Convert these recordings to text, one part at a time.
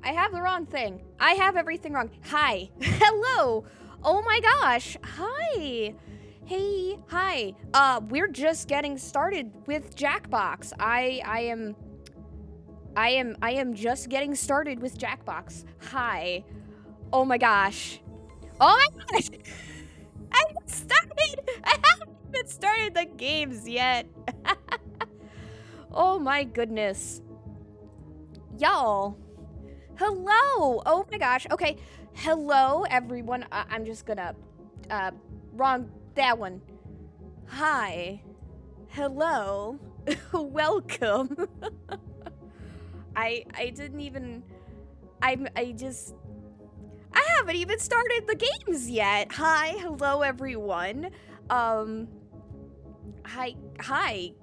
I have the wrong thing. I have everything wrong. Hi. Hello. Oh my gosh. Hi. Hey, hi. We're just getting started with Jackbox. I am just getting started with Jackbox. Hi. Oh my gosh. Oh my gosh. I haven't started. I haven't even started the games yet. Oh my goodness. Y'all. Hello. Oh my gosh. Okay. Hello, everyone. I'm just gonna, wrong, that one. Hi. Hello. Welcome. I didn't even, I haven't even started the games yet. Hi. Hello, everyone. Hi. I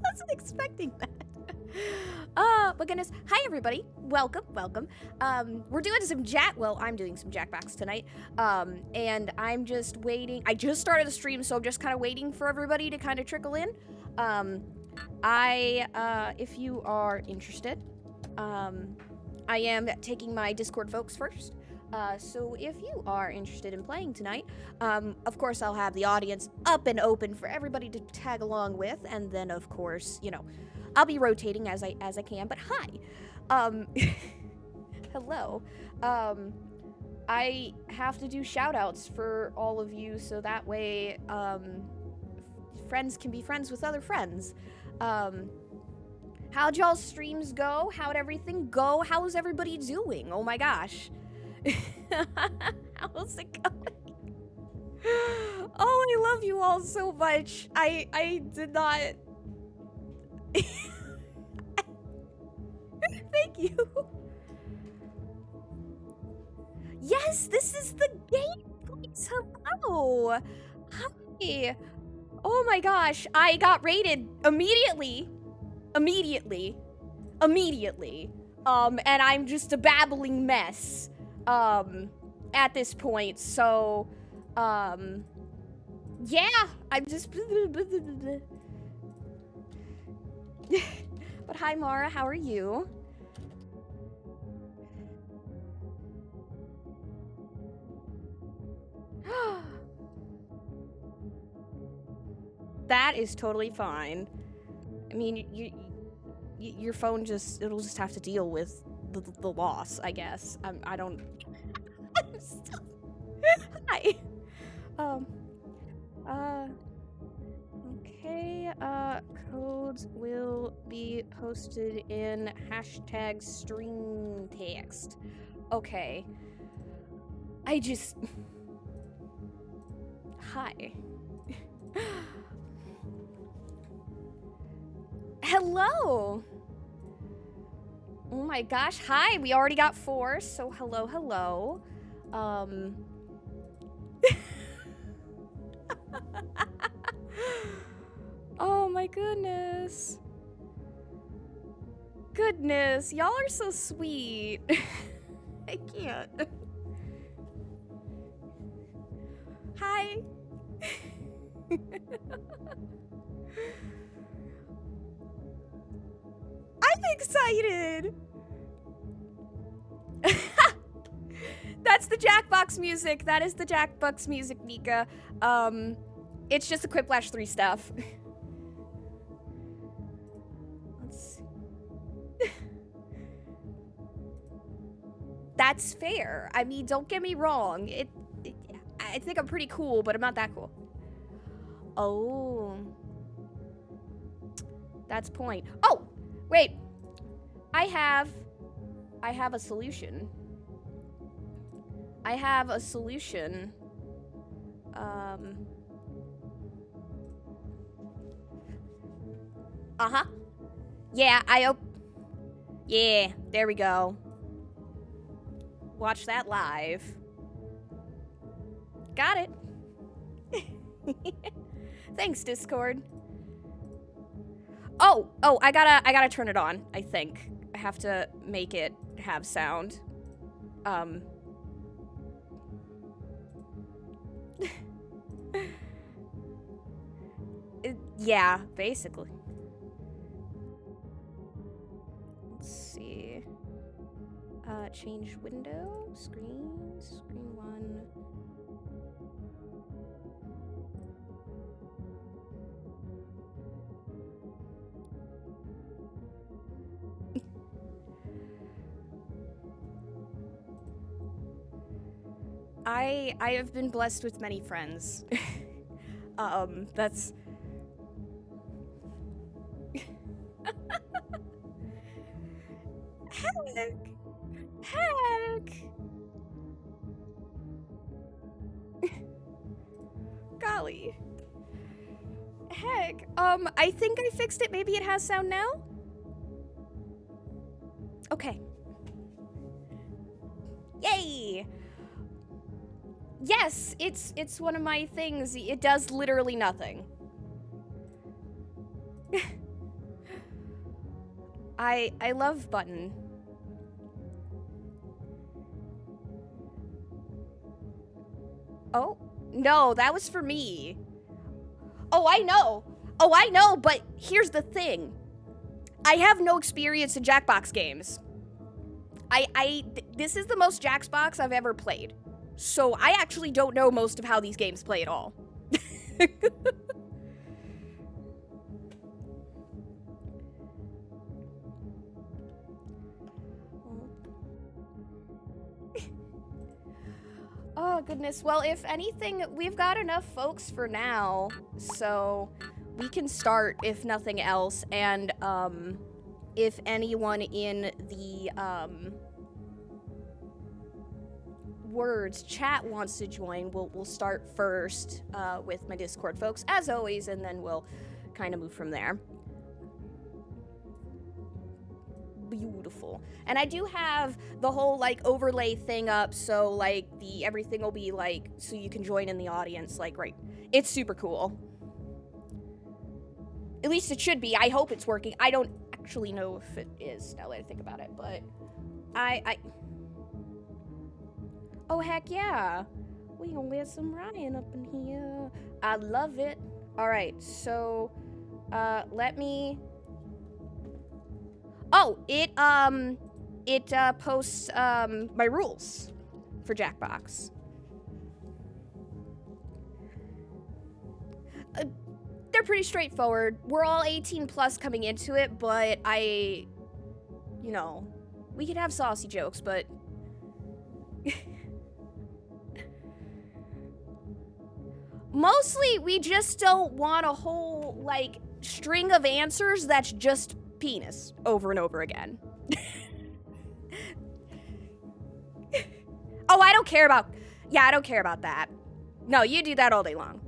wasn't expecting that. My goodness. Hi, everybody. Welcome. We're doing some I'm doing some Jackbox tonight. And I'm just waiting. I just started the stream, so I'm just kind of waiting for everybody to kind of trickle in. If you are interested, I am taking my Discord folks first. So if you are interested in playing tonight, of course I'll have the audience up and open for everybody to tag along with, and then of course, you know, I'll be rotating as I can. But hi, hello. I have to do shout outs for all of you, so that way, friends can be friends with other friends. How'd y'all's streams go? How'd everything go? How's everybody doing? Oh my gosh. How's it going? Oh, I love you all so much. I did not... Thank you. Yes, this is the game. Please, hello. Hi. Oh my gosh, I got raided immediately. And I'm just a babbling mess, at this point, so, yeah, I'm just, but hi, Mara, how are you? That is totally fine. I mean, your phone it'll just have to deal with the loss, I guess. I don't... I'm still... Hi. Okay, codes will be posted in hashtag stream text. Okay. I just... Hi. Hello! Oh my gosh, hi! We already got 4, so hello. Oh my goodness. Goodness, y'all are so sweet. I can't. Hi. I'm excited! That's the Jackbox music. That is the Jackbox music, Mika. It's just the Quiplash 3 stuff. Let's see. That's fair. I mean, don't get me wrong. I think I'm pretty cool, but I'm not that cool. Oh. That's point. Oh! Wait. I have a solution. Uh-huh. Yeah, yeah, there we go. Watch that live. Got it. Thanks, Discord. Oh, I gotta turn it on, I think. I have to make it have sound. Yeah, basically. Let's see. Change window, screen 1. I have been blessed with many friends. That's... Heck! Golly. Heck. I think I fixed it. Maybe it has sound now? Okay. Yay! Yes, it's one of my things. It does literally nothing. I love button. Oh, no, that was for me. Oh, I know. Oh, I know, but here's the thing. I have no experience in Jackbox games. This is the most Jackbox I've ever played. So I actually don't know most of how these games play at all. Oh, goodness. Well, if anything, we've got enough folks for now, so we can start, if nothing else, and, if anyone in the, words chat wants to join, we'll start first, with my Discord folks, as always, and then we'll kind of move from there. Beautiful. And I do have the whole, like, overlay thing up, so, like, everything will be, like, so you can join in the audience, like, right. It's super cool. At least it should be. I hope it's working. I don't actually know if it is, now that I think about it, but oh, heck yeah. We gonna get some Ryan up in here. I love it. Alright, so, let me... Oh, it posts, my rules for Jackbox. They're pretty straightforward. We're all 18 plus coming into it, but you know, we could have saucy jokes, but... Mostly, we just don't want a whole, like, string of answers that's just penis over and over again. Oh, I don't care about... Yeah, I don't care about that. No, you do that all day long.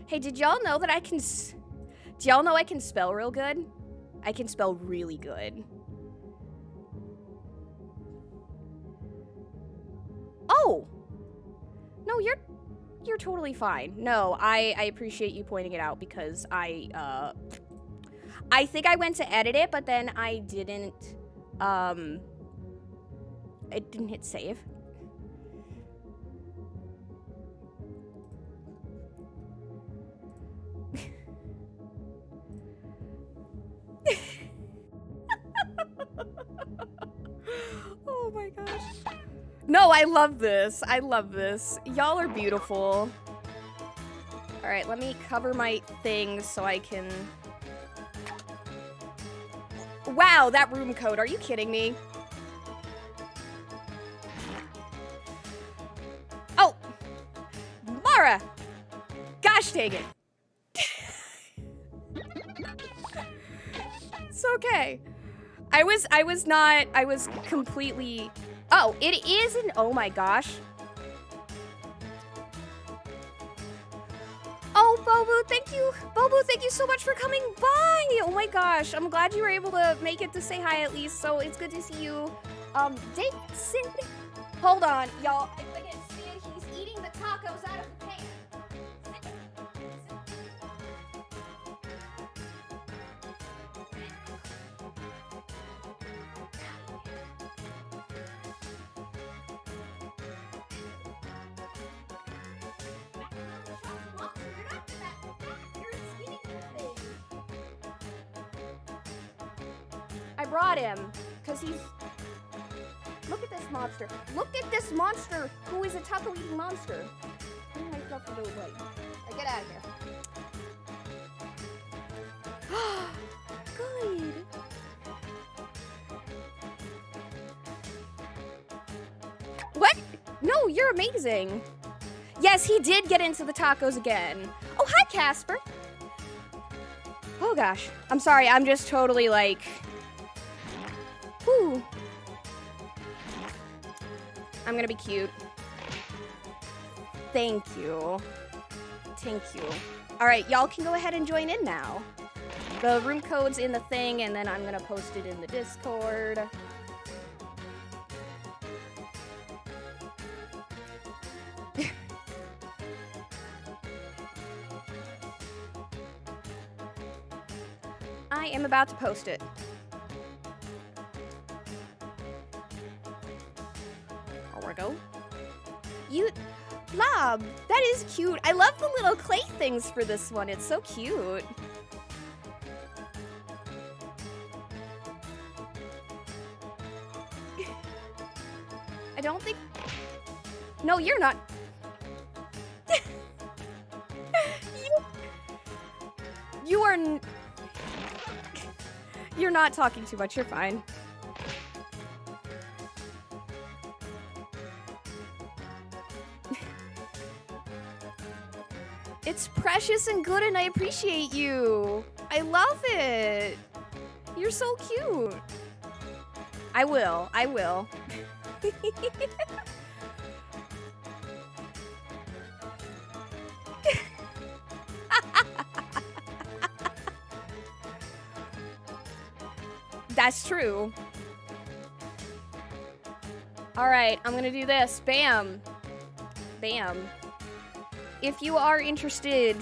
Hey, did y'all know that I can... Do y'all know I can spell real good? I can spell really good. Oh! No, you're totally fine. No, I appreciate you pointing it out because I think I went to edit it, but then I didn't hit save. Oh my gosh. No, I love this. I love this. Y'all are beautiful. All right, let me cover my things so I can... Wow, that room code. Are you kidding me? Oh! Mara! Gosh dang it. It's okay. I was completely... Oh, it is an... Oh my gosh. Oh, Bobu, thank you. Bobu, thank you so much for coming by. Oh my gosh. I'm glad you were able to make it to say hi at least, so it's good to see you. Davidson... Hold on, y'all. I can see he's eating the tacos out of the pan. brought him, because he's... Look at this monster. Look at this monster who is a taco-eating monster. Bring my stuff to the right. Now get out of here. Good. What? No, you're amazing. Yes, he did get into the tacos again. Oh, hi, Casper. Oh, gosh. I'm sorry. I'm just totally like... Whew. I'm gonna be cute. Thank you. Thank you. All right, y'all can go ahead and join in now. The room code's in the thing, and then I'm gonna post it in the Discord. I am about to post it. There we go. Blob, that is cute. I love the little clay things for this one. It's so cute. I don't think... No, you're not. You are... You're not talking too much. You're fine. It's precious and good, and I appreciate you. I love it. You're so cute. I will. I will. That's true. All right, I'm gonna do this. Bam. Bam. If you are interested,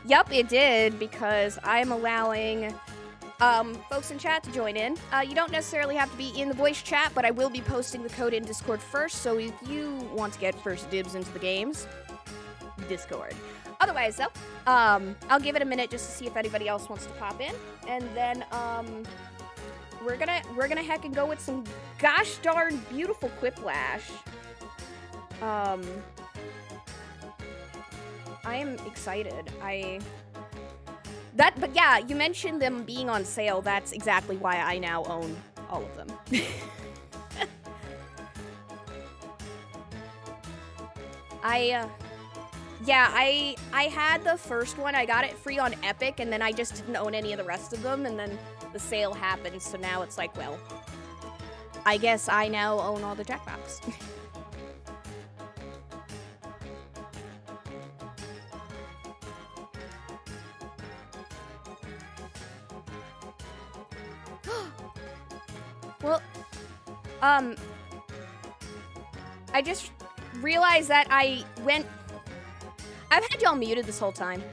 yep, it did, because I'm allowing folks in chat to join in. You don't necessarily have to be in the voice chat, but I will be posting the code in Discord first, so if you want to get first dibs into the games, Discord. Otherwise, though, I'll give it a minute just to see if anybody else wants to pop in, and then we're gonna heckin' go with some gosh darn beautiful Quiplash. I am excited. But yeah, you mentioned them being on sale. That's exactly why I now own all of them. Yeah, I had the first one. I got it free on Epic, and then I just didn't own any of the rest of them, and then the sale happened, so now it's like, well, I guess I now own all the Jackbox. Well, I just realized that I've had y'all muted this whole time.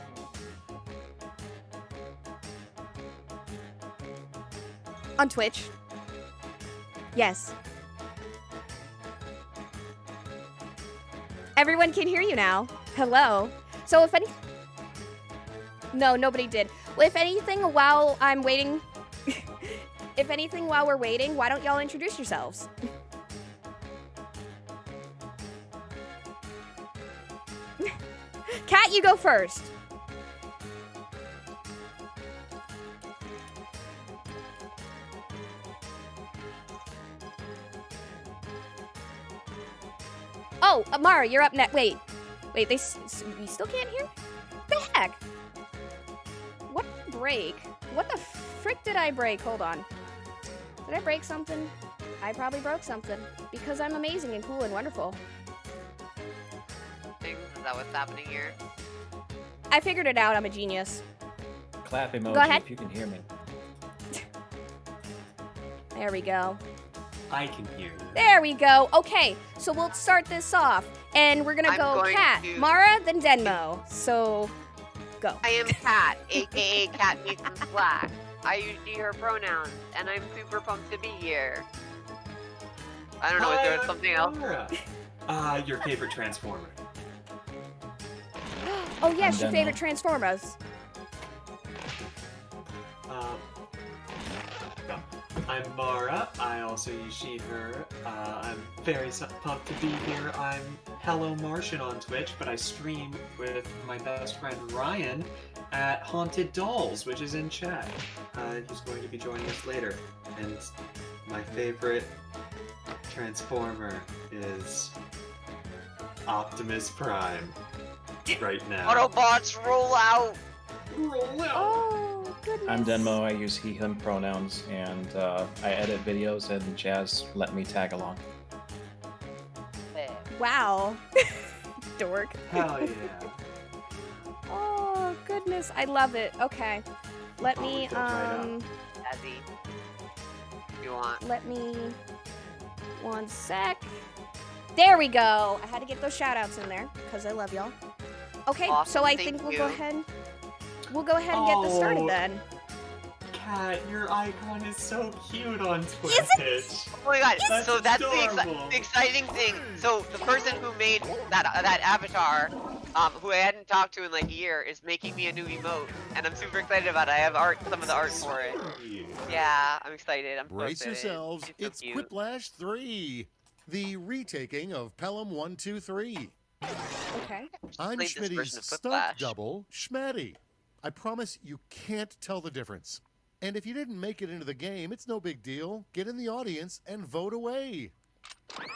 On Twitch. Yes. Everyone can hear you now. Hello. So if any... No, nobody did. Well, if anything, while I'm waiting... If anything, while we're waiting, why don't y'all introduce yourselves? Kat, you go first. Oh, Amara, you're up next. Wait, we still can't hear? What the heck? What did I break? What the frick did I break? Hold on. Did I break something? I probably broke something. Because I'm amazing and cool and wonderful. Is that what's happening here? I figured it out. I'm a genius. Clap emoji Go ahead. if you can hear me. There we go. I can hear you. There we go. Okay, so we'll start this off. And we're gonna go Kat, Mara, then Denmo. So, go. I am Kat, aka Kat Meets some Slack. I use she, her pronouns, and I'm super pumped to be here. I don't know, is there something else? Your favorite Transformer. Oh yes, your favorite Transformers. I'm Mara. I also use she, her. I'm very pumped to be here. I'm Hello Martian on Twitch, but I stream with my best friend Ryan at Haunted Dolls, which is in chat. He's going to be joining us later. And my favorite Transformer is Optimus Prime right now. Autobots roll out! Roll out! Oh, goodness. I'm Denmo. I use he, him pronouns, and I edit videos, and Jazz let me tag along. Wow. Dork. Hell yeah. Oh, goodness. I love it. Okay. Let me, filled right up. Jazzy. You want? let me, one sec. There we go. I had to get those shout outs in there because I love y'all. Okay, Awesome, so I thank think we'll you. go ahead. We'll go ahead and get this started Oh. then. Cat, your icon is so cute on Twitch. Oh my god, That's so that's adorable. the exciting thing. So the person who made that avatar, who I hadn't talked to in like a year, is making me a new emote, and I'm super excited about it. I have some of the art for it. Cute. Yeah, I'm excited. I'm so Brace excited. yourselves, She's so it's cute. Quiplash 3, the retaking of Pelham 123. Okay. I'm Played this version Schmitty's of stunt Quiplash. double, Schmatty. I promise you can't tell the difference. And if you didn't make it into the game, it's no big deal. Get in the audience and vote away. I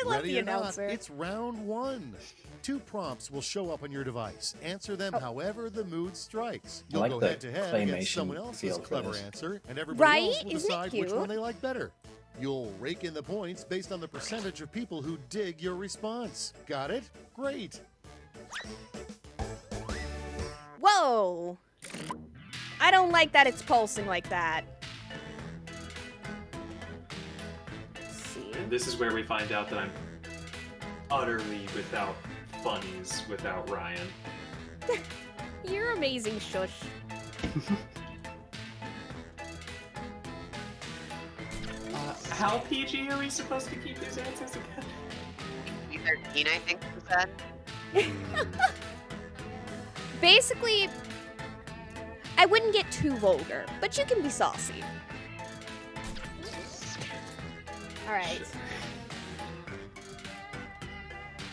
love Ready the or not, announcer. it's round 1. 2 prompts will show up on your device. Answer them however the mood strikes. You'll like go the head-to-head against claymation someone else's feel for clever this. answer, and everybody Right? else will Isn't it decide which cute? one they like better. You'll rake in the points based on the percentage of people who dig your response. Got it? Great. Whoa. I don't like that it's pulsing like that. Let's see. And this is where we find out that I'm utterly without funnies without Ryan. You're amazing, Shush. How PG are we supposed to keep these answers again? E13, I think you said. Basically, I wouldn't get too vulgar, but you can be saucy. Alright.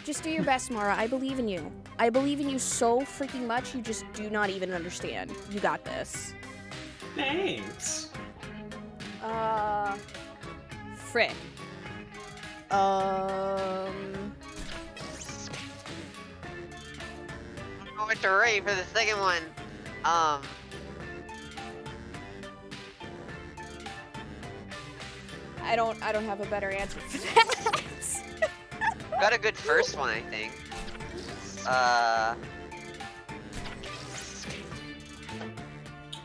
Just do your best, Mara. I believe in you. I believe in you so freaking much, you just do not even understand. You got this. Thanks. Frick. I don't know what to write for the second one. I don't have a better answer for that. Got a good first one, I think.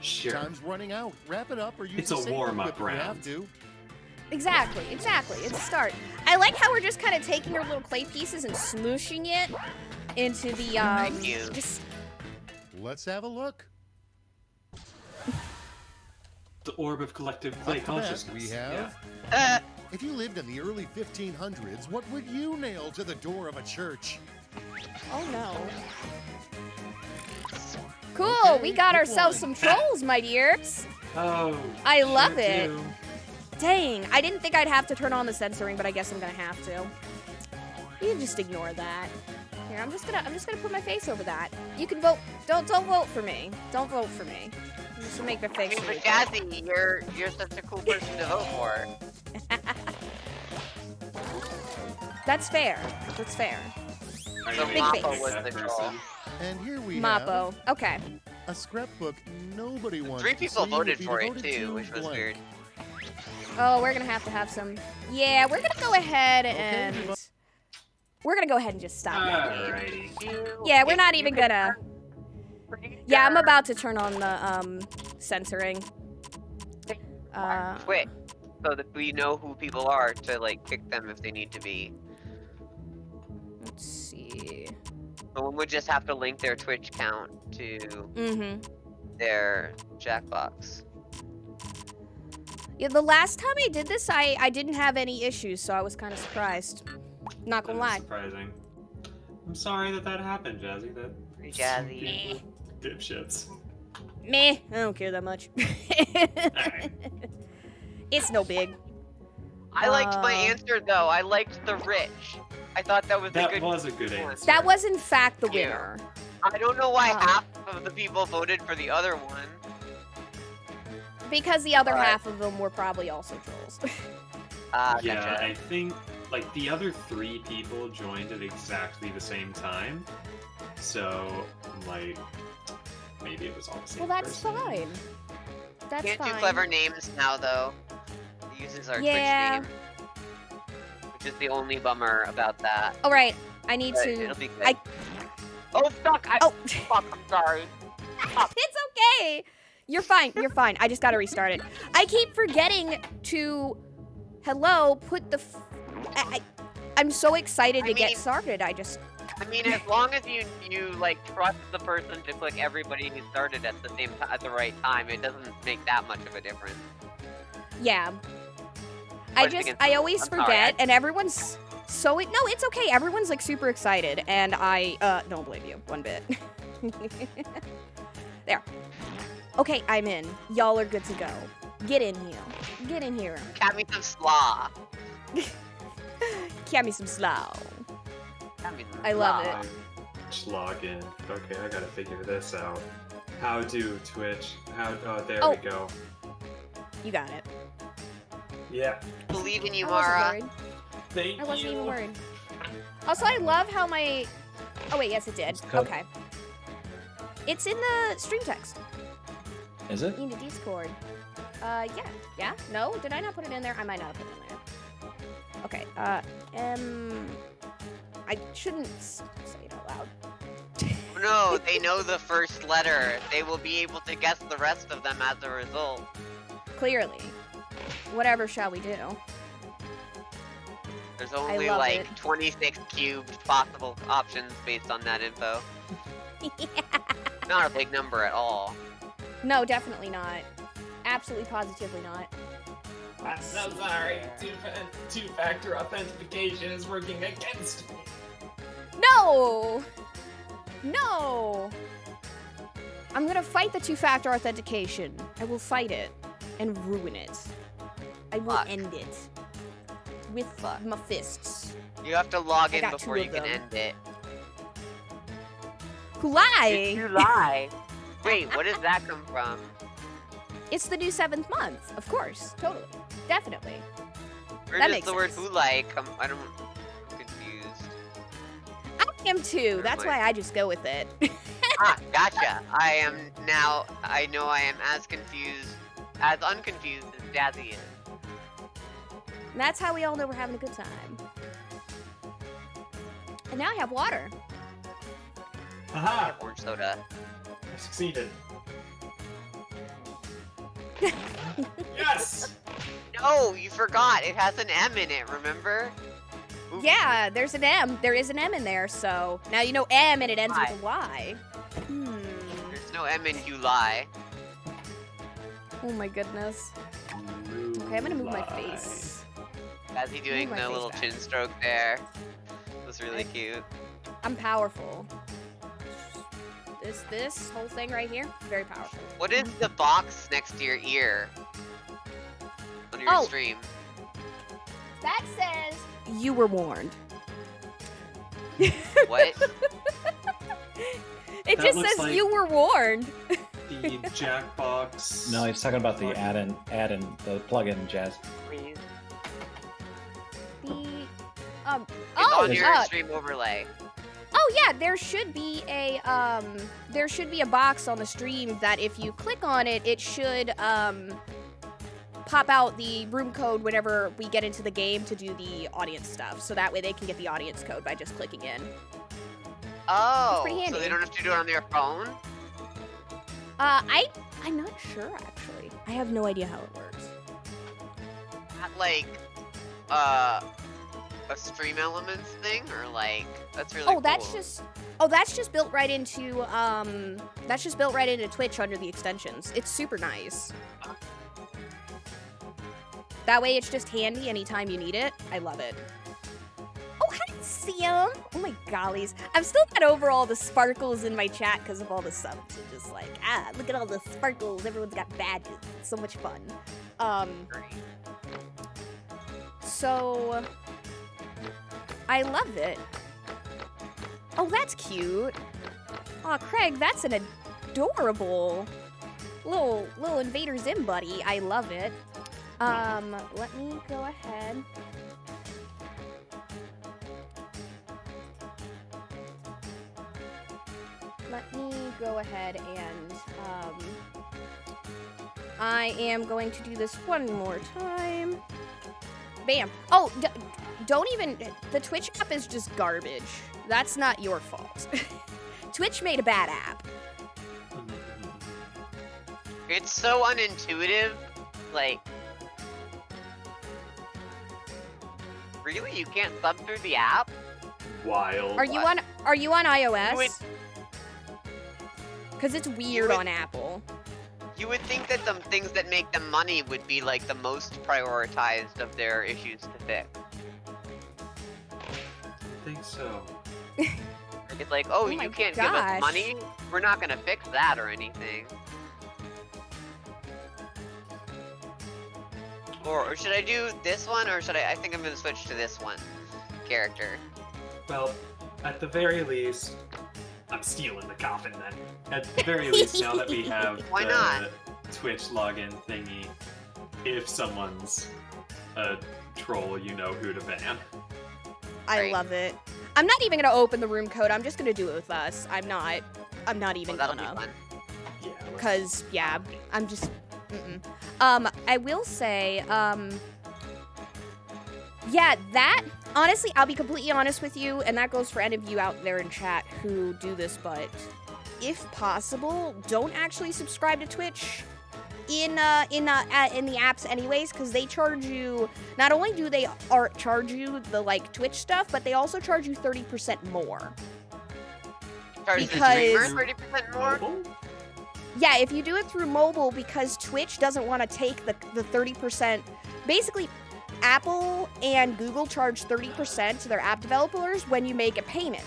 Sure. Time's running out. Wrap it up or use It's the a same warm-up equipment you round. have to. Exactly. It's a start. I like how we're just kind of taking our little clay pieces and smooshing it into the Thank you. just Let's have a look. The orb of collective play Up to bat, consciousness. we have. Uh, If you lived in the early 1500s, what would you nail to the door of a church? oh no. Cool, Okay, we got pick ourselves one. some trolls, my dears. Oh. I love sure it. do. Dang, I didn't think I'd have to turn on the censoring, but I guess I'm gonna have to. You can just ignore that. Here, I'm just gonna put my face over that. You can vote. Don't vote for me. Don't vote for me. I'm just gonna make my face. but really Jazzy, you're such a cool person to vote for. That's fair. That's fair. Are So you Big making face. was that the person? troll. And here we Mappo. have Okay. a scrapbook nobody wants 3 to people see voted would be for it devoted too, to which was blank. weird. Oh, we're gonna have some. Yeah, we're gonna go ahead Okay, and we we're gonna go ahead and just stop that game. Alrighty. Yeah, we're not even gonna. Yeah, I'm about to turn on the censoring. Quick, so that we know who people are to like kick them if they need to be. Let's see. Someone would just have to link their Twitch account to Mm-hmm. their Jackbox. Yeah, the last time I did this, I didn't have any issues, so I was kind of surprised. Not That gonna is lie. surprising. I'm sorry that happened, Jazzy. That Jazzy. Dipshits. Meh, I don't care that much. Alright. It's no big. I liked my answer though. I liked the rich. I thought that was a That good. was a good answer. That was in fact the Yeah. winner. I don't know why Oh. half of the people voted for the other one. Because the other Alright. half of them were probably also trolls. Yeah, Gotcha. I think like the other 3 people joined at exactly the same time. So like maybe it was all the same Well, that's person. fine. That's Can't fine. do clever names now though. It uses our Yeah. Twitch name. Which is the only bummer about that. All right, I need But to. it'll be good. I- Oh fuck! Oh, Fuck! I'm sorry. it's okay. You're fine. You're fine. I just gotta restart it. I keep forgetting to. Hello, put the. I'm so excited to get mean- started. I just. I mean, as long as you like trust the person to click everybody who started at the same time at the right time, it doesn't make that much of a difference. Yeah. But it's against I the always rules. I'm sorry, forget, and everyone's so. No, it's okay. Everyone's like super excited, and I don't blame you one bit. There. Okay, I'm in. Y'all are good to go. Get in here. Get in here. Cat me some slaw. Get me some slow. Cat me some I love slaw. it. Just log in. Okay, I gotta figure this out. How do Twitch? Oh, there Oh. we go. You got it. Yeah. Believe in you, I wasn't Mara. worried. Thank I wasn't you. even worried. Also, I love how my. Oh wait, yes, it did. Code. Okay. It's in the stream text Is it? in the Discord. Yeah. Yeah. No, did I not put it in there? I might not have put it in there. Okay. I shouldn't say it out loud. No, they know the first letter. They will be able to guess the rest of them as a result. Clearly. Whatever shall we do? There's only love like it. 26 cubed possible options based on that info. Not a big number at all. No, definitely not. Absolutely, positively not. I'm so sorry. Two-factor authentication is working against me. No! No! I'm gonna fight the two-factor authentication. I will fight it and ruin it. I will Fuck. end it with my fists. You have to log I in got before two you of can them. end it. Who lie? You lie. Wait, what does that come from? It's the new 7th month, of course. Totally. Definitely. Where That does makes the word sense. hulai come? I'm confused. I am too. Never That's mind. why I just go with it. Ah, gotcha. I am now. I know I am as confused, as unconfused as Jazzy is. And that's how we all know we're having a good time. And now I have water. I Aha! have orange soda. I succeeded. Yes! No, you forgot. It has an M in it. Remember? Oops. Yeah, there's an M. There is an M in there, so now you know M and it ends Y. with a Y. There's no M in hulai. Oh my goodness. Okay, I'm gonna move my face. Jazzy doing my the face little back. chin stroke there. It was really cute. I'm powerful. This whole thing right here, very powerful. What is the box next to your ear? On your Oh. stream. That says you were warned. What? It That just looks says like- you were warned. The Jackbox. No, he's talking about the add-in, the plugin, Jazz. Please. The It's oh on your stream overlay. oh yeah, there should be a box on the stream that if you click on it, it should pop out the room code whenever we get into the game to do the audience stuff. So that way they can get the audience code by just clicking in. Oh, pretty so handy. they don't have to do it on their phone? I'm not sure actually. I have no idea how it works. Not like, a Stream Elements thing, or like, that's really cool. That's just built right into Twitch under the extensions. It's super nice. That way it's just handy anytime you need it. I love it. Oh, hi, see them. Oh my gollies. I'm still not over all the sparkles in my chat because of all the subs. It's just like, look at all the sparkles. Everyone's got badges. It's so much fun. So, I love it. Oh, that's cute. Aw, Craig, that's an adorable little Invader Zim buddy. I love it. Let me go ahead. Let me go ahead and, I am going to do this one more time. Bam. Oh, don't even, the Twitch app is just garbage. That's not your fault. Twitch made a bad app. It's so unintuitive. Like, really, you can't sub through the app? Wild. Are you on iOS? Because it's weird on Apple. You would think that the things that make them money would be like the most prioritized of their issues to fix. I think so. It's like, oh, Oh you my can't give gosh. us money? We're not gonna fix that or anything. Or should I do this one, or should I think I'm gonna switch to this one character. Well, at the very least, I'm stealing the coffin then. At the very least, now that we have Why the not? Twitch login thingy, if someone's a troll, you know who to ban. I Right. love it. I'm not even gonna open the room code. I'm just gonna do it with us. I'm not even Well, that'll be gonna. fun. Yeah. Cause yeah, I'm just. I will say, yeah, that honestly, I'll be completely honest with you, and that goes for any of you out there in chat who do this. But if possible, don't actually subscribe to Twitch in the apps anyways, because they charge you. Not only do they charge you the like Twitch stuff, but they also charge you 30% more. Charge the Because- streamer 30% more? Mobile? Yeah, if you do it through mobile, because Twitch doesn't want to take the 30%. Basically, Apple and Google charge 30% to their app developers when you make a payment.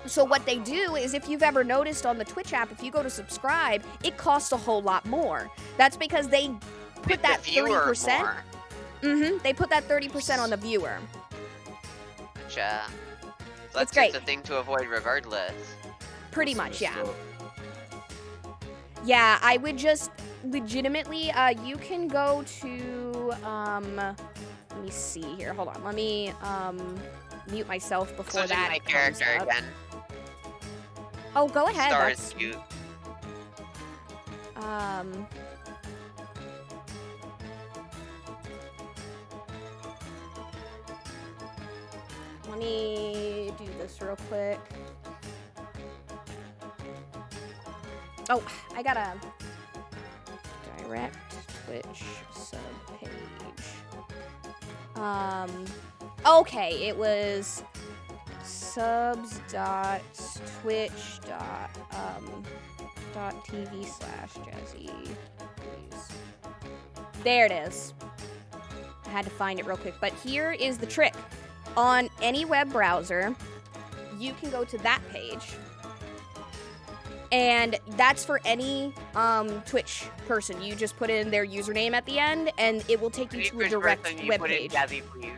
So what they do is, if you've ever noticed on the Twitch app, if you go to subscribe, it costs a whole lot more. That's because they put With that the viewer 30%. more. They put that 30% on the viewer. Gotcha. So that's great. just a thing to avoid regardless. Pretty That's much, yeah. messed up. Yeah, I would just legitimately, you can go to, let me see here. Hold on. Let me, mute myself before Switching that my comes character up. again. Oh, go ahead. Star That's, is cute. Let me do this real quick. Oh, I gotta direct Twitch sub page. Okay, it was subs.twitch.tv/Jazzy. Please. There it is. I had to find it real quick, but here is the trick. On any web browser, you can go to that page, and that's for any Twitch person. You just put in their username at the end, and it will take you to a First direct person, you web put in page. Jazzy, please.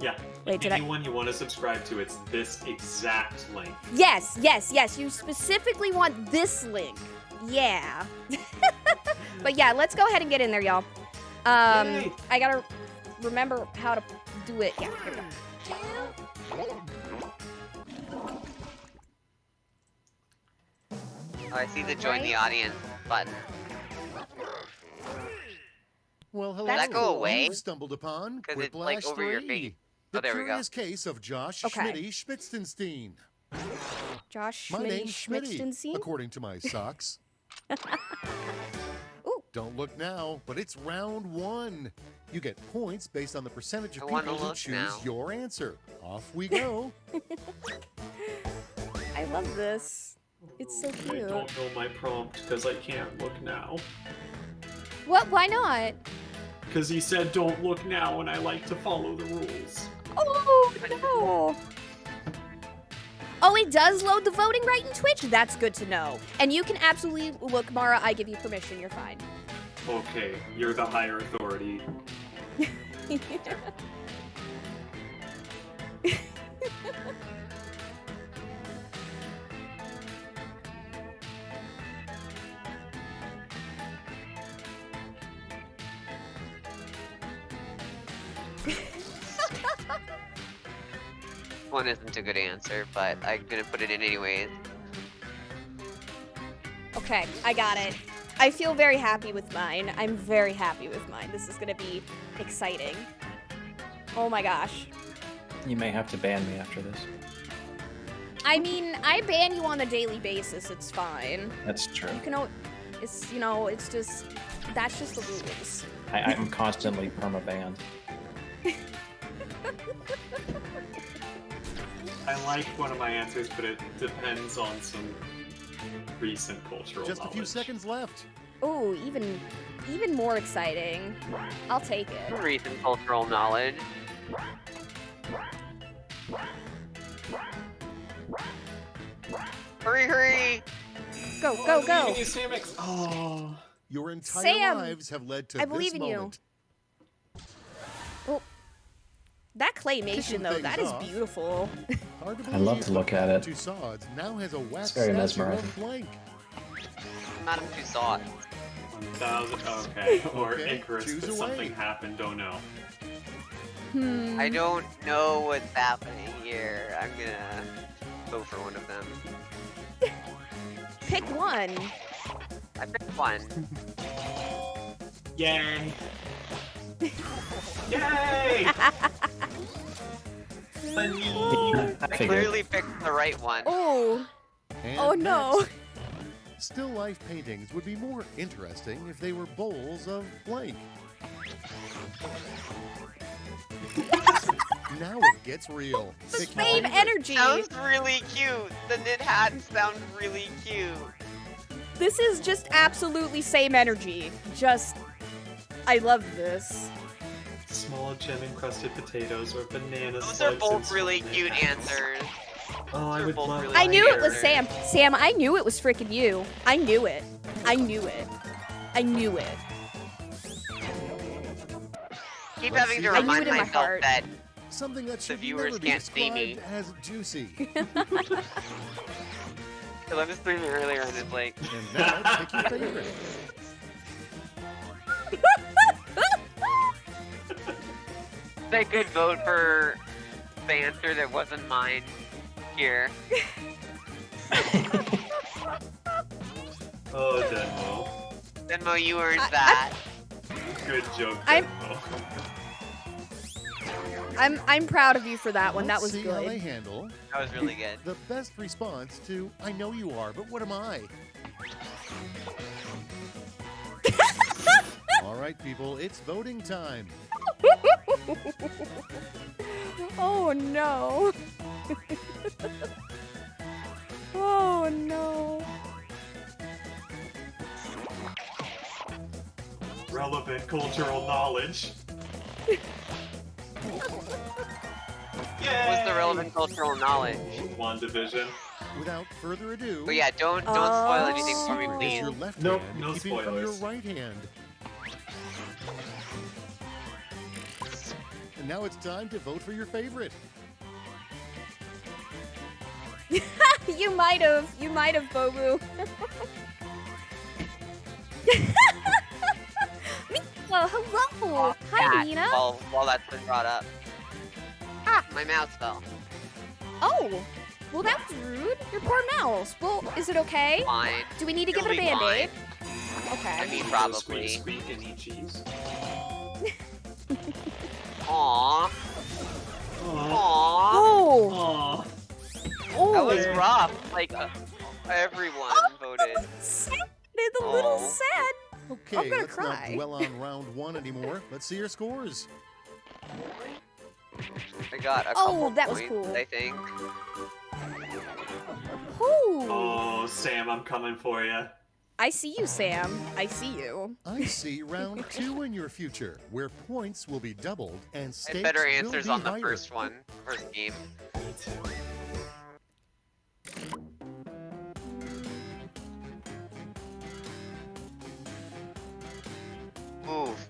Yeah. Wait, did I- Anyone you want to subscribe to, it's this exact link. Yes, yes, yes. You specifically want this link. Yeah. But yeah, let's go ahead and get in there, y'all. Yay. I gotta remember how to do it. Yeah, here we go. Oh, I see the join the audience button. Well, hello. Does that go away? You've stumbled upon 'Cause it's, like, Quiplash over your 3, face. the Oh, there we go. curious case of Josh Okay. Schmitty Schmitzenstein. Josh My Schmitty name's Schmitty, Schmitzenstein? according to my socks. Ooh. Don't look now, but it's round 1. You get points based on the percentage of I wanna people who look choose now. your answer. Off we go. I love this. It's so I cute. don't know my prompt because I can't look now. What? Why not? because he said don't look now, and I like to follow the rules. Oh, no. Oh, it does load the voting right in Twitch? That's good to know. And you can absolutely look, Mara, I give you permission. You're fine. Okay, you're the higher authority. One isn't a good answer, but I'm gonna put it in anyways. Okay, I got it. I feel very happy with mine. I'm very happy with mine. This is gonna be exciting. Oh my gosh. You may have to ban me after this. I mean, I ban you on a daily basis. It's fine. That's true. You can. It's it's just that's just the rules. I'm constantly perma-banned. I like one of my answers, but it depends on some recent cultural Just a few knowledge. seconds left. Oh, even more exciting. I'll take it. Recent cultural knowledge. Hurry, hurry! Go, go, go! Oh. Your entire Sam, lives have led to I this believe in you. moment. Oh, that claymation Kicking though, that things is off. beautiful. Hard to I love believe, to look at but it. Tussauds now has a wax very statue of mesmerizing. blank. Madame Tussauds. 1,000. Okay. Or Okay, Icarus, choose but away. something happened. Don't know. I don't know what's happening here. I'm gonna go for one of them. Pick one. I picked one. Yay! Yay! Funny. I clearly picked the right one. Oh, And oh no. next, still life paintings would be more interesting if they were bowls of blank. Now it gets real. The Pick your same favorite. energy. Sounds really cute. The knit hats sound really cute. This is just absolutely same energy. Just, I love this. Small gem-encrusted potatoes or banana Those are slugs both and really small cute knit. answers. Oh, I They're would both love really to I knew it was answers. Sam. Sam, I knew it was freaking you. I knew it. I knew it. I knew it. Keep Let's having see to what- I knew remind it in my myself heart. that Something that should viewers never be can't see me. described as juicy. I was streaming earlier and it's like, And now pick your favorite. I could vote for the answer that wasn't mine here. Oh, Denmo. Denmo, you earned I- that. Good joke, I'm- Denmo. I'm proud of you for that one. That was Let's see how they good. handle That was really good. the best response to "I know you are, but what am I?" All right, people, it's voting time. Oh no. Oh no. Relevant cultural knowledge. Yay! What's the relevant cultural knowledge? WandaVision. Without further ado, But yeah, don't spoil anything for me, secret is please. your left Nope, hand, no keeping from your spoilers. right hand. And now it's time to vote for your favorite. You might have, Bobu. Oh, hello. Hi, Cat, Nina. while that's been brought up. Ah, my mouse fell. Oh, well, that was rude. Your poor mouse. Well, is it okay? Fine. Do we need to give It'll it a be Band-Aid? I Okay. mean, Squeak, probably. squeak, and eat cheese. Aww. Aww. Aww. Oh, Aww. oh. That was rough. Like, everyone voted. Sad. It's a little Oh. sad. Okay, I'm gonna let's cry. not dwell on round one anymore. Let's see your scores. I got a Oh, couple that was points, cool. I think. Oh. Oh, Sam, I'm coming for you. I see you, Sam. I see you. I see round 2 in your future, where points will be doubled and I stakes had better will answers be on the higher. first game. Me too. Move.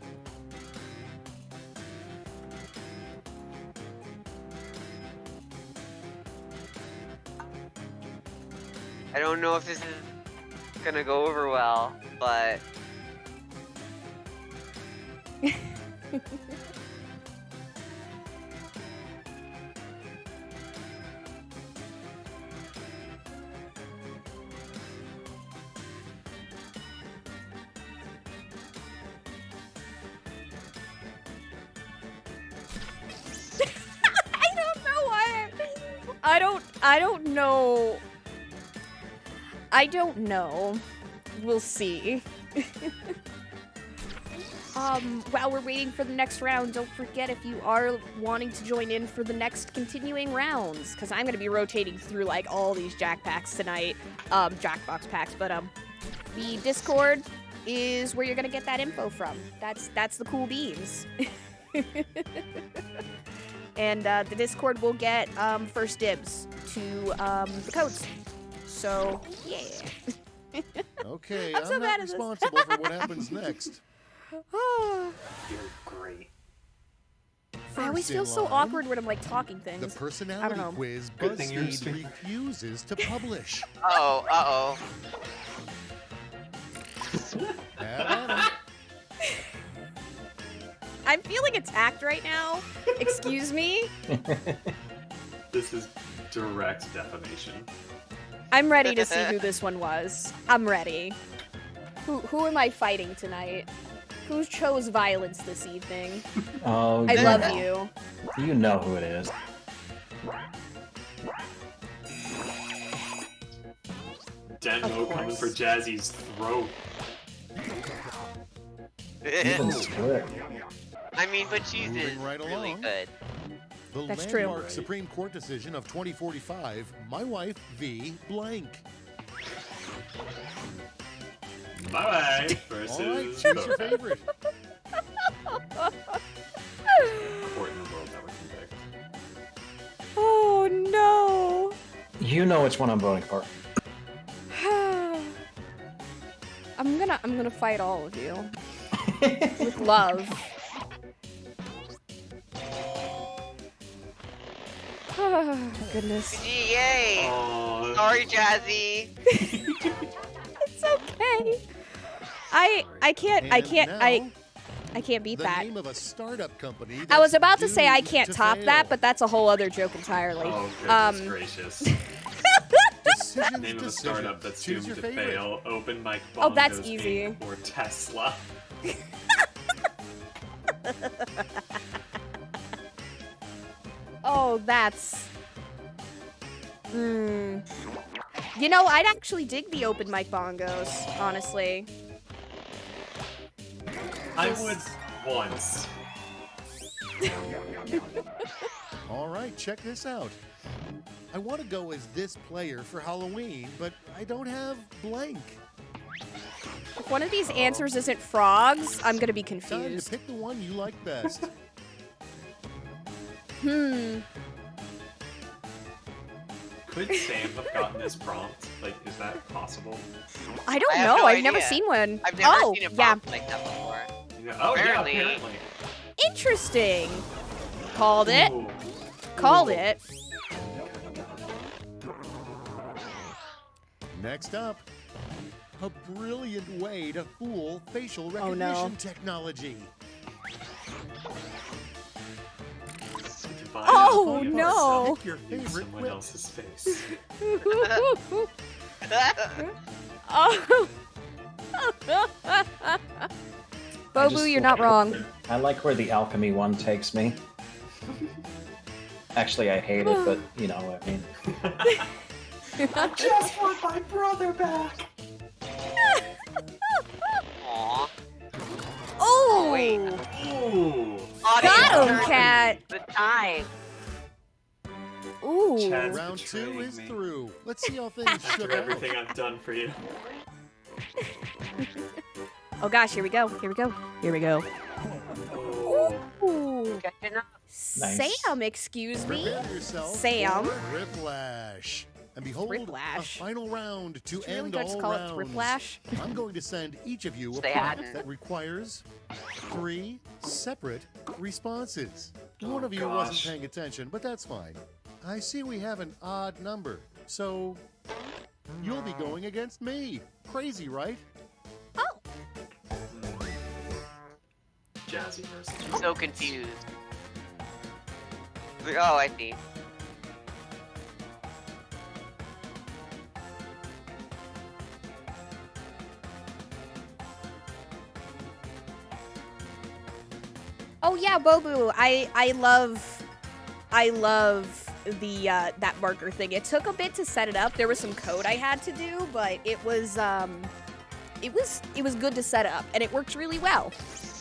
I don't know if this is gonna go over well, but I don't know. I don't know. We'll see. While we're waiting for the next round, don't forget if you are wanting to join in for the next continuing rounds, because I'm going to be rotating through, like, all these Jack packs tonight, Jackbox packs, but, the Discord is where you're going to get that info from. That's the cool beans. And, the Discord will get, first dibs to, the codes. So, yeah. Okay, I'm so I'm bad not at this. responsible for what happens next. You're great. I always First feel in so line, awkward when I'm like talking The things. personality know. quiz Good thing you're a BuzzFeed streamer. refuses to publish. uh-oh. Have at 'em. I'm feeling attacked right now. Excuse me. This is direct defamation. I'm ready to see who this one was. I'm ready. Who am I fighting tonight? Who chose violence this evening? Oh, I you love know. you. You know who it is. Denmo coming for Jazzy's throat. Even split. I mean, but cheese is Moving right really along. good. The That's true. landmark Supreme Court decision of 2045, My Wife v. Blank. My wife All right, versus choose your Boba. favorite. Court in the world that would convict. Oh no. You know which one I'm voting for. I'm gonna fight all of you with love. Goodness. Yay! Aw. Sorry, Jazzy. It's okay. I can't And now, I can't beat the that. name of a startup company. I was that's about to say I doomed can't to top fail. that, but that's a whole other joke entirely. Oh, goodness gracious. Decisions, Name of a decisions. startup that's Choose doomed your to favorite. fail. Open Mike Bongos Oh, that's Inc. easy. Or Tesla. Oh, that's... You know, I'd actually dig the open mic bongos, honestly. I would once. All right, check this out. I want to go as this player for Halloween, but I don't have blank. If one of these answers isn't frogs, I'm gonna be Time to confused. pick the one you like best. Could Sam have gotten this prompt? Like, is that possible? I don't I have know. no I've never idea. seen one. I've never Oh, seen a yeah. prompt like that before. Oh, Apparently. yeah, apparently. Interesting. Called it. Ooh. Called Ooh. it. Next up, a brilliant way to fool facial Oh, recognition no. technology. Divine Oh, ability of no. ourselves Pick your to use favorite someone whip. else's face. Oh. Bobu, you're not wrong. I like where the alchemy one takes me. Actually, I hate it, but you know what I mean. I just want my brother back! Aw. Oh, wait. Ooh! Audience got him, turn cat. The time. Ooh. Chad's Round 2 betraying is me. through. Let's see how things shook After out. everything I've done for you. Oh gosh, here we go. Here we go. Here we go. Oh, Ooh. Catching up. Nice. Sam, excuse me. Prepare yourself Sam. for Whiplash. And behold, Whiplash. a final round to Did you really end just all call rounds. it Whiplash? I'm going to send each of you a They prompt hadn't. that requires 3 separate responses. One Oh, of you gosh. wasn't paying attention, but that's fine. I see we have an odd number, so you'll be going against me. Crazy, right? Oh, Jazzy versus. I'm so confused. Oh, I see. oh yeah, Bobu. I love the that marker thing. It took a bit to set it up. There was some code I had to do, but it was good to set up, and it worked really well.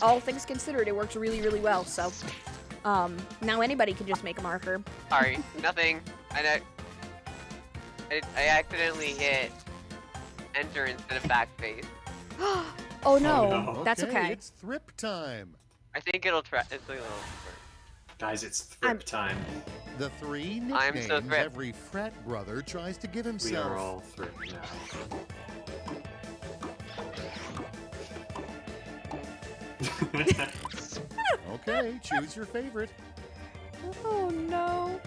All things considered, it worked really, really well. So, now anybody can just make a marker. Sorry, nothing. I accidentally hit enter instead of backspace. Oh no, no. that's okay. It's thrip time. I think it'll try. It's a little. Guys, it's thrip time. The 3 I'm nicknames so thrip. every frat brother tries to give We himself. are all thrip now. Okay, choose your favorite. Oh no.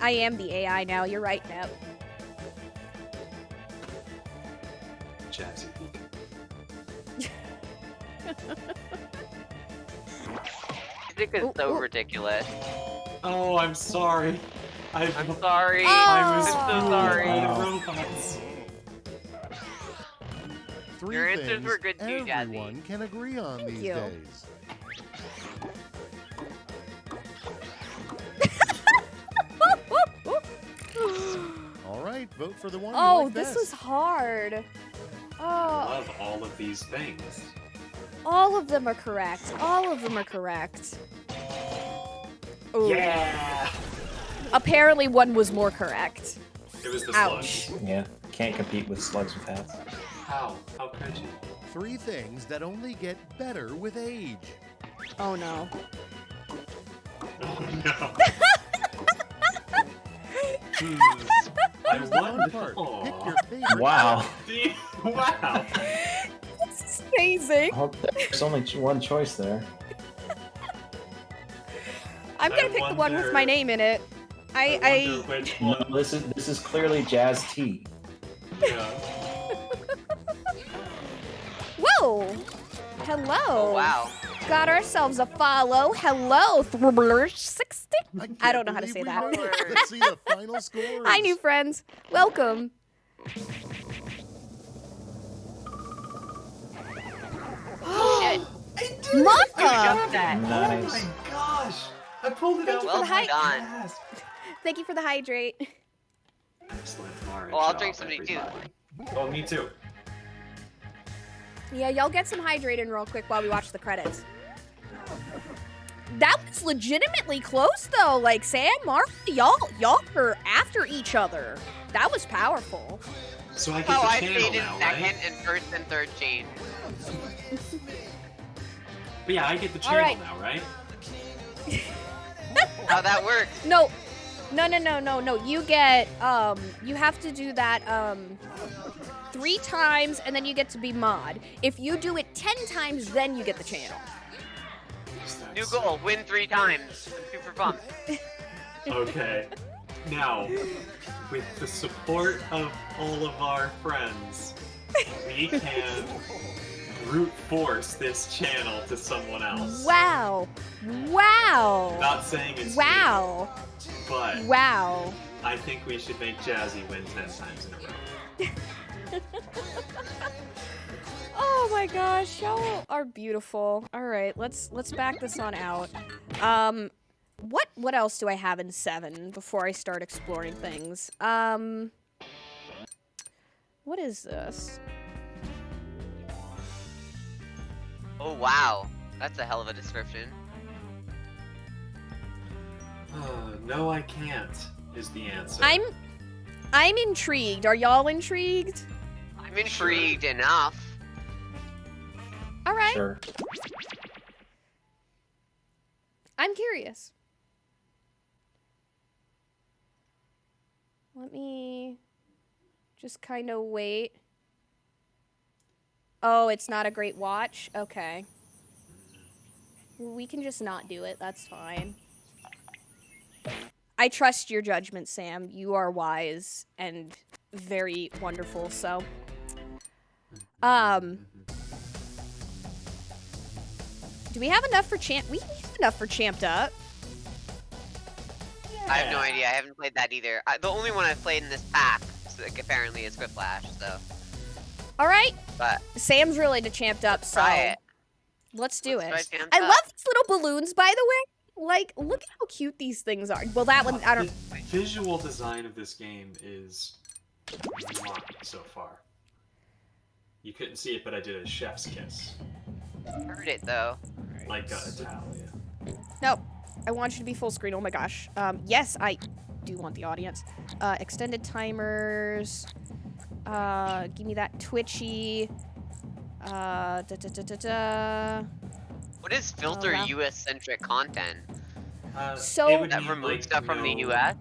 I am the AI now. You're right, Nep. Jazzy peek. Music is Ooh, so ooh. ridiculous. Oh, I'm sorry. I'm sorry. Oh. I was I'm so fooled sorry. by the robots. 3 Your answers things were good too, Jazzy. everyone can agree on Thank these you. days. All right, vote for the one you Oh, like this best. was hard. I Oh, love all of these things. all of them are correct. All of them are correct. Ooh. Yeah! Apparently one was more correct. It was the Ouch. slugs. Yeah, can't compete with slugs with hats. How? How could you? 3 things that only get better with age. Oh no. Oh no. I Here's the fun won. part. Aw. Pick your favorite. Wow. Wow. This is amazing. Well, there's only one choice there. I'm gonna I pick the one with wonder- my name in it. I wonder which No, one. this is clearly Jazz T. Yeah. Whoa! Hello. Oh wow. Got ourselves a follow. Hello, Thrubler60. I don't know how to can't say believe we that. made it. Let's see the final scores. Hi, new friends. Welcome. Shit. Mama! got that. Nice. Oh my gosh! I pulled it Thank out you for with the my hype. ass. Thank you for the hydrate. Excellent, Mara. Oh, I'll job, drink something too. everybody. Oh, me too. Yeah, y'all get some hydrate in real quick while we watch the credits. That was legitimately close though. Like Sam, Mark, y'all were after each other. That was powerful. So I get Oh, the I channel stayed in now, second right? and first and third chain. But yeah, I get the channel right. now, right? How that works? No. You get you have to do that 3 times and then you get to be mod. If you do it 10 times, then you get the channel. New goal: win 3 times. I'm super pumped. Okay. Now, with the support of all of our friends, we can brute force this channel to someone else. Wow. Not saying it's Wow. me, but Wow. I think we should make Jazzy win 10 times in a row. Oh my gosh, y'all are beautiful. All right, let's back this on out. What else do I have in 7 before I start exploring things? What is this? Oh wow, that's a hell of a description. No, I can't, is the answer. I'm intrigued. Are y'all intrigued? I'm intrigued enough. All right. Sure. I'm curious. Let me just kind of wait. Oh, it's not a great watch? Okay. We can just not do it. That's fine. I trust your judgment, Sam. You are wise and very wonderful, so. Do we have enough for champ? We have enough for champed up. I have no idea. I haven't played that either. The only one I've played in this pack, so, like, apparently, is Quiplash. So. All right. But Sam's really to champed up, so try it. let's do Let's it. try Champed I Up. love these little balloons, by the way. Like, look at how cute these things are. Well, that one, I don't. The visual design of this game is mwah so far. You couldn't see it, but I did a chef's kiss. Heard it though. Like Italia. No, I want you to be full screen. Oh my gosh. Yes, I do want the audience. Extended timers. Give me that twitchy. What is filter wow. US centric content? So- it would That mean, removes like, stuff from the no- US?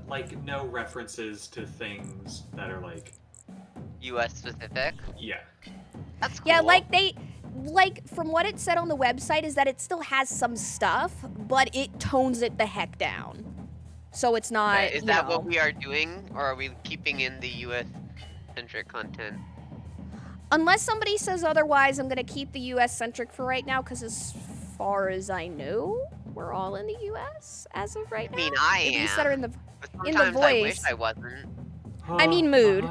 Like no references to things that are like, US specific? yeah. That's cool. Yeah, like from what it said on the website is that it still has some stuff, but it tones it the heck down. So it's not. Okay, is you that know. what we are doing, or are we keeping in the US centric content? Unless somebody says otherwise, I'm gonna keep the U.S. centric for right now, because as far as I know, we're all in the U.S. as of right now. I mean, I At am. least that are in the But in the sometimes I wish voice. I wasn't. I mean, mood.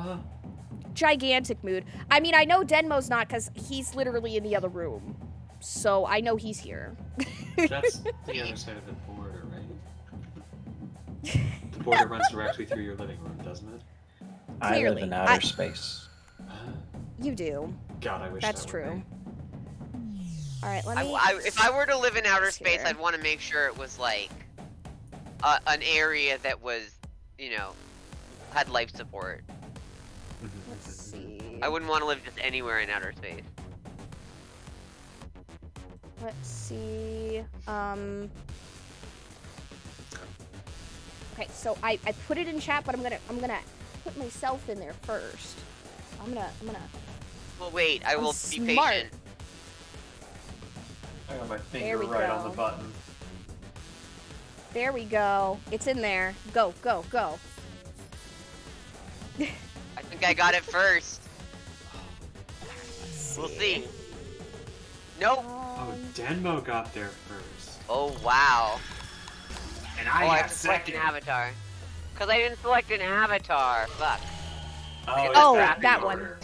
gigantic mood. I mean, I know Denmo's not, because he's literally in the other room. So I know he's here. That's the other side of the border, right? The border runs directly through your living room, doesn't it? I live Clearly. in outer space. You do. God, I wish That's that were true. me. All right, let me. If I were to live in outer It's space, here. I'd want to make sure it was like an area that was, you know, had life support. Let's see. I wouldn't want to live just anywhere in outer space. Let's see. Okay, so I put it in chat, but I'm gonna put myself in there first. I'm gonna. Well, wait. I will be smart. patient. I got my There finger we right go. on the button. There we go. It's in there. Go, go, go. I think I got it first. We'll see. Nope. Oh, Denmo got there first. Oh wow. And Oh, I I got have to select an second. avatar. Cause I didn't select an avatar. Fuck. Oh, it's that in one. order.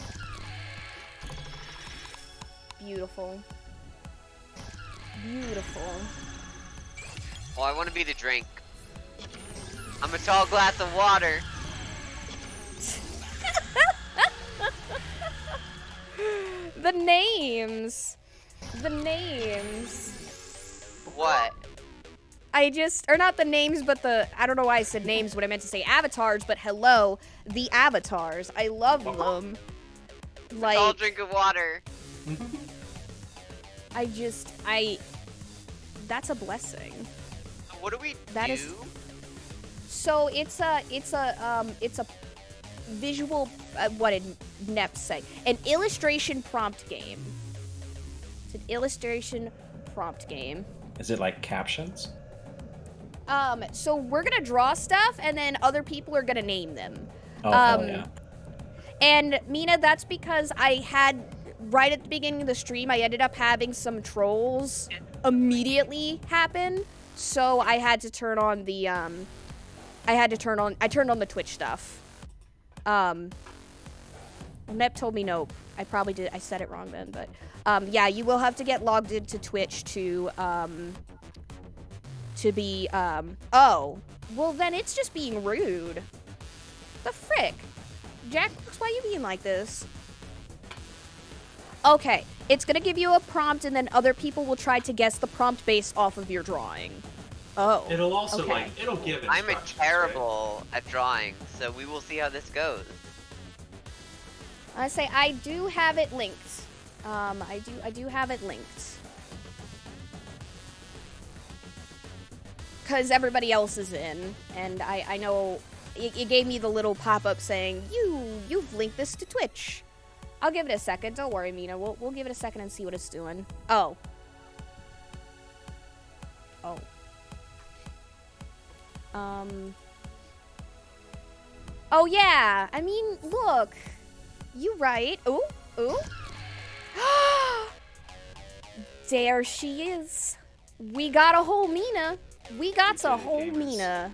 Beautiful. Beautiful. Well, I want to be the drink. I'm a tall glass of water. The names. The names. What? Or not the names, but I don't know why I said names when I meant to say avatars, but hello, the avatars. I love them. Tall Like, drink of water. that's a blessing. What do we That do? is- So it's a visual, what did Nep say? An illustration prompt game. It's an illustration prompt game. Is it like captions? So we're gonna draw stuff, and then other people are gonna name them. Oh, hell yeah. And Mina, that's because I had, right at the beginning of the stream, I ended up having some trolls immediately happen. So I had to turn on the, I turned on the Twitch stuff. Nep told me no. I probably did, I said it wrong then, but, yeah, you will have to get logged into Twitch to be, oh. Well, then it's just being rude. The frick? Jackbox, why are you being like this? Okay, it's gonna give you a prompt, and then other people will try to guess the prompt based off of your drawing. Oh. It'll also okay. it'll give I'm a instructions, terrible at drawing, so we will see how this goes. I say I do have it linked. I do have it linked. Because everybody else is in, and I know it gave me the little pop-up saying, you've linked this to Twitch. I'll give it a second. Don't worry, Mina. We'll give it a second and see what it's doing. Oh. Oh. Oh, yeah. I mean, look. You right. Ooh. Ooh. There she is. We got a whole Mina. We got a whole Mina.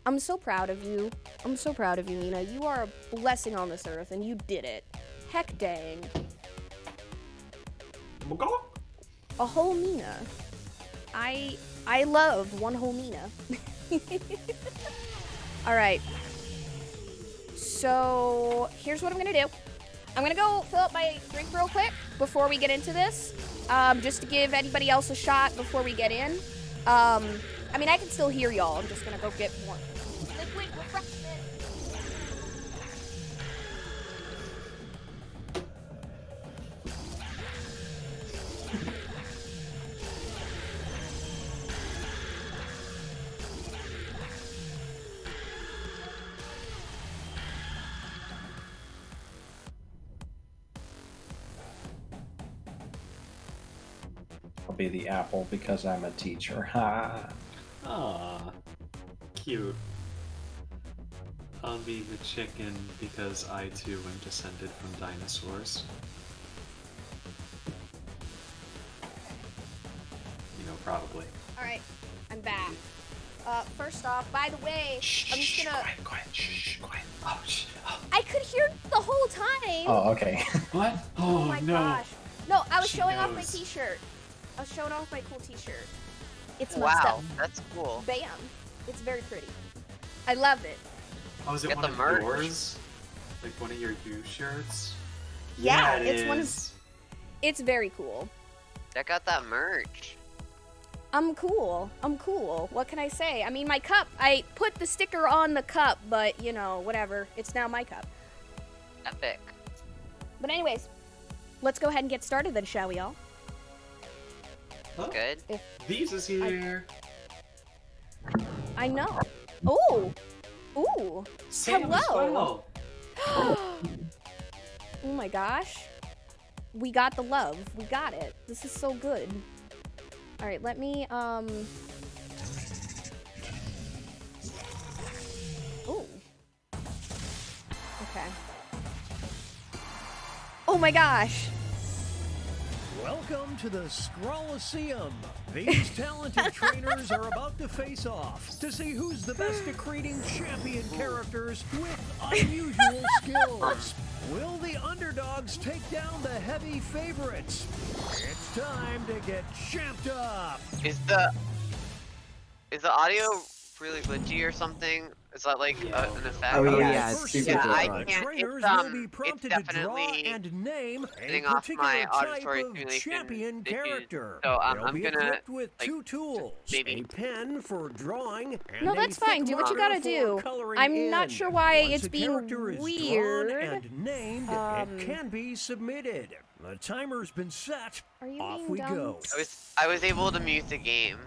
I'm so proud of you. I'm so proud of you, Mina. You are a blessing on this earth, and you did it. Heck dang. A whole Mina. I love one whole Mina. Alright. So, here's what I'm gonna do. I'm gonna go fill up my drink real quick before we get into this. Just to give anybody else a shot before we get in. I mean, I can still hear y'all. I'm just gonna go get more liquid refreshment. I'll be the apple because I'm a teacher. Ha! Ah, cute. I'll be the chicken because I too am descended from dinosaurs. You know, probably. Alright, I'm back. First off, by the way, I'm just gonna... Quiet, quiet. Oh, shh. Oh. I could hear the whole time! Oh, okay. What? Oh Oh, my no. gosh. No, I was She showing off my knows. t-shirt. I was showing off my cool t-shirt. It's my stuff. Wow, that's cool. Bam. It's very pretty. I love it. Oh, is it Get one the of merch. yours? Like one of your you shirts? Yeah, it it's one of- is. It's very cool. Check out that merch. I'm cool. I'm cool. What can I say? I mean, my cup, I put the sticker on the cup, but, you know, whatever. It's now my cup. Epic. But anyways, let's go ahead and get started then, shall we all? Oh, Good. Visa's here. I know. Ooh. Ooh. Sam as Hello. well. Oh my gosh. We got the love. We got it. This is so good. All right, let me, Ooh. Okay. Oh my gosh. Welcome to the Scrollaceum. These talented trainers are about to face off to see who's the best at creating champion characters with unusual skills. Will the underdogs take down the heavy favorites? It's time to get champed up. Is the audio really glitchy or something? Is that like an effect? Oh, yeah, Yeah, it's first super step, I glitchy. can't- trainers it's, will be it's prompted to draw definitely and name a getting off particular my type auditory of stimulation champion issues. character. So, They'll I'm be gonna, equipped with like, two tools, maybe- a pen for drawing and No, a that's fine. thick Do what you marker gotta do. for coloring I'm not in. sure why Once it's a being character is weird. drawn and named, it can be submitted. The timer's been set. Are you Off being we dumb? go. I was able to mute the game.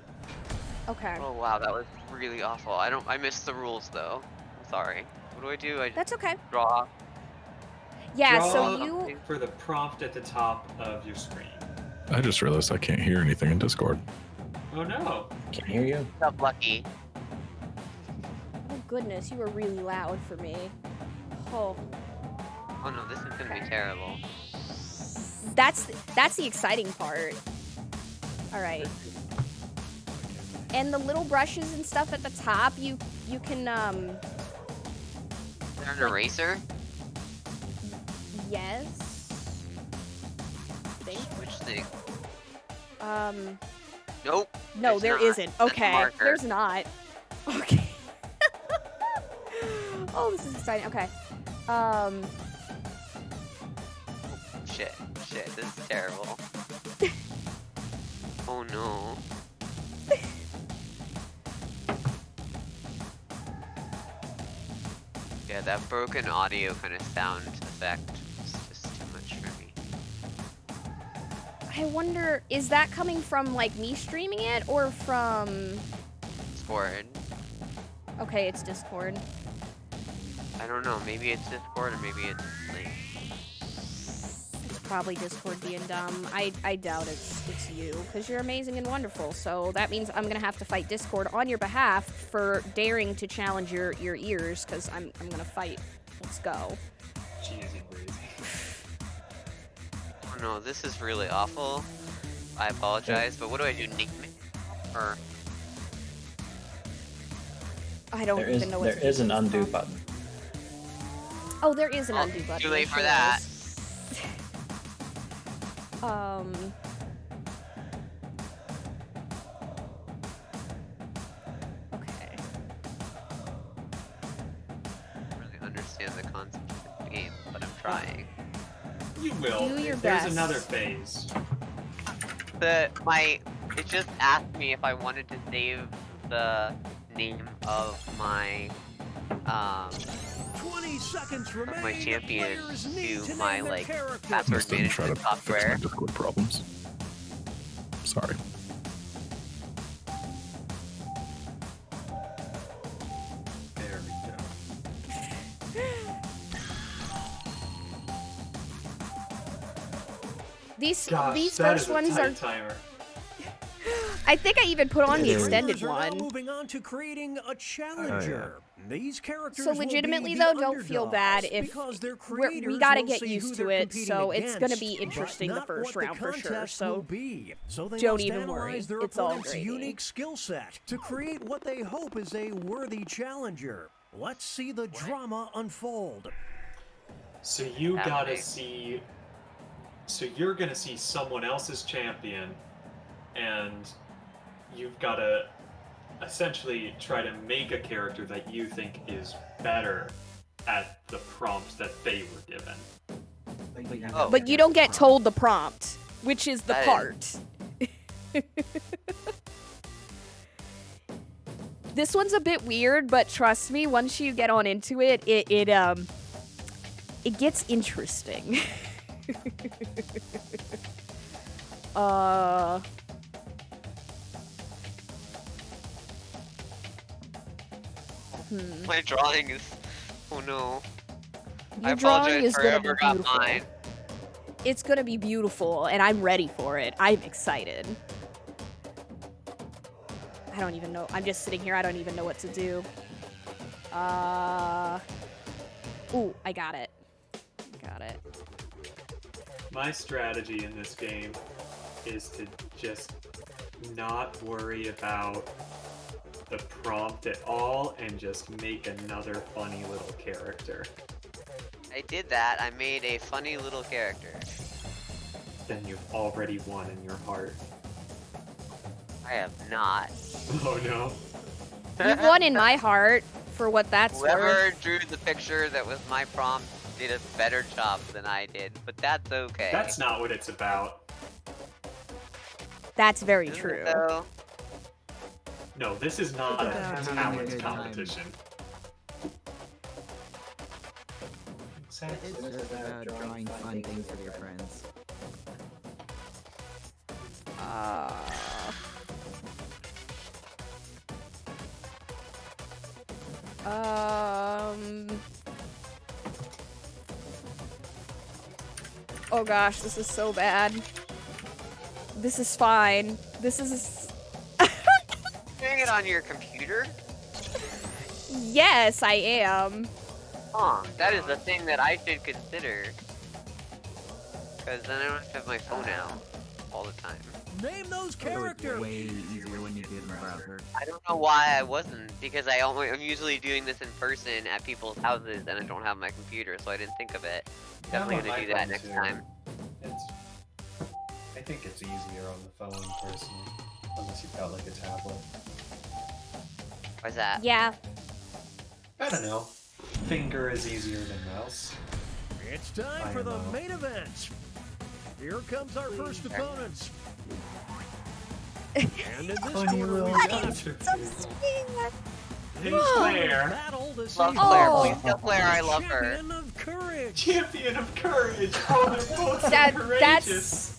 Okay. Oh wow, that was really awful. I missed the rules though. I'm sorry. What do? I That's okay. draw. Yeah, Draw so you... for the prompt at the top of your screen. I just realized I can't hear anything in Discord. Oh no. Can't hear you. Up lucky. Oh goodness, you were really loud for me. Oh. Oh no, this is gonna be terrible. That's the exciting part. All right. And the little brushes and stuff at the top, you can Is there an eraser? yes. Think. Which thing? Nope. No, There's there not. isn't. That's a Okay. marker. There's not. Okay. Oh, this is exciting. Okay. Shit, this is terrible. Oh no. Yeah, that broken audio kind of sound effect I wonder, is that coming from, like, me streaming it, or from... Discord. Okay, it's Discord. I don't know. Maybe it's Discord or maybe it's like. It's probably Discord being dumb. I doubt it's you, because you're amazing and wonderful. So that means I'm gonna have to fight Discord on your behalf for daring to challenge your ears, because I'm gonna fight. Let's go. Cheesy breezy. Oh no, this is really awful. I apologize, but what do I do? Nick me? Or I don't even know what There is an undo button. Oh, there is an undo button. Too late there for sure that. is. Okay. I don't really understand the concept of the game, but I'm trying. You will. Do your There's best. another phase. It just asked me if I wanted to save the name of my 20 seconds remain. my champion Players need to to my name their like character. password Just didn't try to management fix my software. Discord problems. Sorry. There we go. These Gosh, that first is a ones tight are. timer. I think I even put on the extended Players are now one. moving on to creating a challenger. These characters So will be legitimately the though, don't feel underdogs bad if because their we creators gotta will get see used who to they're it, competing so it's gonna against, be but interesting the not first what round the for sure. contest So will be. So they don't must even worry. analyze their It's all opponent's gravy. unique skill set to create what they hope is a worthy challenger. Let's see the drama unfold. So you gotta Happening. see. So you're gonna see someone else's champion, and you've gotta essentially try to make a character that you think is better at the prompt that they were given. Oh. But you don't get told the prompt, which is the That part. This one's a bit weird, but trust me, once you get on into it, it gets interesting. My drawing is. Oh no. I Your drawing apologize is for gonna be whoever got beautiful. mine. It's gonna be beautiful, and I'm ready for it. I'm excited. I don't even know. I'm just sitting here. I don't even know what to do. Ooh, I got it. Got it. My strategy in this game is to just not worry about the prompt at all and just make another funny little character. I did that. I made a funny little character. Then you've already won in your heart. I have not. Oh no. You've won in my heart, for what that's worth. Whoever drew the picture that was my prompt did a better job than I did, but that's okay. That's not what it's about. That's very Isn't true. it, though? No, this is not a Having a talent good time. competition. It's just about drawing fun things with your friends. Oh gosh, this is so bad. This is fine. This is. Doing it on your computer? Yes, I am. Huh, that is a thing that I should consider. Because then I don't have to have my phone out all the time. Name those It's characters. way easier when you do it in the browser. I don't know why I wasn't, because I'm usually doing this in person at people's houses and I don't have my computer, so I didn't think of it. Definitely gonna do that next time. I think it's easier on the phone, personally, unless you've got like a tablet. Why's that? Yeah. I don't know. Finger is easier than mouse. It's time I for the know. main event. Here comes our first opponents. And in this Funny corner, little we've got monster. Oh, Who's Claire? battle to see Love who Claire. is Please tell Claire I love her. champion of courage. Champion of courage! Oh, they're both so That- courageous! that's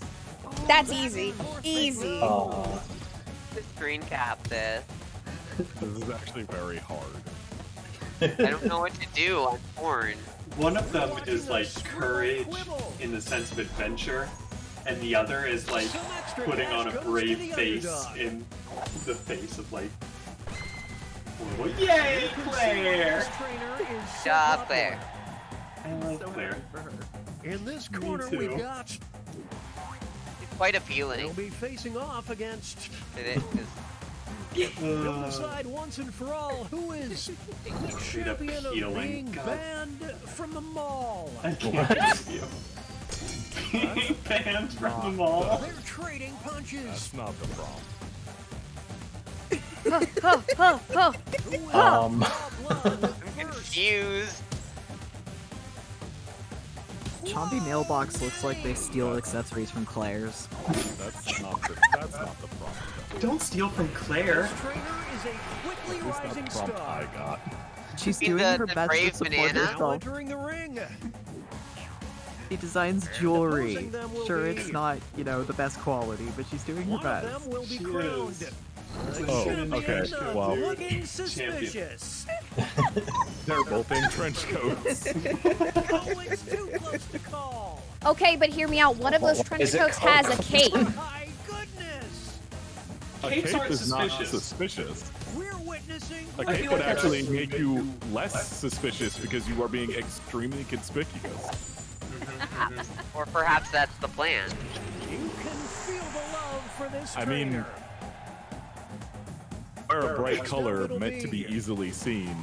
That's easy. Easy. Screen cap this. This is actually very hard. I don't know what to do. I'm torn. One of them is like courage in the sense of adventure, and the other is like putting on a brave face in the face of like, oh, yay, Claire! Job, Claire. I love Claire. In this corner, too. we've got. It's quite appealing. They'll be facing off against. It is. They'll decide once and for all who is the champion of appealing. being God. banned from the mall. I can't believe you. Being banned from the mall. They're trading punches. That's not the problem. I'm confused. Chompy mailbox looks like they steal accessories from Claire's. That's not the problem. Don't steal from Claire. This trainer is a quickly At least rising that's the prompt I star. got. She's Be doing the her best brave to support banana. Now herself. entering the ring. She designs jewelry. Opposing them will Sure, be- it's not, you know, the best quality, but she's doing her One of best. them will be She crowned. is. The Oh, champion okay, of well. looking suspicious. They're both in trench coats. Oh, it's too close to call. Okay, but hear me out. One of those trench Is it coats has a cape. My goodness. A Capes cape aren't is not suspicious. suspicious. We're witnessing. A I cape feel would like that's actually also make big. you less suspicious because you are being extremely conspicuous. Or perhaps that's the plan. You can feel the love for this I mean, trainer. wear a bright color meant to be easily seen.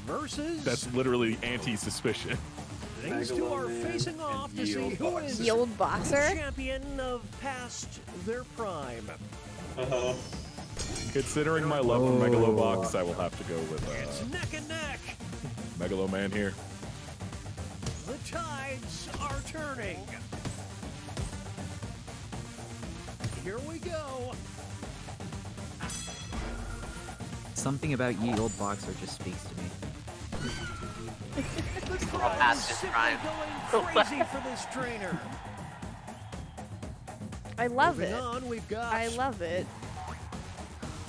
Versus. That's literally anti-suspicion. These two are Megaloman facing and off to see Yield who is The old the boxer. champion of past their prime. Uh-huh. Considering my love for Megalobox, I will have to go with It's neck and neck. Megaloman here. The tides are turning. Here we go. Something about ye old boxer just speaks to me. The crowd past is his simply prime. going crazy for this trainer. I love Moving it. on, we've got I love it.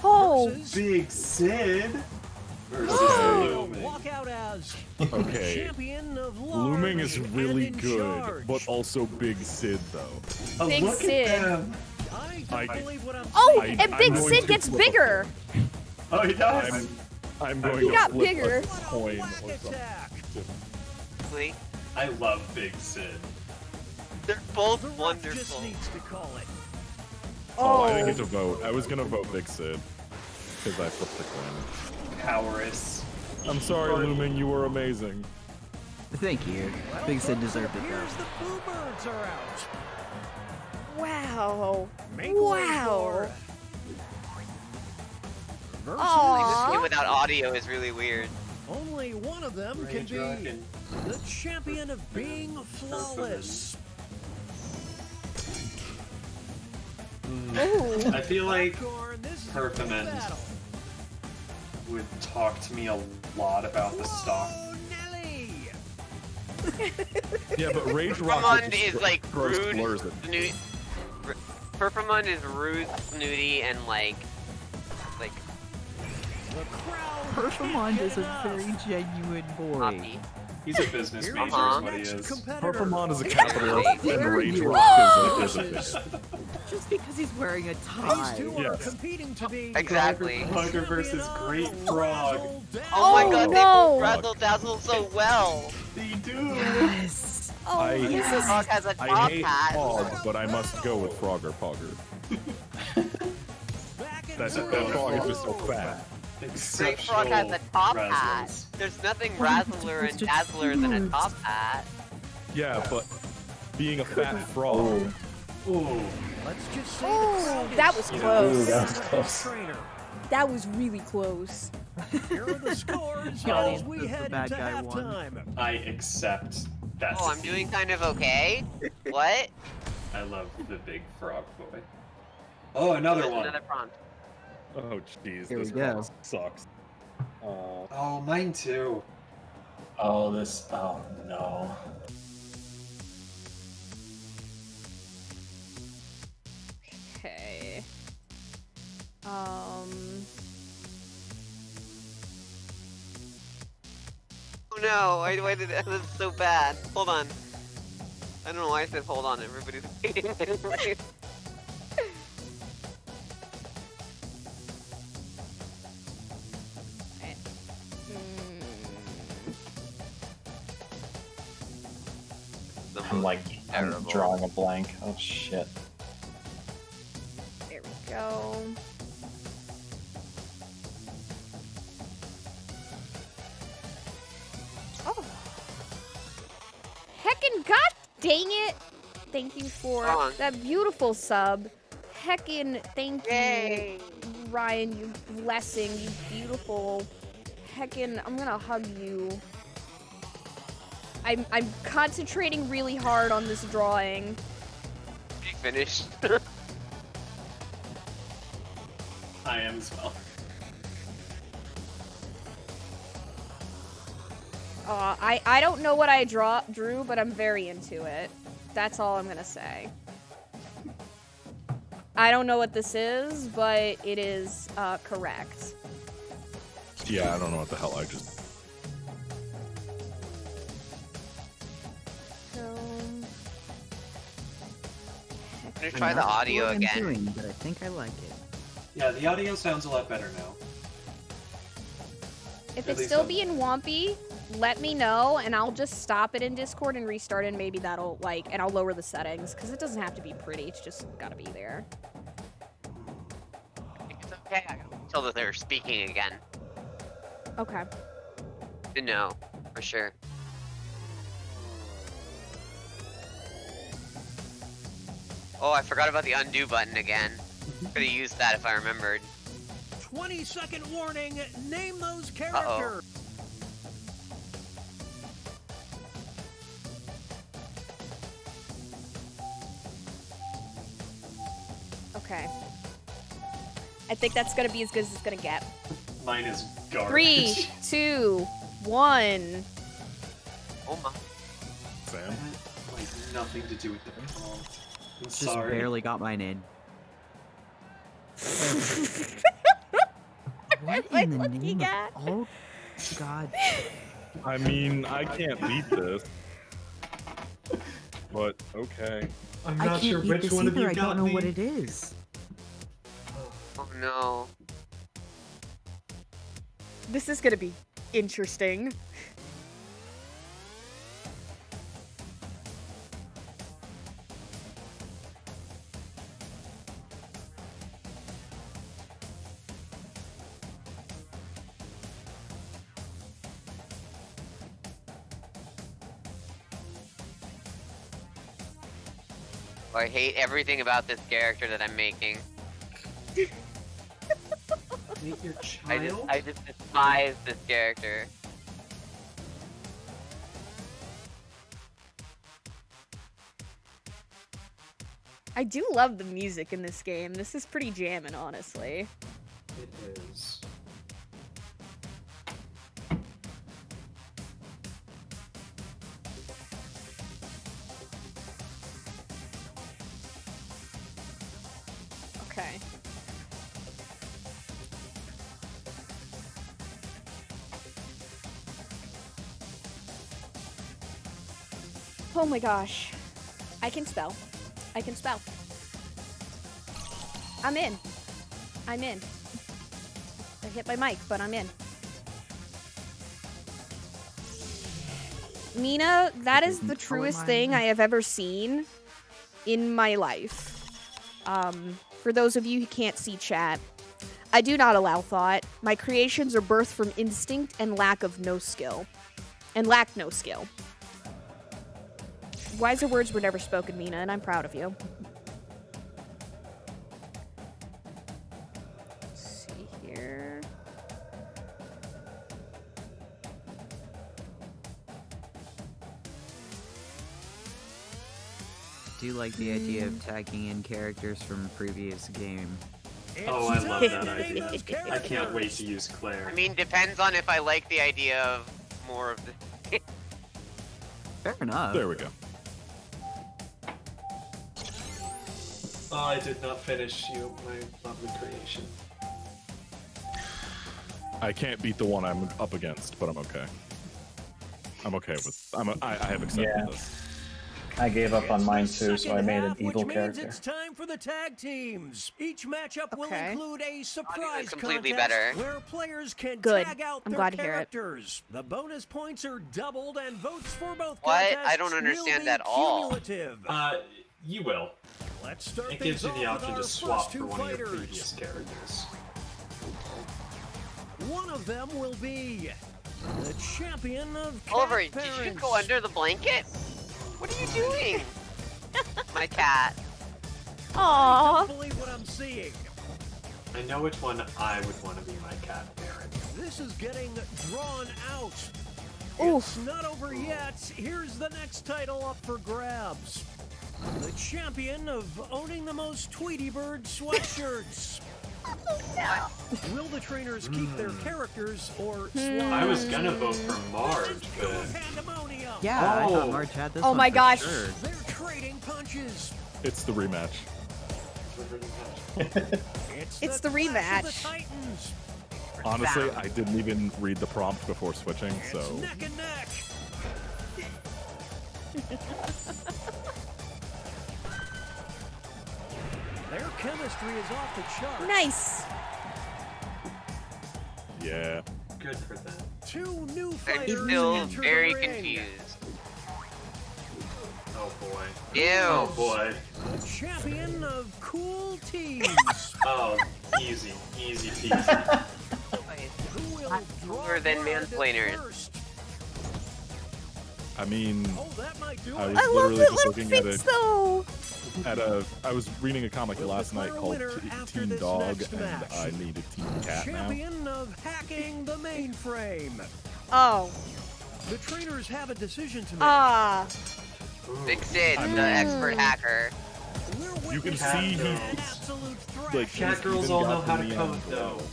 Oh, versus Big Sid versus will Lumen. walk out as Okay. champion of Looming is large really and in good, charge. but also Big Sid though. Oh, Big look Sid. at them. I don't I- believe what I'm oh, saying. and I'm Big going Sid to gets flip bigger. Oh, he does. I'm going He to got flip bigger. a coin Whack or something. attack. Really. I love Big Sid. They're both The ref wonderful. just needs to call it. Oh, I didn't get to vote. I was gonna vote Big Sid because I flipped the coin. Cowardice. I'm sorry, Looming. You were amazing. Thank you. Well, Big Sid folks, deserved it it though. appears the Bluebirds are out. Wow. Make way Wow. for Aw. versus Game without audio is really weird. only one of them can Rage be Rockin'. the champion of being flawless. Ooh. I feel like Popcorn, this is a Perfament battle. would talk to me a lot about the stock. Whoa, Nelly! Yeah, but Rage Rocket Perfamund just is like throws rude, slurs at me. Perfamund is rude, snooty, and like The crowd Perfamond can't is a get very enough. genuine boy. hoppy. He's a business Here major, is our is what he next is. competitor. Perfamon is a capitalist, and Very Rage good. Rock is a Versus Just because he's wearing a these tie. two are Yes. competing to be Exactly. Hugger versus Great Frog. Oh my Oh, god, no. they razzle dazzle so well. They do. Yes. Oh, I- yes. Frog has a I top hate hat. Frog, but I must go with Frogger Pogger. That frog is just so fat. Great Exceptional Frog has a top hat. razzles. There's nothing Why, razzler it's and just dazzler than a huge. top hat. Yeah, but being a fat frog. Ooh. Let's just say Oh, the crowd that is was so close. That was for close. this trainer. That was really close. Here are the scores The as audience we says the head bad into guy won. halftime. I accept that. Oh, I'm doing kind of okay. What? I love the big frog boy. Oh, another There's one. Another prompt. Oh, jeez, Here we this go. class sucks. Oh, mine too. Oh, this. Oh, no. Why did that? That's so bad. Hold on. I don't know why I said hold on. Everybody's waiting. I'm drawing a blank. Oh shit. There we go. Oh. Heckin' god dang it! Thank you for that beautiful sub. Heckin' thank you, Ryan, you blessing, you beautiful. Heckin', I'm gonna hug you. I'm concentrating really hard on this drawing. You finished? I am as well. I don't know what I drew, but I'm very into it. That's all I'm gonna say. I don't know what this is, but it is correct. Yeah, I don't know what the hell I just... I'm gonna try the audio again. But I think I like it. Yeah, the audio sounds a lot better now. If it's still being wompy, let me know, and I'll just stop it in Discord and restart, and maybe that'll, and I'll lower the settings, because it doesn't have to be pretty, it's just gotta be there. It's okay, I gotta tell that they're speaking again. Okay. To know, for sure. Oh, I forgot about the undo button again. Could've used that if I remembered. 20-second warning. Name those characters. Okay. I think that's gonna be as good as it's gonna get. Mine is garbage. 3, 2, 1. Oh my. Sam? Like nothing to do with the prompt. I'm Just sorry. barely got mine in. What am I in the looking name at? of all God? I mean, I can't beat this. But, okay. I'm I not can't sure beat which this one of either. you I got don't know me. what it is. Oh no. This is gonna be interesting. I hate everything about this character that I'm making. Meet your child? I just despise this character. I do love the music in this game. This is pretty jammin', honestly. It is. Okay. Oh my gosh. I can spell. I can spell. I'm in. I'm in. I hit my mic, but I'm in. Mina, that is the truest thing I have ever seen in my life. For those of you who can't see chat, I do not allow thought. My creations are birthed from instinct and lack no skill. Wiser words were never spoken, Mina, and I'm proud of you. Let's see here. Do you like the idea of tagging in characters from a previous game? Oh, I love that idea. I can't wait to use Claire. I mean, depends on if I like the idea of more of the... Fair enough. There we go. Oh, I did not finish you, my lovely creation. I can't beat the one I'm up against, but I'm okay. I'm okay with. I have accepted Yeah. this. I gave up on mine It's the too, so I second made an half, evil which means character. it's time for the tag teams. Each matchup will Okay. include a surprise completely contest better. where players can Good. tag out I'm their glad to hear it. characters. The bonus points are doubled, and votes for both What? contests I don't understand will be at all. cumulative. You will. Let's start It things gives you off the with option our to swap first for two one of your fighters. previous characters. One of them will be the champion of cat Oliver, did parents. you go under the blanket? What are you doing? My cat. I Aww. don't believe what I'm seeing. I know which one I would want to be my cat parent. This is getting drawn out. Oof. It's not over yet. Here's the next title up for grabs. The champion of owning the most Tweety Bird sweatshirts. Will the trainers keep their characters or swap? I was gonna vote for Marge, but Pandemonium. Yeah, I Oh. thought Marge had this Oh one my for gosh. sure. They're trading punches. It's the rematch. It's the Clash of rematch. the Titans. Honestly, I didn't even read the prompt before switching, so It's neck and neck. Their chemistry is off the charts. Nice. yeah. good for them. Two new I'm fighters still enter very the ring. confused. Oh boy. Ew. Oh boy. The champion of cool teams. Oh, easy peasy. Who will draw Cooler than blood mansplainers. first? I mean, Oh, that might do I it. was I love literally that just little looking at fix it though. I was reading a comic last night called After Teen this Dog, next and match. I need a Teen Cat now. Champion of hacking the mainframe. Oh. The trainers have a decision to make. Ah. Big Sid, the expert hacker. We're You can witnessing see an he's absolute like thrashing. he's Cat girls even all got know how the to neon code, glow. though.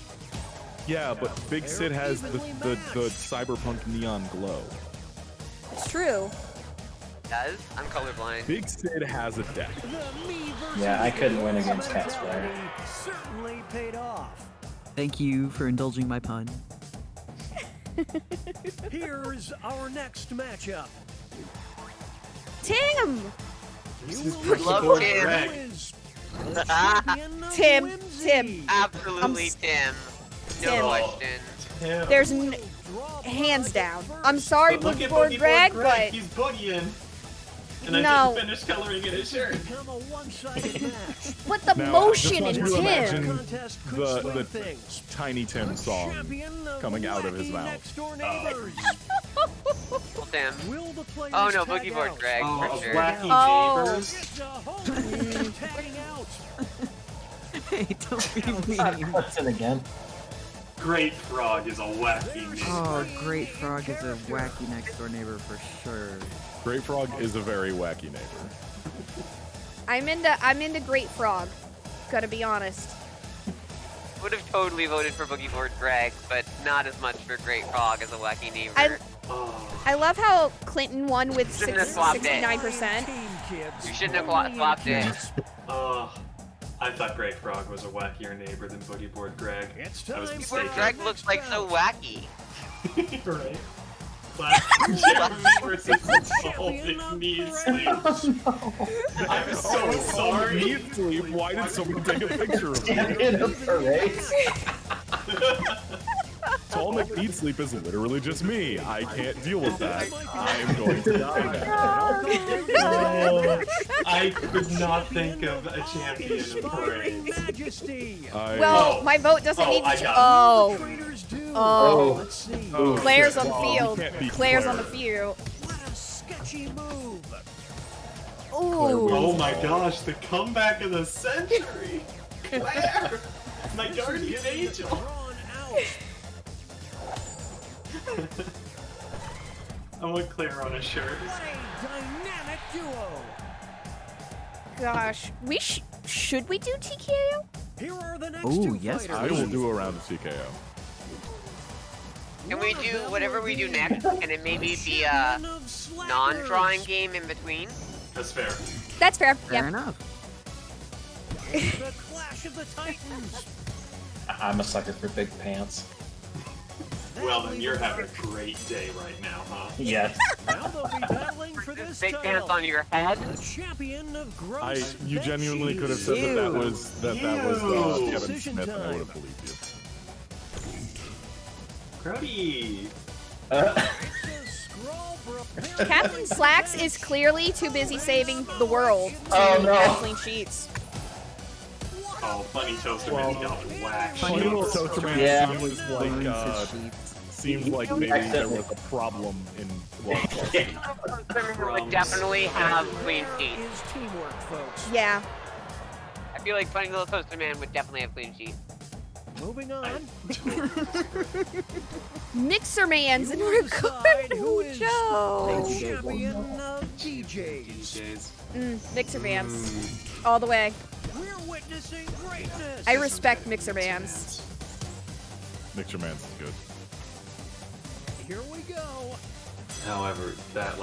Yeah, but Big Sid has the cyberpunk neon glow. It's true. Does? I'm colorblind. Big Sid has a deck. The me versus Yeah, I couldn't win against mentality Cat certainly paid off. Thank you for indulging my pun. Here's our next matchup. Tim. This You is will Love know Tim. who is the champion of Tim, whimsy. Tim. Absolutely Tim. No Tim. question. Yeah. There's Who will draw hands blood down. first? I'm sorry, But look Boogie at Board Boogie Greg, Board but He's boogieing. And I No. didn't finish coloring in his shirt. Become a one-sided match. but the Now, motion I in just want to imagine Tim. Contest could the swing the things. Tiny Tim song Champion of coming out of his wacky mouth. next-door neighbors. Tim. Will the players Oh no, tag Boogie Board out? Greg, Oh, for of sure. wacky Oh. neighbors. It's a whole team tagging out. Hey, don't be mean. What's it again? Great Frog is a wacky name. Oh, Great Frog is a wacky next door neighbor for sure. Great Frog is a very wacky neighbor. I'm into Great Frog. Gotta be honest. Would have totally voted for Boogie Board Greg, but not as much for Great Frog as a wacky neighbor. Oh. I love how Clinton won with Shouldn't have swapped it. 69%. Team kids. You shouldn't have swapped it. I thought Great Frog was a wackier neighbor than Boogie Board Greg. It's I was time Boogie for Board mistaken. Greg looks like so wacky. Right. Classic Jeremy versus the whole Champion of knee parades. sleep. I'm so sorry. Need sleep. Why did someone take a picture of me? Champion of parades. Tall McNeed Sleep is literally just me. I can't deal with that. I'm going to die now. Oh, I could not think of a champion of Inspiring parades. majesty. Well, Oh. my vote doesn't Oh, need I to. got it. Oh, Trainers do. Oh. Let's see. Oh, players shit. on the Oh, field. you can't beat Players on Claire. the field. What a sketchy move. Ooh. Oh my gosh, the comeback of the century! Claire! My guardian angel! Drawn out. I want Claire on a shirt. What a dynamic duo. Gosh, should we do TKO? Here are the next Ooh, two yes, fighters. I will do a round of TKO. Can we One of do them whatever will we do be next? Can it maybe be a champion of slackers. non-drawing game in between? That's fair. That's fair. Fair Yeah. enough. The Clash of the Titans. I'm a sucker for big pants. Well, then you're having a great day right now, huh? Yes. Now they'll be battling for this Big title. pants on your head. The champion of gross You veg genuinely could have cheese. said that was Kevin Decision Smith, and I time. would have believed you. Crowdy. Captain Slacks is clearly too busy saving the world to Oh, no. have clean sheets. Oh, Funny Toaster Man got whacked. Funny little Toaster Man Yeah. seems like maybe there was a problem in Would definitely have clean sheets. Is teamwork, folks. Yeah. I feel like Funny Little Toaster Man would definitely have clean sheets. Moving on. Mixer Man's in You decide who record. is Joe. the champion of DJs. DJs. Mixer Vans. All the way. We're witnessing greatness. I respect Mixer Vans. Mixer Man's is good. Here we go. However, that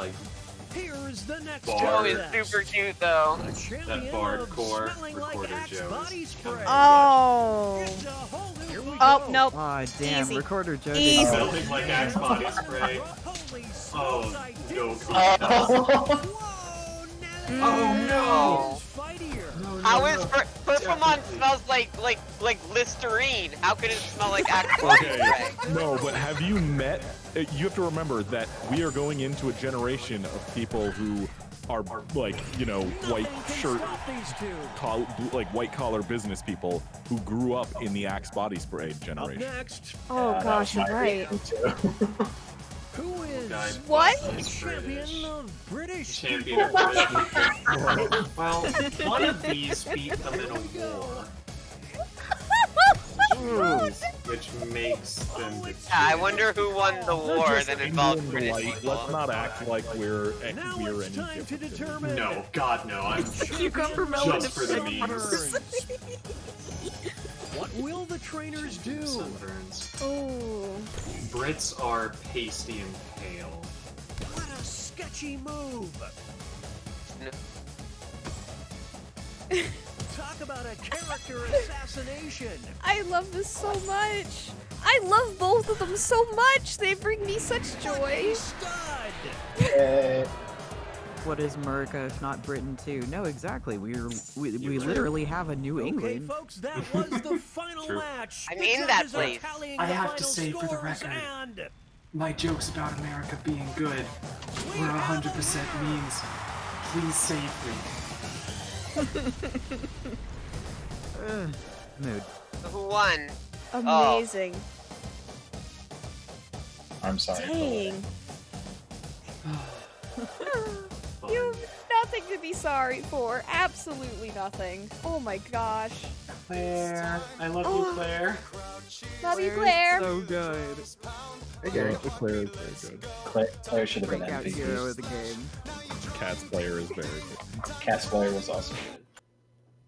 Here's the next Bar. Joe is contest. super cute though. The champion bardcore of smelling like recorder Axe Joe body is spray. Oh. It's a whole new Here we fight. Oh, go. nope. Aw, damn. Easy. Recorder Joe. Easy. did- Smelling like Axe body spray. Holy Oh, smokes, I no didn't see comment. that. Whoa, Oh, no. Fight here. How is Purplemon smells like Listerine? How could it smell like Axe body Okay, spray? no, but have you met? You have to remember that we are going into a generation of people who are like, white shirt, like white collar business people who grew up in the Axe body spray Up generation. next, Oh gosh, you're right. who is What? the champion of British Champion of British people. Well, one of these beat them in a war, which makes them the I wonder who won the war Just that involved England British white. people. Let's not act like we're Now any it's time to different. determine No, God, no. I'm Cucumber melon just for the memes. What will the trainers do? Sunburns. Oh. Brits are pasty and pale. What a sketchy move! Talk about a character assassination. I love this so much. I love both of them so much. They bring me such joy. Stud. What is America if not Britain too? No, exactly. We literally have a New Okay, England. folks, that was the final True. match. I'm The in that judges are place. tallying I the have to final say, for the scores, record, and my jokes about America being good were 100% memes. Please save me. Mood. So who won? Amazing. I'm sorry. Dang. You have nothing to be sorry for. Absolutely nothing. Oh my gosh. Claire, I love you, Claire. Love you, Claire. So good. Claire is very good. Claire should have been Breakout hero of the MVP. game. Cat's player is very good. Cat's player was also good.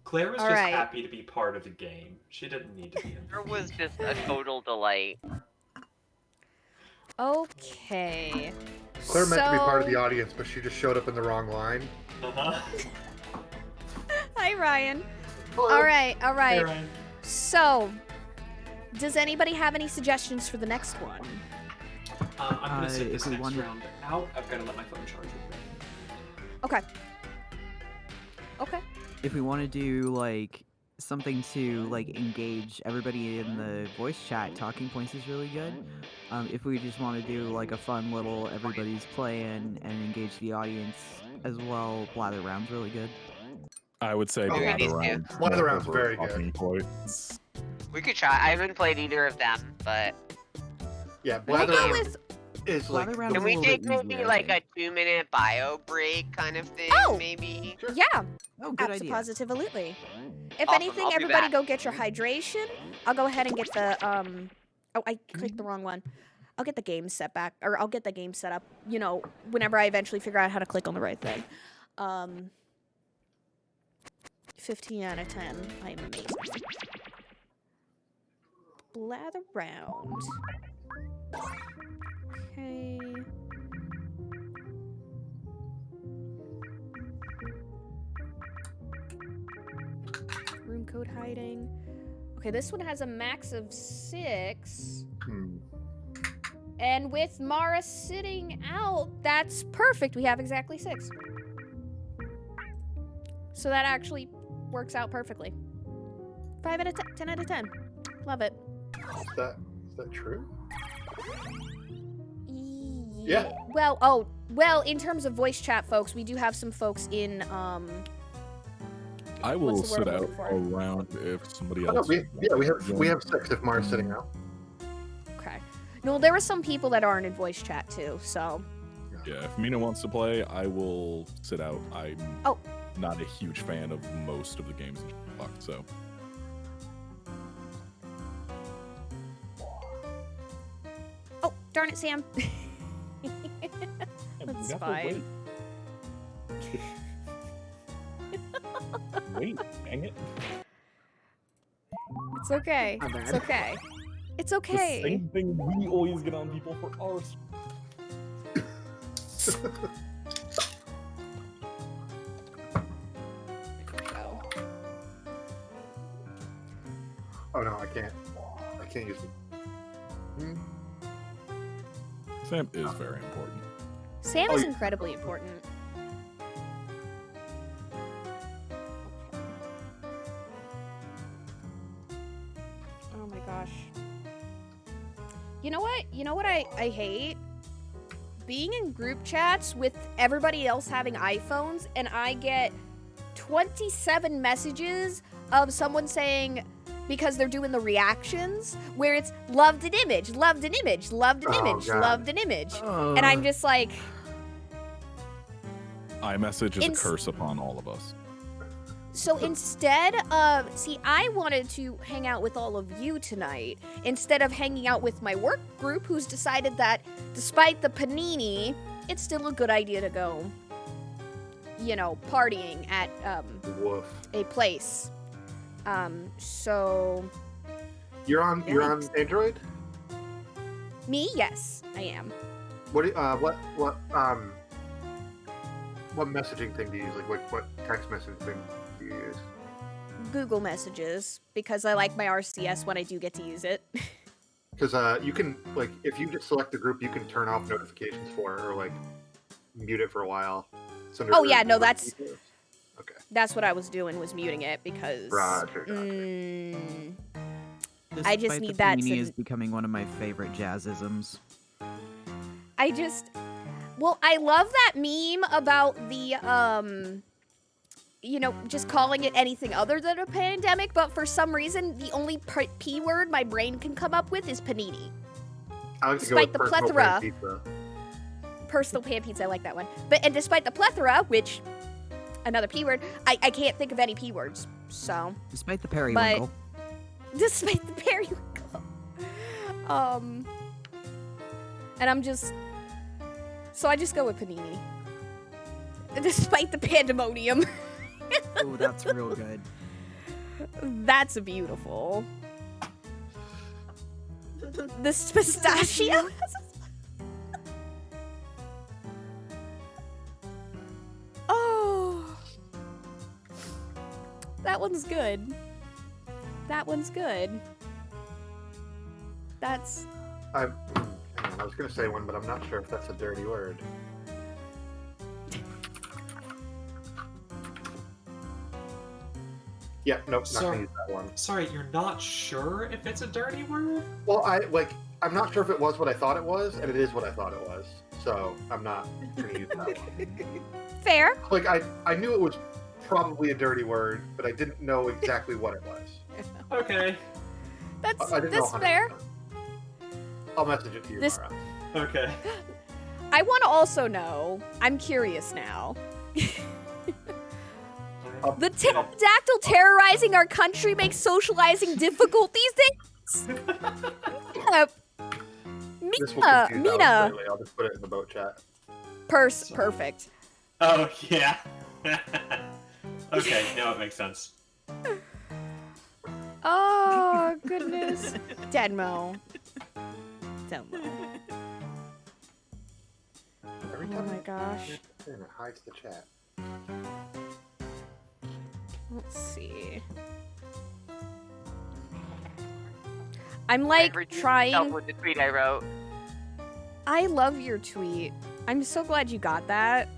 Claire was All just right. happy to be part of the game. She didn't need to be in There was just a total delight. Okay. Claire meant to be part of the So- audience, but she just showed up in the wrong line. Uh-huh. Hi, Ryan. Hello. All right, all right. Hey, Ryan. So, does anybody have any suggestions for the next one? I'm gonna sit if this we next wanted- round out. I've got to let my phone charge it. Okay. Okay. If we want to do like something to like engage everybody in the voice chat, talking points is really good. If we just want to do like a fun little everybody's playing and engage the audience as well, Blather Round's really good. I would say Okay. Blather Round. Blather Round's over very good. talking points. We could try. I haven't played either of them, but Yeah, We'll Blather go Round with. is like. Blather Round can is a we little take bit maybe easier, I like a think. 2-minute bio break kind of thing? Oh! Maybe. Yeah, Oh, good idea. absolutely. If Awesome, anything, I'll be everybody back. go get your hydration. I'll go ahead and get the Oh, I clicked the wrong one. I'll get the game set back, or I'll get the game set up. You know, whenever I eventually figure out how to click on the right thing. 15 out of 10. I am amazing. Blather Round. Okay. Room code hiding. Okay, this one has a max of 6. And with Mara sitting out, that's perfect. We have exactly 6. So that actually works out perfectly. 5 out of 10, 10 out of 10. Love it. Is that true? Yeah. Well, in terms of voice chat, folks, we do have some folks in, I will what's the word sit I'm out looking for? a round if somebody Oh, no, else. we have 6 if Mara's sitting out. Okay. No, there are some people that aren't in voice chat, too, so. Yeah, if Mina wants to play, I will sit out. I'm not a huge fan of most of the games in Jackbox, so. Oh, darn it, Sam. That's fine. Wait, dang it. It's okay. My bad. It's okay. It's The okay. same thing we always get on people for ours. Oh no, I can't use it. Sam is very important. Sam is incredibly important. Oh my gosh. You know what? You know what I hate? Being in group chats with everybody else having iPhones, and I get 27 messages of someone saying, because they're doing the reactions, where it's loved an image, loved an image, loved an image, God. loved an image. And I'm just like, iMessage is a curse upon all of us. so instead of, see, I wanted to hang out with all of you tonight, instead of hanging out with my work group, who's decided that despite the panini, it's still a good idea to go, you know, partying at a place. So You're on Android? me, yes, I am. What messaging thing do you use? Like what text messaging thing do you use? Google Messages, because I like my RCS when I do get to use it. Because you can, like, if you just select the group, you can turn off notifications for it or like mute it for a while. It's under Oh the- yeah, no, that's okay. That's what I was doing, was muting it, because Roger. I just Despite need the that panini to- is becoming one of my favorite jazzisms. I love that meme about the, you know, just calling it anything other than a pandemic, but for some reason, the only P word my brain can come up with is panini. I like to go Despite with the personal plethora. pan pizza. Personal pan pizza, I like that one. And despite the plethora, which, another P word, I can't think of any P words, so. Despite the periwinkle. Despite the periwinkle. And I'm just, so I just go with panini. Despite the pandemonium. Oh, that's real good. That's beautiful. This pistachio. Oh, that one's good. That one's good. That's. Hang on, I was gonna say one, but I'm not sure if that's a dirty word. Yeah, nope, not gonna use that one. Sorry, you're not sure if it's a dirty word? Well, I'm not sure if it was what I thought it was, and it is what I thought it was. So I'm not gonna use that one. Fair. Like I knew it was probably a dirty word, but I didn't know exactly what it was. Okay. That's I didn't know 100%. fair. I'll message it to you, Mara. Okay. I want to also know. I'm curious now. The pterodactyl terrorizing our country makes socializing difficult these days. This will confuse Alex Mina. greatly. I'll just put it in the boat chat. Perfect. Oh, yeah. Okay, now it makes sense. Oh, goodness. Denmo. Every Oh time my gosh. it hides the chat. Let's see. I'm like I heard you trying. yourself with the tweet I wrote. I love your tweet. I'm so glad you got that.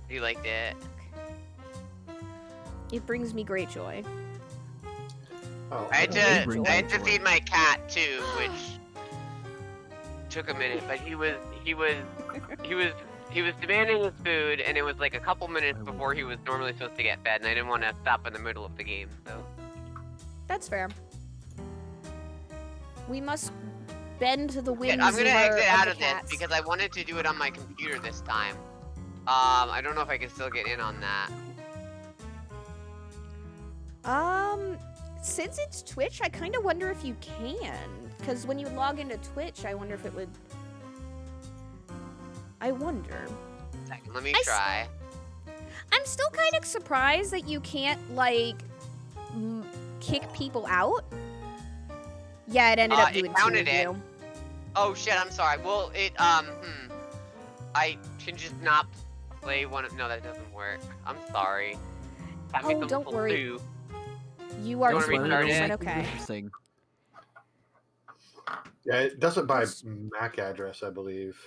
You liked it. It brings me great joy. Oh, I had Great to joy. feed my cat too, which took a minute, but he was demanding his food, and it was like a couple minutes before he was normally supposed to get fed, and I didn't want to stop in the middle of the game, so. That's fair. We must bend to the winds. I'm gonna exit out of this cats. because I wanted to do it on my computer this time. I don't know if I can still get in on that. Since it's Twitch, I kind of wonder if you can. Because when you log into Twitch, I wonder if it would... I wonder. Second, let me try. I'm still kind of surprised that you can't, like, kick people out. Yeah, it ended up doing it counted two of it. you. Oh shit, I'm sorry. Well, I can just not play one of... No, that doesn't work. I'm sorry. Have me Oh, some don't little worry. stew. You are You wanna restart it? 100% okay. Interesting. Yeah, it does it by MAC address, I believe.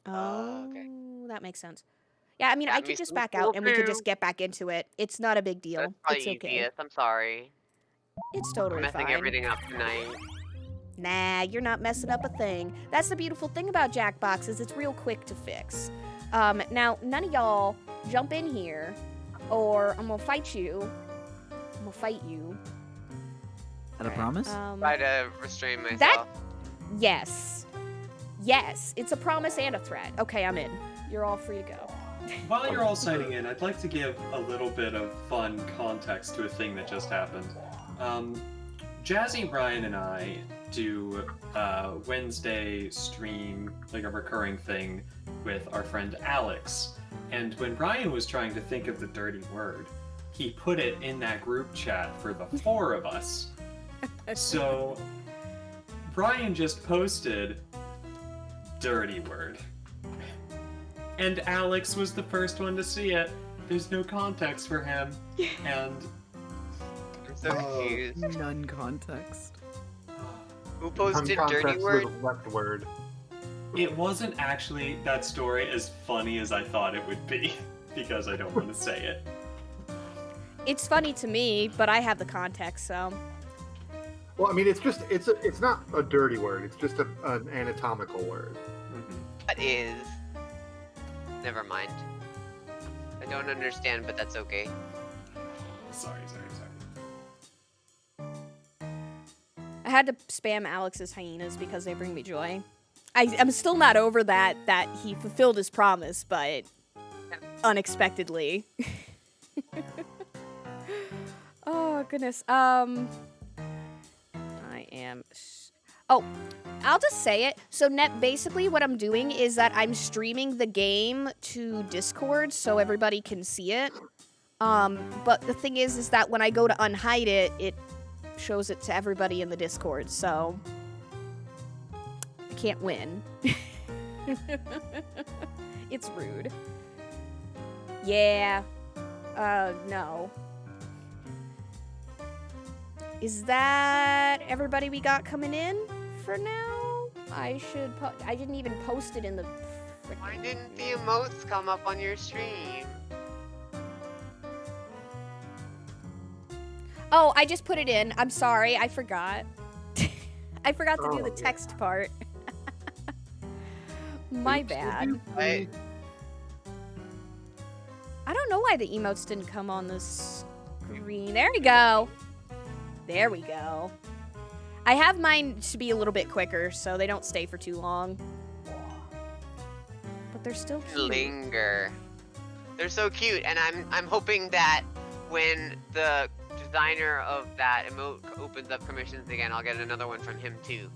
Oh, okay. that makes sense. Yeah, I mean, Got I me could just some back out and we could stew. just get back into it. It's not a big deal. That's probably It's okay. easiest. I'm sorry. It's I'm totally messing fine. everything up tonight. Nah, you're not messing up a thing. That's the beautiful thing about Jackbox is it's real quick to fix. Now, none of y'all jump in here or I'm gonna fight you. I'm gonna fight you. Is that a promise? Try to restrain myself. Yes. Yes, it's a promise and a threat. Okay, I'm in. You're all free to go. While you're all signing in, I'd like to give a little bit of fun context to a thing that just happened. Jazzy, Ryan, and I do Wednesday stream, like a recurring thing, with our friend Alex. And when Ryan was trying to think of the dirty word, he put it in that group chat for the four of us. So, Brian just posted dirty word. And Alex was the first one to see it. There's no context for him. And I'm so confused. None context. Who posted Context dirty word? with left word. it wasn't actually that story as funny as I thought it would be, because I don't want to say it. It's funny to me, but I have the context, so. Well, I mean, it's not a dirty word. It's just an anatomical word. That is. Never mind. I don't understand, but that's okay. Sorry. I had to spam Alex's hyenas because they bring me joy. I'm still not over that he fulfilled his promise, but unexpectedly. Oh, goodness. I am... Oh, I'll just say it. So, basically what I'm doing is that I'm streaming the game to Discord so everybody can see it. But the thing is that when I go to unhide it, it shows it to everybody in the Discord, so... I can't win. It's rude. Yeah. No. Is that everybody we got coming in for now? I didn't even post it in the Why didn't the emotes come up on your stream? Oh, I just put it in. I'm sorry, I forgot. I forgot to do the text part. My bad. I don't know why the emotes didn't come on the screen. There we go. There we go. I have mine to be a little bit quicker so they don't stay for too long. But they're still cute. Linger. They're so cute, and I'm hoping that when the designer of that emote opens up commissions again, I'll get another one from him too.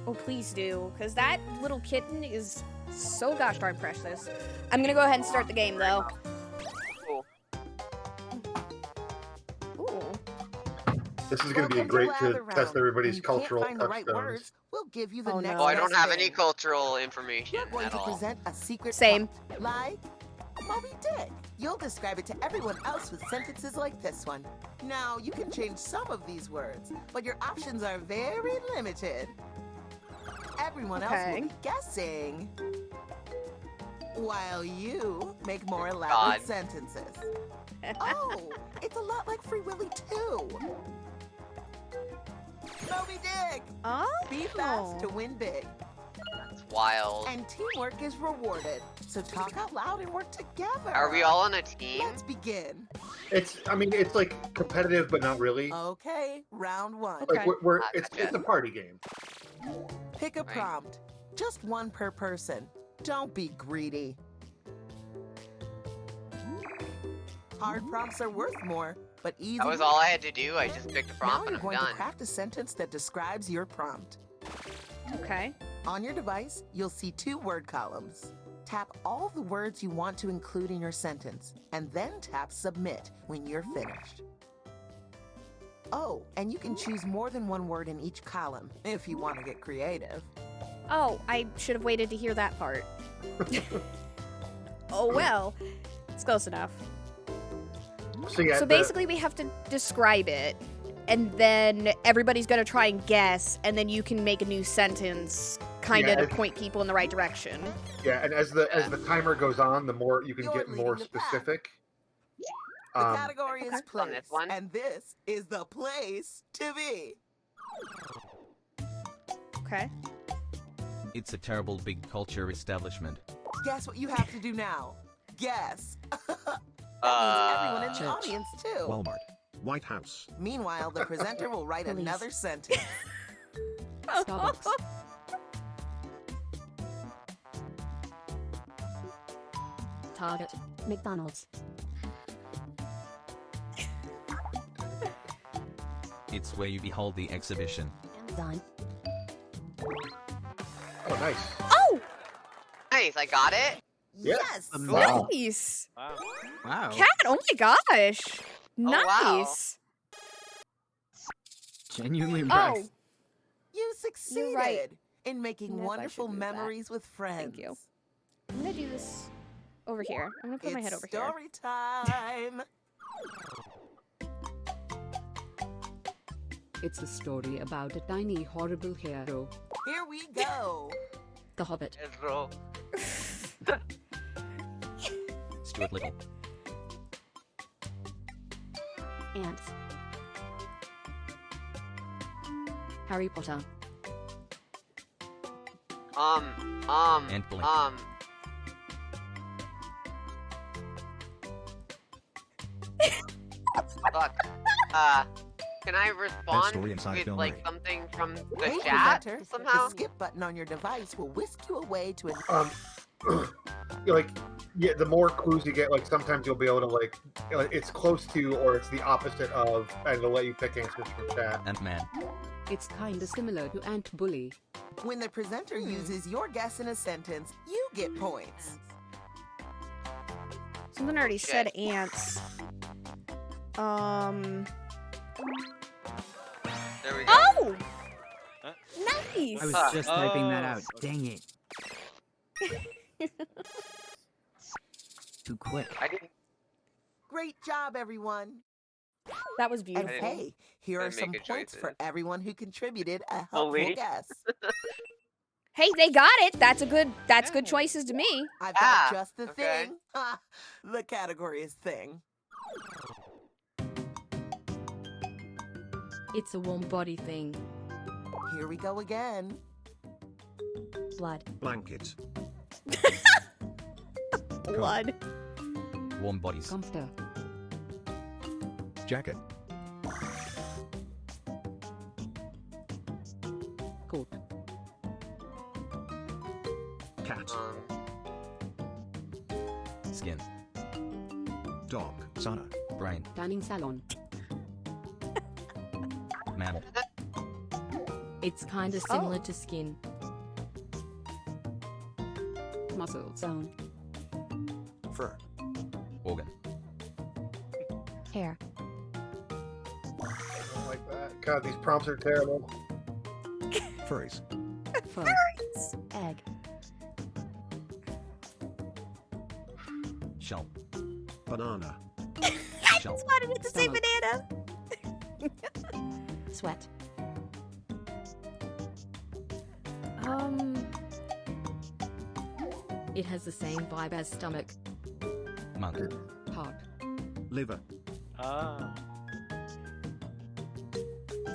Oh, please do, because that little kitten is so gosh darn precious. I'm gonna go ahead and start the game though. Cool. Ooh. This is going to be great to test everybody's cultural touchstones. We'll give you the Oh, next no. Oh, I don't best have thing. any cultural information We're going at to all. present a secret Same. like Moby Dick. You'll describe it to everyone else with sentences like this one. Now, you can change some of these words, but your options are very limited. Everyone else will be guessing, while you make more elaborate sentences. Oh, it's a lot like Free Willy too. Moby Dick! Be fast to win big. That's wild. And teamwork is rewarded. So talk out loud and work together. Are we all on a team? Let's begin. It's like competitive, but not really. Okay, round one. Like it's a party game. Pick a prompt. Just one per person. Don't be greedy. Hard prompts are worth more, but easy. That was all I had to do. I just picked a prompt and Now I'm you're going done. to craft a sentence that describes your prompt. Okay. On your device, you'll see 2 word columns. Tap all the words you want to include in your sentence, and then tap Submit when you're finished. Oh, and you can choose more than 1 word in each column, if you want to get creative. Oh, I should have waited to hear that part. Oh well, it's close enough. So basically we have to describe it, and then everybody's gonna try and guess, and then you can make a new sentence kind of to point people in the right direction. Yeah, and as the timer goes on, the more you can get more specific. The category is place, and this is the place to be. Okay. It's a terrible big culture establishment. Guess what you have to do now? Guess. That means everyone in the audience, too. Walmart. White House. Meanwhile, the presenter will write another sentence. Starbucks. Target. McDonald's. It's where you behold the exhibition. Amazon. Oh, nice. Oh! Nice, I got it. Yes. Nice. Wow. Cat, oh my gosh. wow. Nice. Genuinely impressed. You succeeded right. in making Yep, I wonderful should do that. memories with friends. Thank you. I'm gonna do this over here. I'm gonna put my head over here. Story time. It's a story about a tiny, horrible hero. Here we go. The Hobbit. Ezra. Stuart Little. Ants. Harry Potter. And Blink. Fuck. Can I respond story inside with Bill like Murray. something from the Hey, chat presenter, somehow? the skip button on your device will whisk you away to The more clues you get, like sometimes you'll be able to like it's close to or it's the opposite of, and it'll let you pick answers from chat. Ant-Man. It's kinda similar to Ant Bully. When the presenter uses your guess in a sentence, you get points. Someone already said ants. There we go. Oh! Nice! I was just typing that out. Dang it. Too quick. I didn't. Great job, everyone. That was And beautiful. hey, here are didn't some make good points for choices. everyone who contributed a helpful Holy. guess. Hey, they got it. That's good choices to me. I've got just the thing. The category is thing. It's a warm body thing. Here we go again. Blood. Blanket. Blood. Warm bodies. Comforter. Jacket. Coat. Cat. Skin. Dog. Sauna. Brain. Tanning salon. Mammal. It's kinda similar to skin. Muscle zone. Fur. Organ. Hair. I don't like that. God, these prompts are terrible. Furries. Fur. Egg. Shell. Banana. I just wanted it to say banana. Sweat. It has the same vibe as stomach. Monk. Heart. Liver. Ah.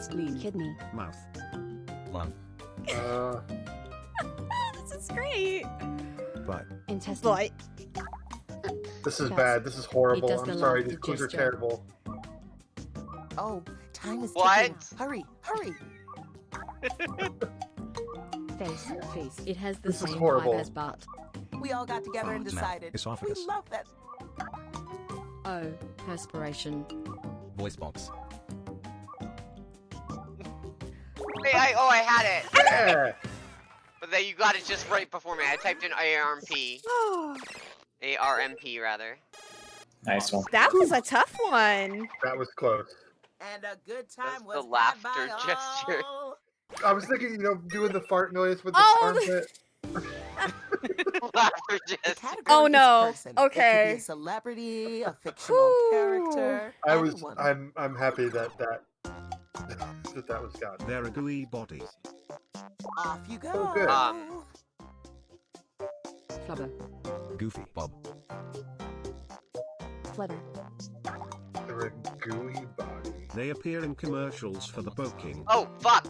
Spleen. Kidney. Mouth. Lung. This is great. Butt. Intestine. But This is Yes. bad. This is horrible. It does I'm the sorry. love These clues are gesture. terrible. Oh, time is What? ticking. Hurry, hurry. Face. Face. It has the This is same horrible. vibe as butt. We all got together and Mouth. decided. We Esophagus. love that. O. Perspiration. Voice box. Wait, I had it. Yeah. But then you got it just right before me. I typed in ARMP. ARMP, rather. Nice one. that was a tough one. That was close. And a good time That's the was had by laughter gesture. all. I was thinking, doing the fart noise with the Oh, armpit. Laughter The gesture. category Oh, is no. person. It could be Okay. a celebrity, a fictional Whew. character. anyone. I'm happy that was got. They're a gooey body. Off you go. Oh, good. Flubber. Goofy. Bob. Flubber. They're a gooey body. They appear in commercials for the Poking. Oh, fuck.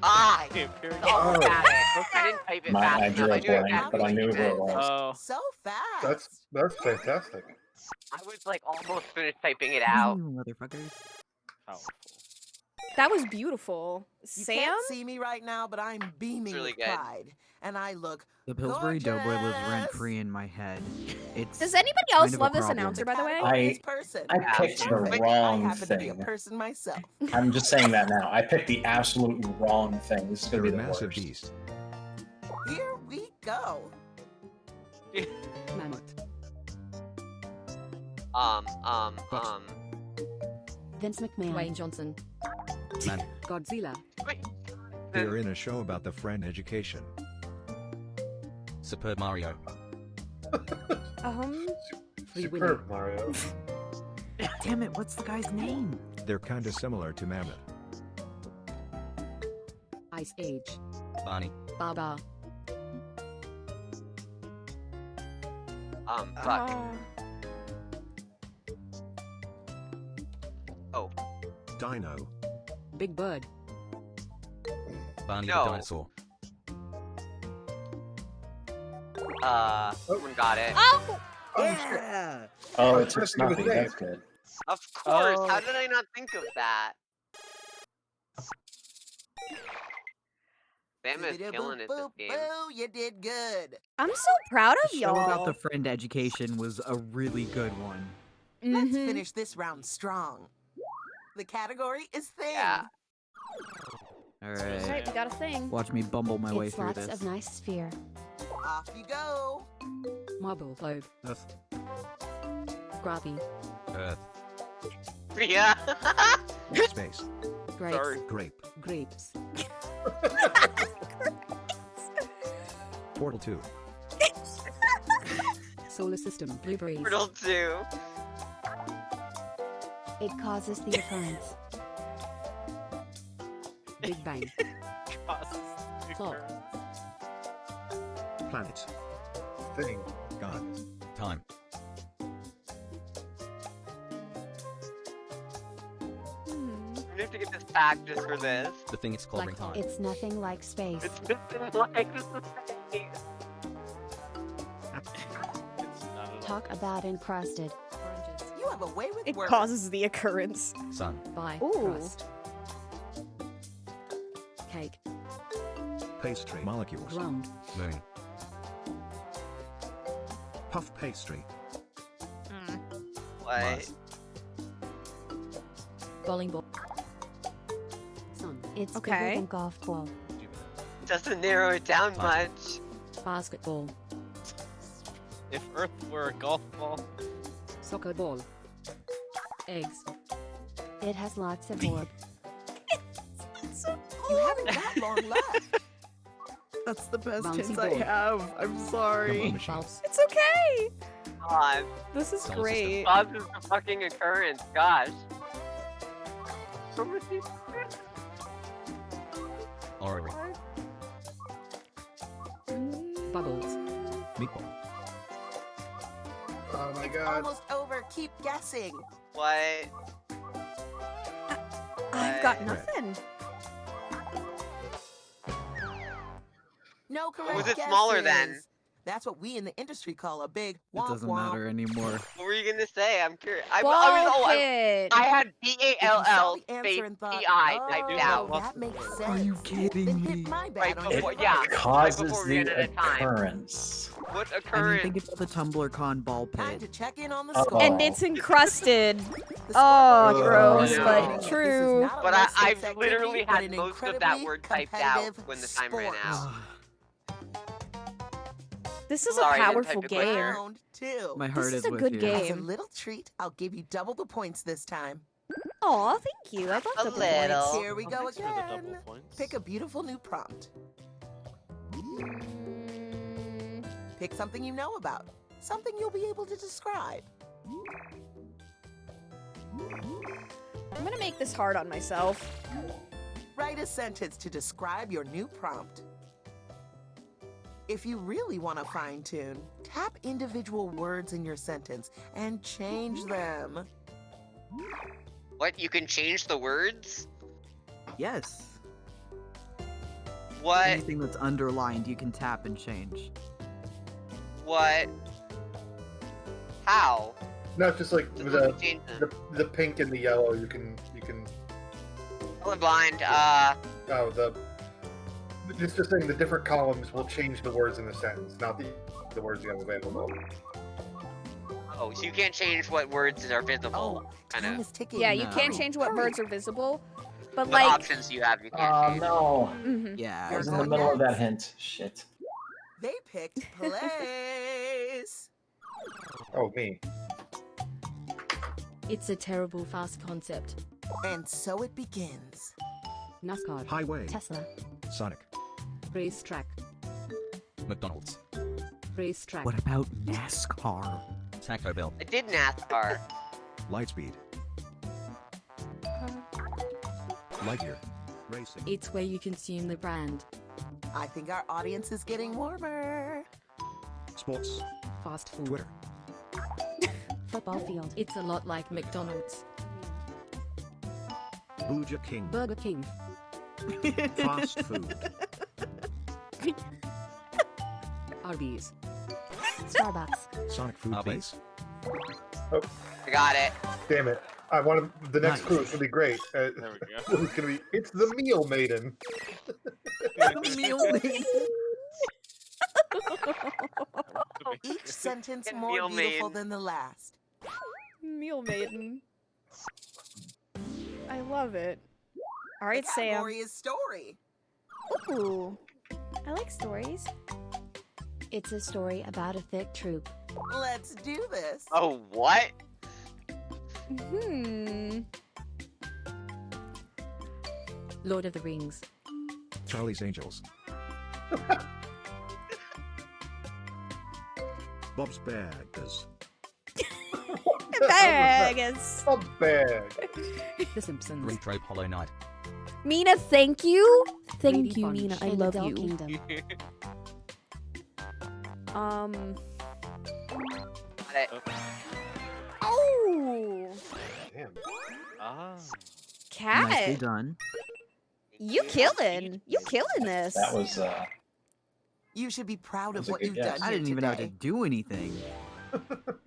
I Oh. got it. I didn't type it fast I enough. drew I a knew blank, exactly but I what knew you who it meant. was. Oh. So fast. That's fantastic. I was like almost finished typing it You out. motherfuckers. Oh. That was beautiful. You Sam? can't see me right now, but I'm beaming really with good. pride. And I look The Pillsbury Doughboy lives gorgeous. rent free in my head. It's Does anybody kind else of a love this problem. announcer, by the way? Category is person. I picked the Perfect. wrong I happen to be a thing. person myself. I'm just saying that now. I picked the absolute wrong thing. This is They're gonna a be the massive worst. beast. Here we go. Mammoth. Vince McMahon. Dwayne Johnson. Man. Godzilla. They're in a show about the friend education. Super Mario. Free Willy. Super Mario. Damn it, what's the guy's name? They're kinda similar to Mammoth. Ice Age. Barney. Baba. Fuck. Oh. Dino. Big Bird. Barney No. the dinosaur. Someone got it. Oh! Yeah! Oh, I it's was just trying to think nothing. of That's good. Of course. Oh. How did I not think of that? Sam is killing it this game. Boo, you did good. I'm so proud of The show about y'all. the friend education was a really good one. Let's Mhm. finish this round strong. The category is thing. Yeah. Alright. Alright, we got a thing. Watch me bumble my way It's through lots this. of nice sphere. Off you go. Marble globe. Earth. Grubby. Earth. Yeah. Space. Grapes. Sorry. Grape. Grapes. Portal 2. Solar system. Blueberries. Portal 2. It causes the occurrence. Big Bang. Clock. Planet. Thing. God. Time. We have to get this pack just for this. The thing it's clobbering time. It's nothing like space. It's nothing like the space. It's not at all. Talk about encrusted. You have a way with It words. causes the occurrence. Sun. By Ooh. crust. Cake. Pastry. Molecules. Ground. Moon. Puff pastry. What? Mars. Bowling ball. Sun. It's bigger Okay. than golf ball. Doesn't narrow it down Time. much. Basketball. If Earth were a golf ball. Soccer ball. Eggs. It has lots of orb. You haven't got long left. That's the best Bouncy hints I ball. have. I'm sorry. Bounce. It's okay. God. This is Sounds great. Causes the fucking occurrence. Gosh. So much. Alright. Bubbles. Meatball. Oh my It's god. almost over. Keep guessing. What? I've got nothing. No correct Was it guesses. smaller then? That's what we in the industry call a big It womp doesn't womp. matter anymore. What were you gonna say? I'm curious. I had BALL space PI typed down. That makes sense. Are you kidding Then me? hit my bad Right on before, your yeah. first. Causes before we ran out the of time. occurrence. What I mean, occurrence? think about the Tumblr Con ball Time to pit. check in on the Uh-oh. score. And it's encrusted. The Oh, scoreboard gross, is no. but indicating that true. this is not a But low-stakes I activity, literally but had an most of that incredibly word typed out competitive when the time ran sport. out. This is Sorry, a I didn't powerful type it quicker. game. Round two. My heart This is is a with good you. As a game. little treat, I'll give you double the points this time. Aw, thank you. I love A double little. points. Here we go Thanks for the double again. points. Pick a beautiful new prompt. Pick something you know about. Something you'll be able to describe. I'm gonna make this hard on myself. Write a sentence to describe your new prompt. If you really want to fine-tune, tap individual words in your sentence and change them. What? You can change the words? Yes. What? Anything that's underlined, you can tap and change. What? How? No, it's just like Just the, change them. the pink and the yellow. You can Colorblind. oh it's just saying the different columns will change the words in the sentence, not the words you have available. Oh, so you can't change what words are visible. Oh, kind time of. is ticking. Yeah, you No. can't change what Hurry. birds are visible, but What like, options you have, you can't Oh change. no. mhm. Yeah. I was in You're the going middle of that next. hint. Shit. They picked place. Oh, me. It's a terrible fast concept. And so it begins. NASCAR. Highway. Tesla. Sonic. Racetrack. McDonald's. Racetrack. What about NASCAR? Taco Bell. I did NASCAR. Lightspeed. Lightyear. Racing. It's where you consume the brand. I think our audience is getting warmer. Sports. Fast food. Twitter. Football field. It's a lot like McDonald's. Burger King. Burger King. Fast food. Arby's. Starbucks. Sonic Food Arby's. Base. I got it. Damn it. I wanted the next Nice. clue. It's gonna be great. There we go. It's gonna be. It's the Meal Maiden. Meal Maiden. Each sentence Get more Meal beautiful Maiden. than the last. Meal Maiden. I love it. All right, The Sam. category is story. Ooh, I like stories. It's a story about a thick troop. Let's do this. Oh, what? Lord of the Rings. Charlie's Angels. Bob's Burgers. Vegas. A bag. The Simpsons. Retro Hollow Knight. Mina, thank you. Thank Brady you, Bunch. Mina. I In the love Dark you. Kingdom. Got it. Oh, Damn. Ah. Nicely cat. done. You killing. You killing this. That was You should be proud of That's a what good you've guess. done I here didn't even know how to today. do anything. The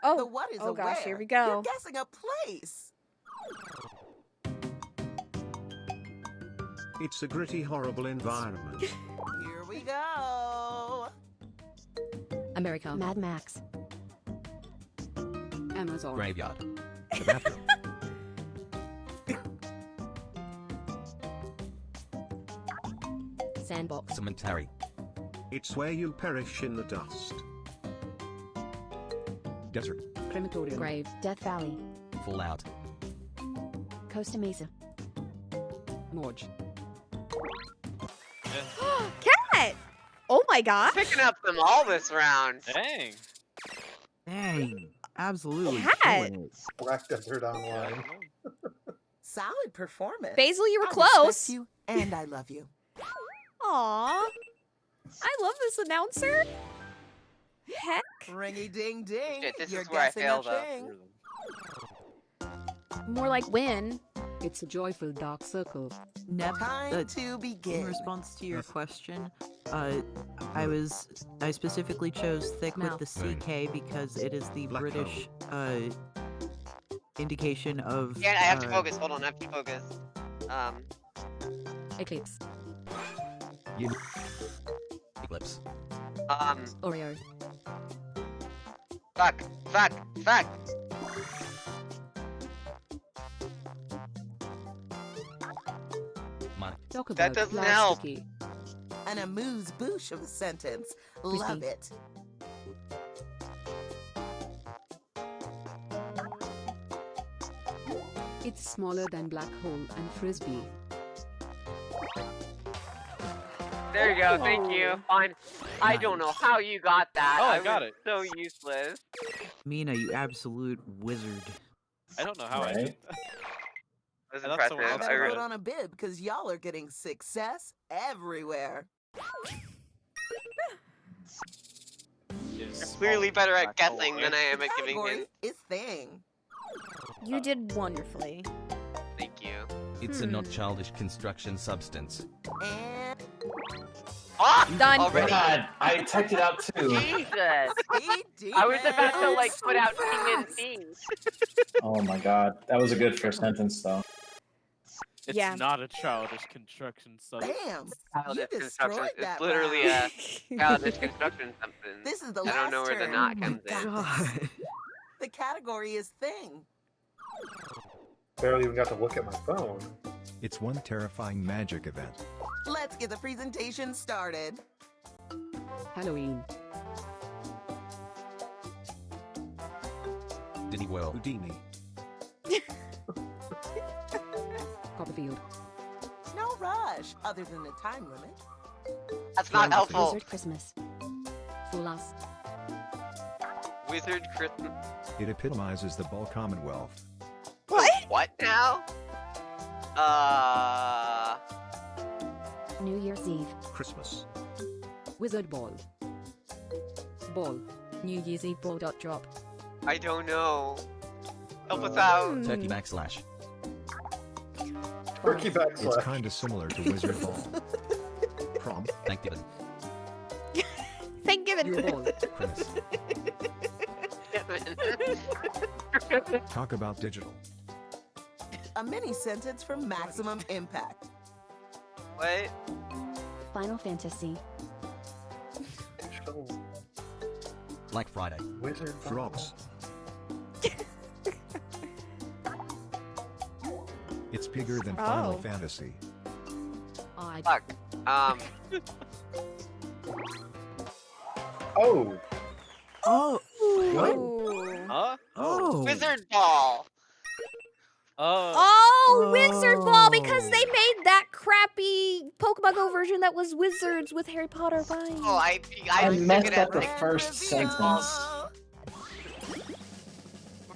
Oh, what is oh a gosh, where. here we You're go. guessing a place. It's a gritty, horrible environment. Here we go. America. Mad Max. Amazon. Graveyard. The bathroom. Sandbox. Cemetery. It's where you perish in the dust. Desert. Crematorium. Grave. Death Valley. Fallout. Costa Mesa. Morge. Cat. my gosh. Picking up them all this round. Dang. Dang. Absolutely Cat. killing it. Black Desert Online. Solid performance. Basil, you were I close. respect you, and I love you. Aw. I love this announcer. Heck. Ringy ding ding. Shit, this You're is where I guessing fail, a though. thing. More like win. It's a joyful dark circle. Neb, Time to begin. in response to your question, I specifically chose thick with the CK because it is the British indication of. Yeah, I have to focus. Hold on, I have to focus. Eclipse. Eclipse. Oreo. Fuck. Talk That about doesn't help. plasticky. An amuse-bouche of a sentence. Love Crispy. it. It's smaller than black hole and frisbee. There you go, thank you. Fine. I don't know how you got that. Oh, I got was it. So useless. Mina, you absolute wizard. I don't know how I Right? did that. That's I thought someone impressive. else I I better really- put on a bib because y'all are getting success everywhere. You're clearly better at guessing than I am The at giving category hints. is thing. You did wonderfully. Thank you. It's a not childish construction substance. And Ah! Done. Already. God, I typed it out too. Jesus! he I was about to did like put out fast. things. Oh my god, that was a good first sentence though. It's Yeah. not a childish construction substance. Bam! Childish You construction. destroyed It's that literally round. a childish construction something. This is the I last don't know where the turn. knot Oh comes my in. God. The category is thing. Barely even got to look at my phone. It's one terrifying magic event. Let's get the presentation started. Halloween. Diddy World. Houdini. Copperfield. No rush, other than the time limit. That's not helpful. Wizard Christmas. Fool us. Wizard Christmas. It epitomizes the Ball Commonwealth. What? What now? New Year's Eve. Christmas. Wizard Ball. Ball. New Year's Eve ball dot drop. I don't know. Help us out. Turkey backslash. Turkey It's backslash. kinda similar to Wizard Ball. Prom. Thanksgiving. Thanksgiving. Your ball. Premise. Talk about digital. A mini sentence for maximum impact. What? Final Fantasy. Black Friday. Wizard Frogs. It's bigger than Final Oh. Fantasy. I. Fuck. Oh, Oh. Ooh. Huh? Oh. Wizard Ball. Oh, Wizard Ball, because they made that crappy Pokemon Go version that was wizards with Harry Potter vibes. Oh, I messed figured up the it. first sentence.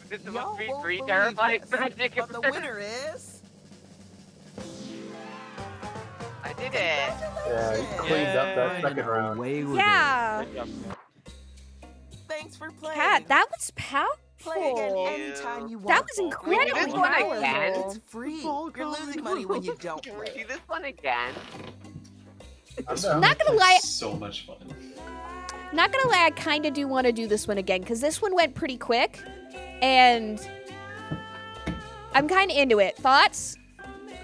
This is Y'all supposed to be won't free believe terrifying this, magic. but the winner is. I did it. yeah, he cleaned up that second round. Away with Yeah. Good job, man. Thanks for playing. Cat, that was powerful. Play again anytime you want. That was incredibly This one again? powerful. It's free. You're losing money when you don't Can we play. do this one again? I'm down. Not gonna lie, So much fun. not gonna lie, I kind of do want to do this one again because this one went pretty quick, and I'm kind of into it. Thoughts?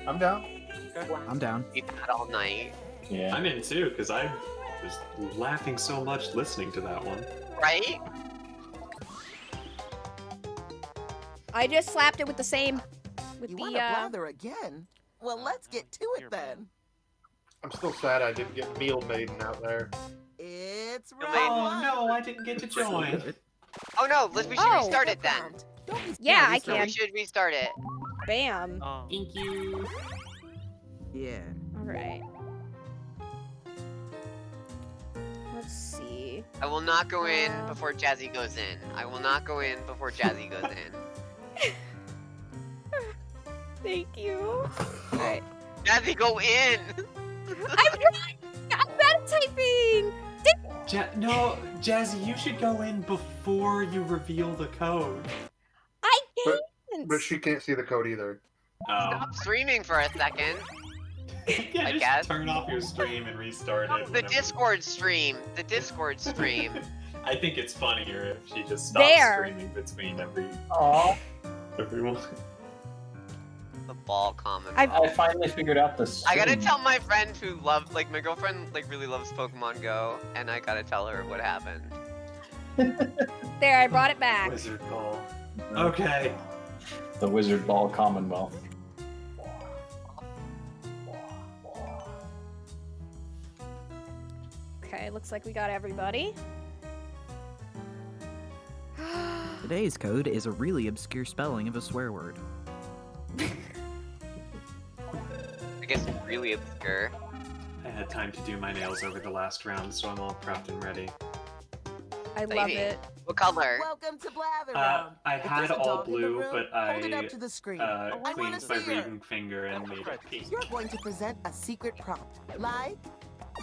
I'm down. I'm down. Keep that all night. Yeah. I'm in too, because I was laughing so much listening to that one. Right? I just slapped it with the same, with You the want to blather again? Well, let's get to it then. I'm still sad I didn't get Meal Maiden out there. It's Maiden. round Oh one. no, I didn't get to join. Oh no, we should Oh. restart it then. Round. Don't be Yeah, I We can. should restart it. Bam. Oh. Thank you. Yeah. All right. see. I will not go in before Jazzy goes in. I will not go in before Jazzy goes in. Thank you. Alright. Jazzy, go in! I'm trying! I'm bad at typing! No, Jazzy, you should go in before you reveal the code. I can't! But she can't see the code either. Stop streaming for a second. Yeah, I just guess. turn off your stream and restart it. The whenever- Discord stream. The Discord stream. I think it's funnier if she just stops streaming between everyone. The ball comment. I finally figured out this. I gotta tell my friend who loves, like, my girlfriend, like, really loves Pokemon Go, and I gotta tell her what happened. There, I brought it back. Wizard Ball. Okay. The Wizard Ball Commonwealth. Okay, looks like we got everybody. Today's code is a really obscure spelling of a swear word. I guess really obscure. I had time to do my nails over the last round, so I'm all prepped and ready. I love it. What color? Welcome to Blather Round. I If had there's a all dog in the blue, room, but hold it up to the screen. I wanna cleaned my see her. reading finger and made it pink. You're going to present a secret prompt, like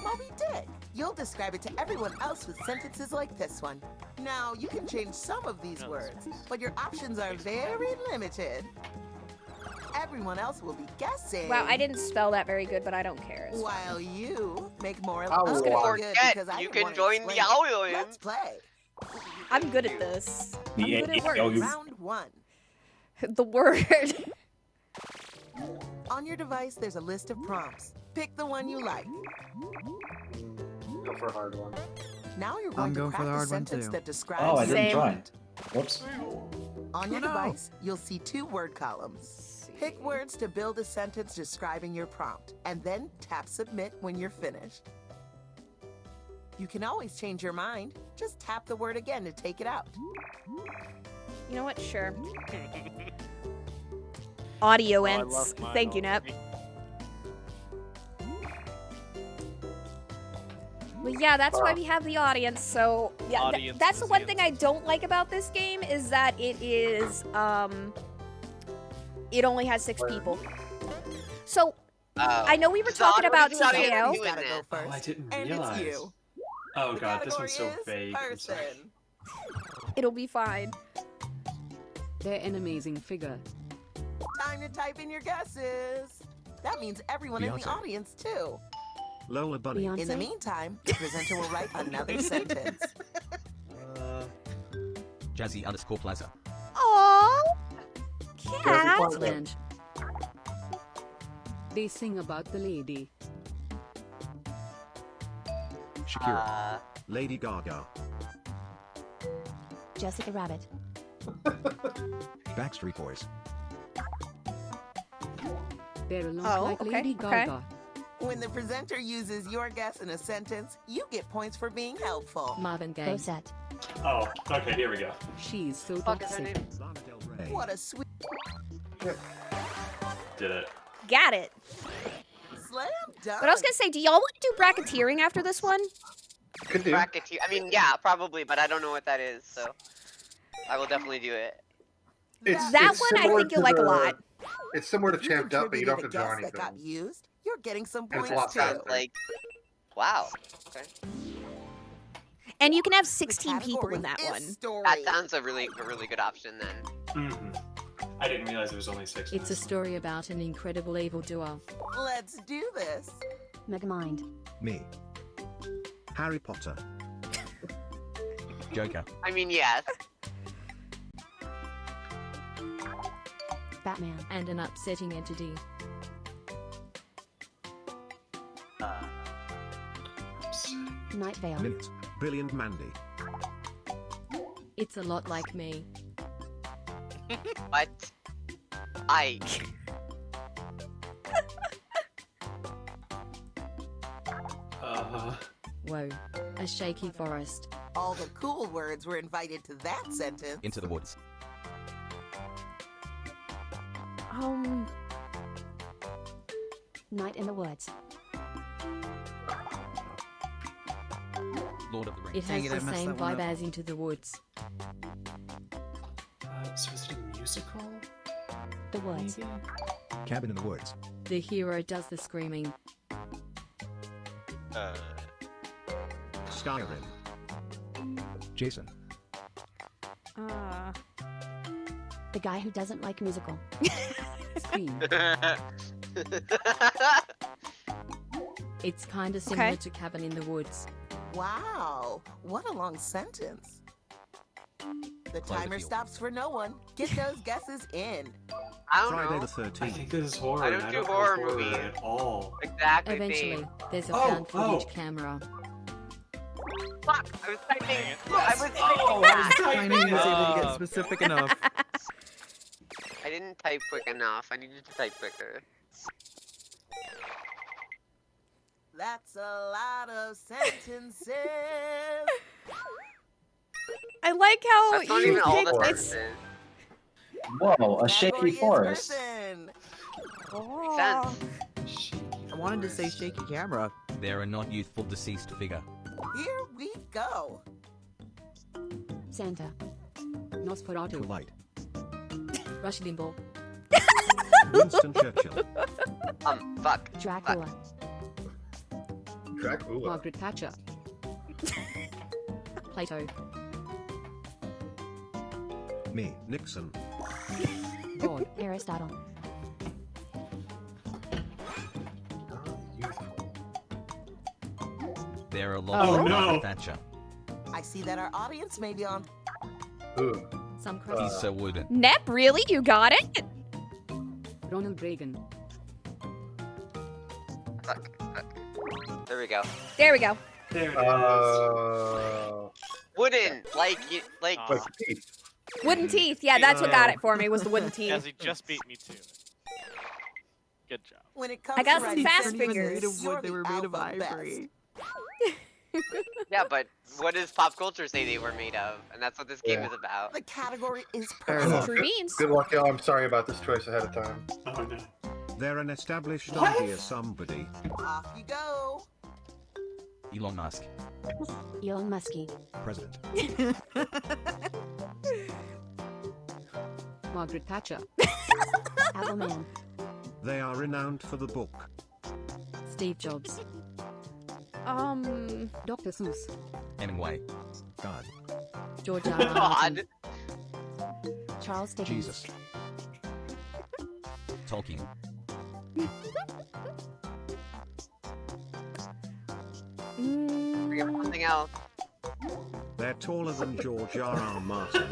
Moby Dick. You'll describe it to everyone else with sentences like this one. Now, you can change some of these words, but your options are very limited. Everyone else will be guessing. Wow, I didn't spell that very good, but I don't care. It's While you make more Don't look good forget, because I you didn't can wanna join the explain it. audience. Let's play. I'm good at this. I'm good at words. Round 1. The word. On your device, there's a list of prompts. Pick the one you like. Go for a hard one. Now you're I'm going to going for craft the a hard one, sentence too. that describes Oh, I didn't join. Whoops. On your device, you'll see 2 word columns. Pick words to build a sentence describing your prompt, and then tap submit when you're finished. You can always change your mind. Just tap the word again to take it out. You know what? Sure. Audio Oh, I ends. love mine Thank you, Nep. already. Well, yeah, that's why we have the audience. So, yeah, Audience that's the is one the thing I don't like about this game is that it is, it only has 6 people. So, I know we were talking about TKO. You gotta go first. Oh, I didn't and realize. it's you. Oh The god, this one's so category is vague. I'm sorry. person. It'll be fine. They're an amazing figure. Time to type in your guesses. That means everyone in the Beyonce. audience, too. Lola Bunny. In the meantime, the presenter will write another sentence. Jazzy_Plaza. Aww. Cat. Land. They sing about the lady. Shakira. Lady Gaga. Jessica Rabbit. Backstreet Boys. They're a lot like Lady Gaga. When the presenter uses your guess in a sentence, you get points for being helpful. Marvin Gaye. Rosette. Oh, okay, here we go. She's so Fuck is her toxic. name? What a sweet Did it. Got it. slam dunk. But I was gonna say, do y'all want to do bracketeering after this one? Could do. Bracketeer. I mean, yeah, probably, but I don't know what that is, so I will definitely do it. That one I think you'll like a lot. It's similar to Champed Up, but you don't have to guess draw that got anything. used. You're getting some And it's points a lot too. faster. Like, wow. Okay. And you can have 16 people in that one. That sounds a really good option then. Mm-hmm. I didn't realize there was only 6. It's a story about an incredible evildoer. Let's do this. Megamind. Me. Harry Potter. Joker. I mean, yes. Batman. And an upsetting entity. Night Vale. Minute. Billy and Mandy. It's a lot like me. What? I. Whoa. A shaky forest. All the cool words were invited to that sentence. Into the woods. Night in the Woods. Lord of the Rings. It has Dang it, I the messed same that one vibe up. as Into the Woods. So is it a musical? The woods. Cabin in the Woods. The hero does the screaming. Skyrim. Jason. The guy who doesn't like musical. Scream. It's kind of similar to Cabin in the Woods. Wow, what a long sentence. The timer Cloverfield. stops for no one. Get those guesses in. I don't Friday know. the 13th. I think this is horror. I and don't do know horror movies. at all. Exactly. Eventually, Same. there's a Oh, found footage oh. camera. Fuck! I was typing. Dang it. I was typing Oh, that. Tiny was able to get specific enough. I didn't type quick enough. I needed to type quicker. That's a lot of sentences. I like how That's not you even all the picked it's. sentences. Whoa, a shaky Category is forest. person. Makes sense. I wanted to say shaky camera. They're a not youthful deceased figure. Here we go. Santa. Nosferatu. Too light. Rush Limbaugh. Winston Churchill. Fuck. Dracula. Dracula. Margaret Thatcher. Plato. Me, Nixon. God. Aristotle. There are a lot Oh, of no. Margaret Thatcher. I see that our audience may be on. Ugh. Some He's crosses. so wooden. Nep, really? You got it? Ronald Reagan. Fuck. There we go. There we go. There it is. Wooden, like you, like. Like teeth. Wooden teeth. Yeah, that's what got it for me, was the wooden teeth. Jazzy just beat me to it. Good job. When it comes I got to some writing fast sentences, fingers. you're They the were made of alphabet best. ivory. Yeah, but what does pop culture say they were made of? And that's what this game is about. The category is Fair person. enough. True beans. Good luck, y'all. I'm sorry about this choice ahead of time. Oh no. They're an established What? idea somebody. Off you go. Elon Musk. Elon Muskie. President. Margaret Thatcher. Apple Man. They are renowned for the book. Steve Jobs. Dr. Seuss. Hemingway. God. George R. R. Martin. God. Charles Dickens. Jesus. Tolkien. Bring up something else. They're taller than George R. R. Martin.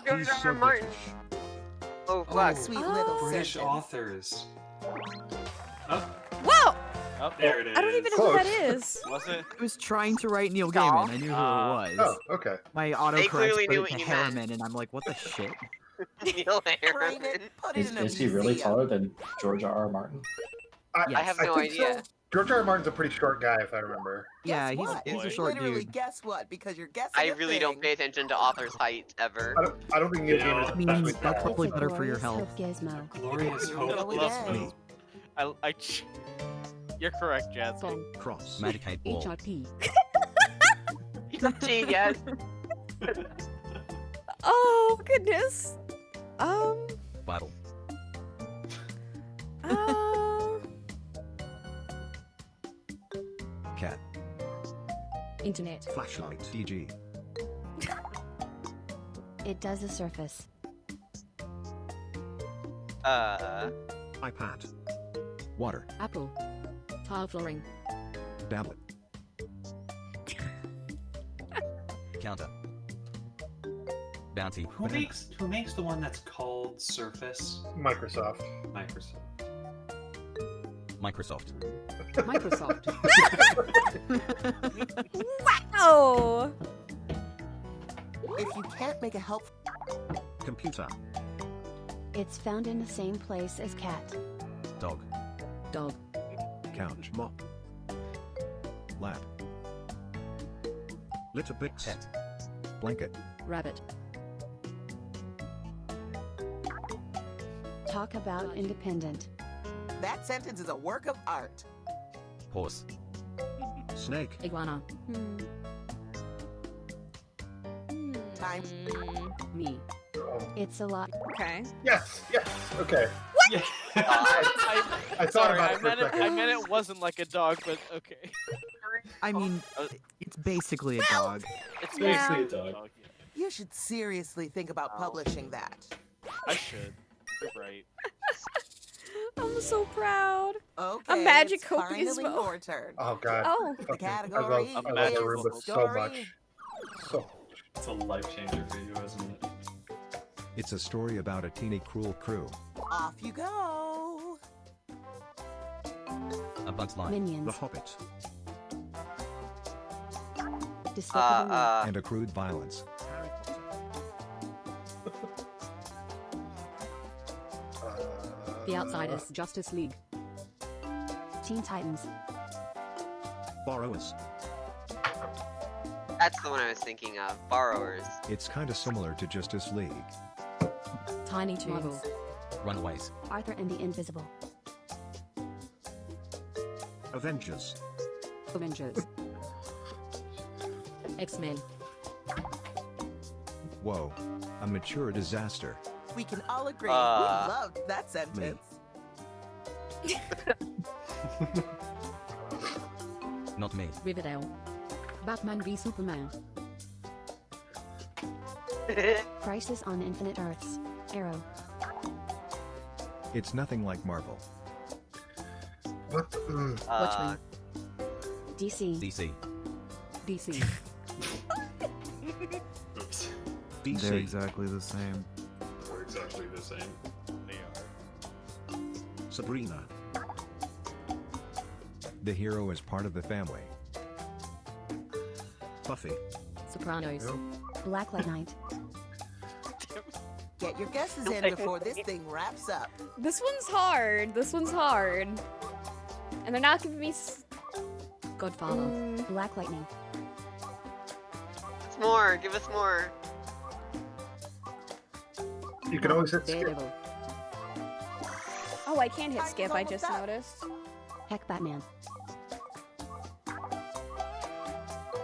George He's R. so R. Martin. British. Oh fuck. Sweet little British sentence. authors. Oh, Whoa! Oh, there it is. I don't even know who that Close. is. was it? I was trying to write Neil Gaiman. I knew who it was. Oh, okay. My They clearly autocorrect knew put what it to you meant. Harriman, and I'm like, what the shit? Neil Frame Harriman. it, put it in a Is he really museum. taller than George R. R. Martin? I have no think idea. so. George R. R. Martin's a pretty short guy, if I remember. Yeah, Guess what? he's a Boy. short Literally, dude. guess what? Because you're guessing. I a really thing. don't pay attention to authors' height ever. I don't think Neil Yeah. Gaiman is I mean, especially that's tall. probably It's a better for your glorious health. hope gizmo. Glorious Go Hope. again. You're correct, Jazz. Bong. Cross. Magic 8 Ball. HRP. He's a genius. Oh, goodness. Bible. Cat. Internet. Flashlight. DG. It does a surface. iPad. Water. Apple. Tile flooring. Tablet. Counter. Bounty. Who makes the one that's called Surface? Microsoft. Microsoft. Microsoft. Microsoft. Wow! If you can't make a help, Computer. It's found in the same place as cat. Dog. Dog. Couch. Mop. Lab. Litter bits. Pet. Blanket. Rabbit. Talk about independent. That sentence is a work of art. Horse. Snake. Iguana. Time. Me. It's a lot. Okay. Yes. Okay. Yeah. I thought Sorry, about I it for a meant it. second. I meant it wasn't like a dog, but okay. I mean, it's basically a dog. It's Yeah. basically a dog. Yeah. You should seriously think about publishing that. I should. You're right. I'm so proud. Okay, A magic it's cookie finally Gizmo. your turn. Oh god. Oh. The Fucking- category I love magic Roomba is so story. much. So It's a life changer for you, isn't it? It's a story about a teeny cruel crew. Off you go. A Bug's Life. Minions. The Hobbit. Despicable Me. And accrued violence. The Outsiders. Justice League. Teen Titans. Borrowers. That's the one I was thinking of. Borrowers. It's kinda similar to Justice League. Tiny Toons. Runaways. Arthur and the Invisible. Avengers. Avengers. X-Men. Whoa. A mature disaster. We can all agree. Uh. We loved that sentence. Not me. Riverdale. Batman v Superman. Crisis on Infinite Earths. Arrow. It's nothing like Marvel. what? Watchmen. DC. DC. DC. Oops. DC. They're exactly the same. We're exactly the same. They are. Sabrina. The hero is part of the family. Buffy. Sopranos. Blacklight Night. Get your guesses in before this thing wraps up. This one's hard. And they're not giving me. Godfather. Black Lightning. It's more. Give us more. You can always hit skip. Daredevil. Oh, I can hit skip. I just noticed. Heck Batman.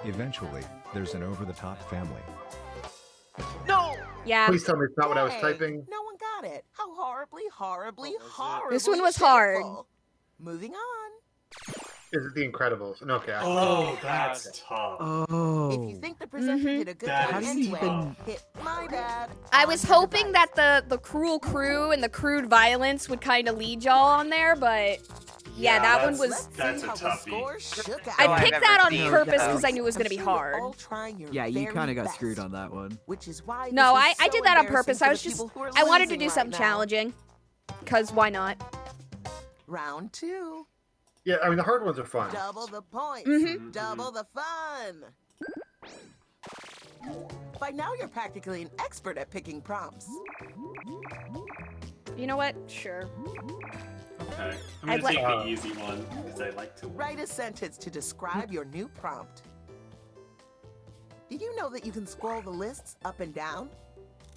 Eventually, there's an over-the-top family. No. Yeah. Please tell me it's not what I was Hey, typing. No one got it. How horribly, horribly, What was it? horribly This one was hard. shameful. Moving on. Is it The Incredibles? No, okay. Oh, that's tough. Oh. If you think the presenter did a good That job is How do you anyway, even- hit my bad. I on was your hoping device. that the cruel crew and the crude violence would kind of lead y'all on there, but yeah, that one was. Let's That's see a how the toughie. score shook out. I I've picked ever that on seen purpose those. because I knew it was I'm gonna be sure you're hard. all trying your Yeah, you very kind of got best, screwed on that one. Which is why No, this I is I so did that on embarrassing purpose. for I the was just people who are I wanted to losing do right something now. challenging, cause why not? Round 2. Yeah, I mean the hard ones are fun. Double the points. Mhm. Double the fun. By now, you're practically an expert at picking prompts. You know what? Sure. Okay. I'm I'd gonna take like- the easy one because I like to win. Write a sentence to describe your new prompt. Did you know that you can scroll the lists up and down?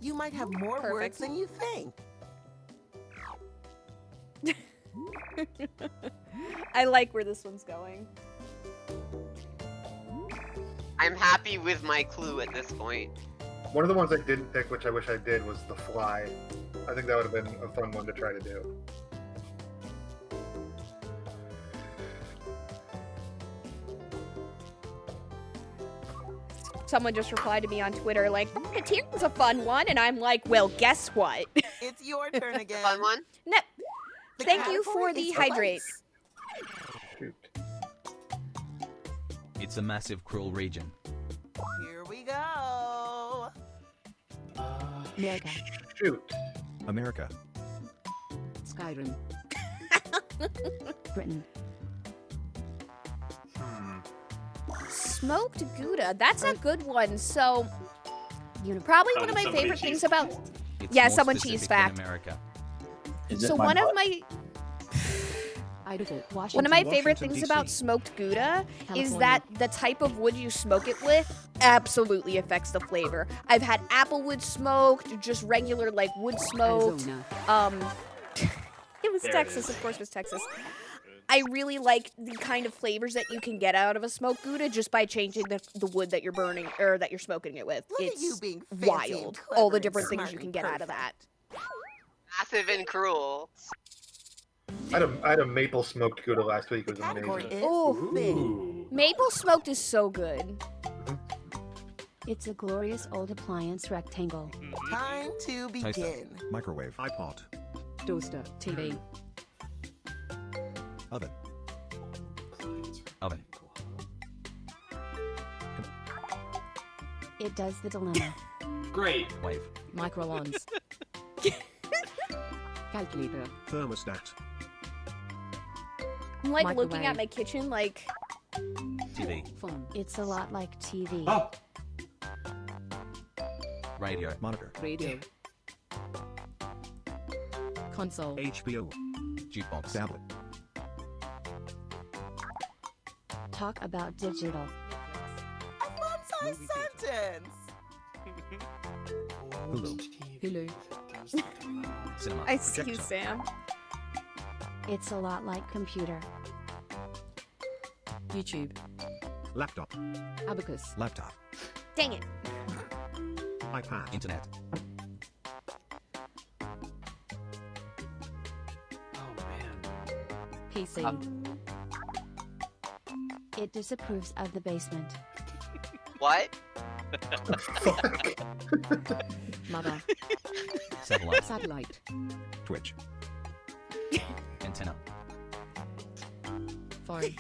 You might have more Perfect. words than you think. I like where this one's going. I'm happy with my clue at this point. One of the ones I didn't pick, which I wish I did, was The Fly. I think that would have been a fun one to try to do. Someone just replied to me on Twitter like, "Rocketeer's a fun one," and I'm like, "Well, guess what?" It's your turn again. Fun one? No, The thank you category for the is hydrate. place. Shoot. It's a massive, cruel region. Here we go. America. Shoot. America. Skyrim. Britain. Smoked Gouda. That's a good one. So, Universe. probably one of my Somebody favorite cheese things about. It's Yeah, more someone specific cheese than fact. America. Is So it my one of butt? my Idaho. one Washington. of my favorite Washington, things DC. about smoked Gouda is California. that the type of wood you smoke it with absolutely affects the flavor. I've had applewood smoked, just regular like wood smoked. Arizona. Um, was There it Texas. is. Of course, it was Texas. I really like the kind of flavors that you can get out of a smoked Gouda just by changing the wood that you're burning or that you're smoking it with. Look at It's you being fancy and wild. clever All the and different things smart you can and get out of that. Massive and cruel. I had a maple smoked Gouda last week. It was amazing. Oh, maple smoked is so good. It's a glorious old appliance rectangle. Time to begin. Microwave. iPod. Toaster. TV. Oven. Oven. It does the dilemma. Great. Wave. Micro-onds. Calculator. Thermostat. I'm like looking at Microwave. my kitchen like TV. Phone. It's a lot like TV. Oh. Radio. Monitor. Radio. Console. HBO. Jukebox. Tablet. Talk about digital. Fun-size sentence. Hulu. Hulu. Cinema. I see you, Sam. It's a lot like computer. YouTube. Laptop. Abacus. Laptop. Dang it. iPad. Internet. PC. It disapproves of the basement. What? Mother. Satellite. Satellite. Twitch. Antenna. Phone.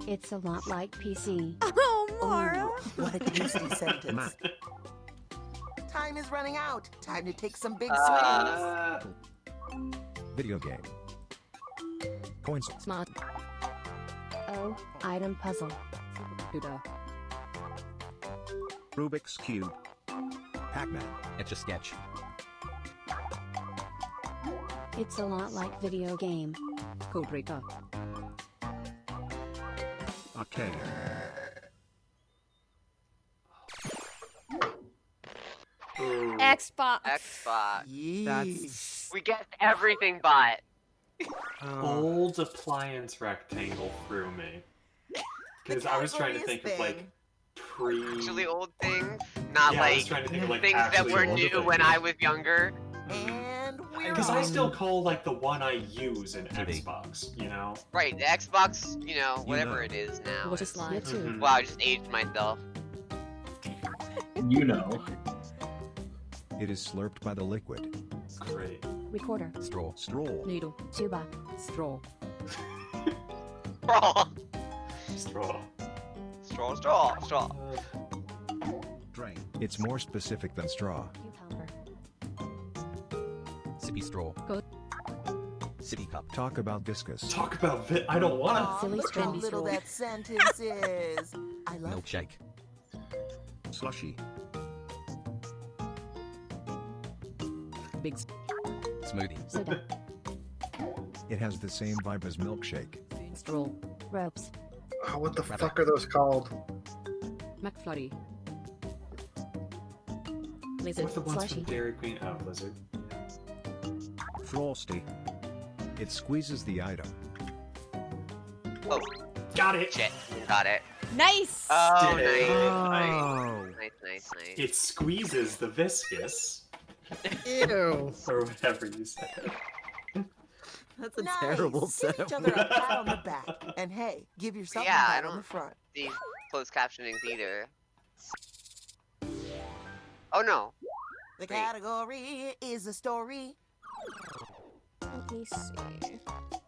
It's a lot like PC. Oh, Mara. What a juicy sentence. Time is running out. Time to take some big swings. Video game. Coin sol. Smart. Oh, item puzzle. Supercomputer. Rubik's Cube. Pac-Man. Etch a sketch. It's a lot like video game. Codebreaker. Arcade. Xbox. We guessed everything but. Old appliance rectangle threw me. Because I was trying to think of like Actually old things, not Yeah, I was like trying to think of, like, things that actually were old new when I was younger. And we're Because I still call like the one I use an Xbox, you know? Right, the Xbox, whatever it is now. What a slide. Mhm. Wow, I just aged myself. You know. It is slurped by the liquid. Great. Recorder. Straw. Stroll. Needle. Tuba. Straw. Straw. Straw. Straw. Drain. It's more specific than straw. Cucumber. Sippy straw. Good. Sippy cup. Talk about viscous. Talk about I don't want Aw, Silly look how stringy little straw. that sentence is. I love Milkshake. Slushy. Big Smoothie. Soda. It has the same vibe as milkshake. straw. Ropes. Oh, what the fuck are those called? McFlurry. Lizard. What's the ones Slushy. from Dairy Queen? Oh, Blizzard. Frosty. It squeezes the item. Oh, got it. Shit, got it. Nice. Oh, Did it. nice. It squeezes the viscous. Ew. Or whatever you said. That's a nice. terrible Give setup. each other a pat on the back. And hey, give yourself Yeah, a I pat on don't- the front. See closed captionings either. Oh no. The category is a story. Let me see.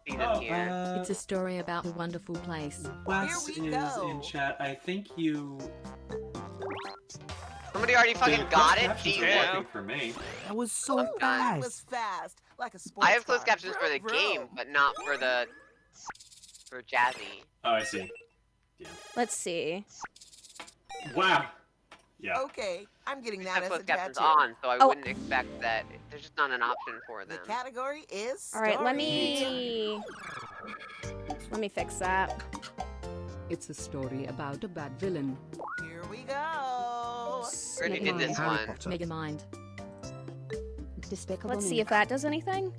See them here. It's a story about a wonderful place. Wes Here we is go. in chat. I think you. Somebody already fucking the got closed it. captions are Damn. working for me. That was so I'm done. That was fast, like a sports I have closed car. captions for the Vroom, game, vroom. but not for Jazzy. Oh, I see. Let's see. Wow. Yeah. Okay, I'm getting I that have as a closed captions tattoo. on, so I Oh. wouldn't expect that. There's just not an option for The them. category is All right, let story. me fix that. It's a story about a bad villain. Here we go. Already did this one. Megamind. Despicable Let's Me. see if that does anything.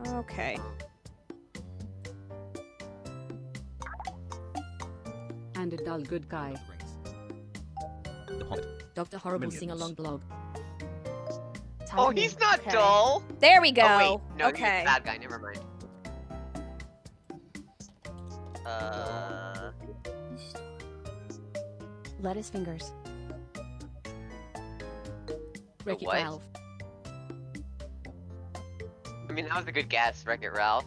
Okay. And a dull good guy. Dr. Horrible Minions. sing-along blog. Oh, he's not Okay. dull. There we go. Oh wait, no, he's okay. a bad guy. Never mind. Lettuce Fingers. Wreck-It what? Ralph. I mean, that was a good guess, Wreck-It Ralph,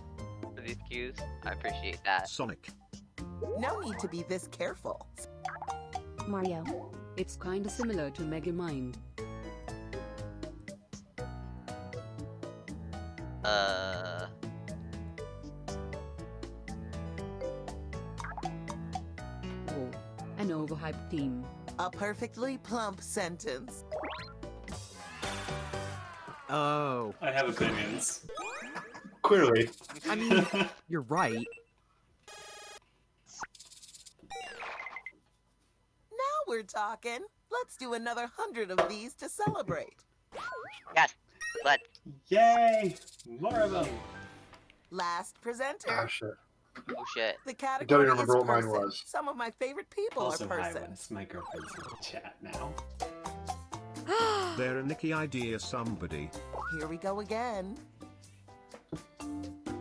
for these cues. I appreciate that. Sonic. No need to be this careful. Mario. It's kinda similar to Megamind. Oh, an overhyped team. A perfectly plump sentence. Oh. I have opinions. Clearly. I mean, you're right. Now we're talking. Let's do another 100 of these to celebrate. Yes, let's. Yay! More of them. Last presenter. Oh shit. Oh shit. The I category don't even remember is what mine person. was. Some of my favorite people Also, are hi, person. Wes. My girlfriend's in the chat now. They're a Nicky idea somebody. Here we go again.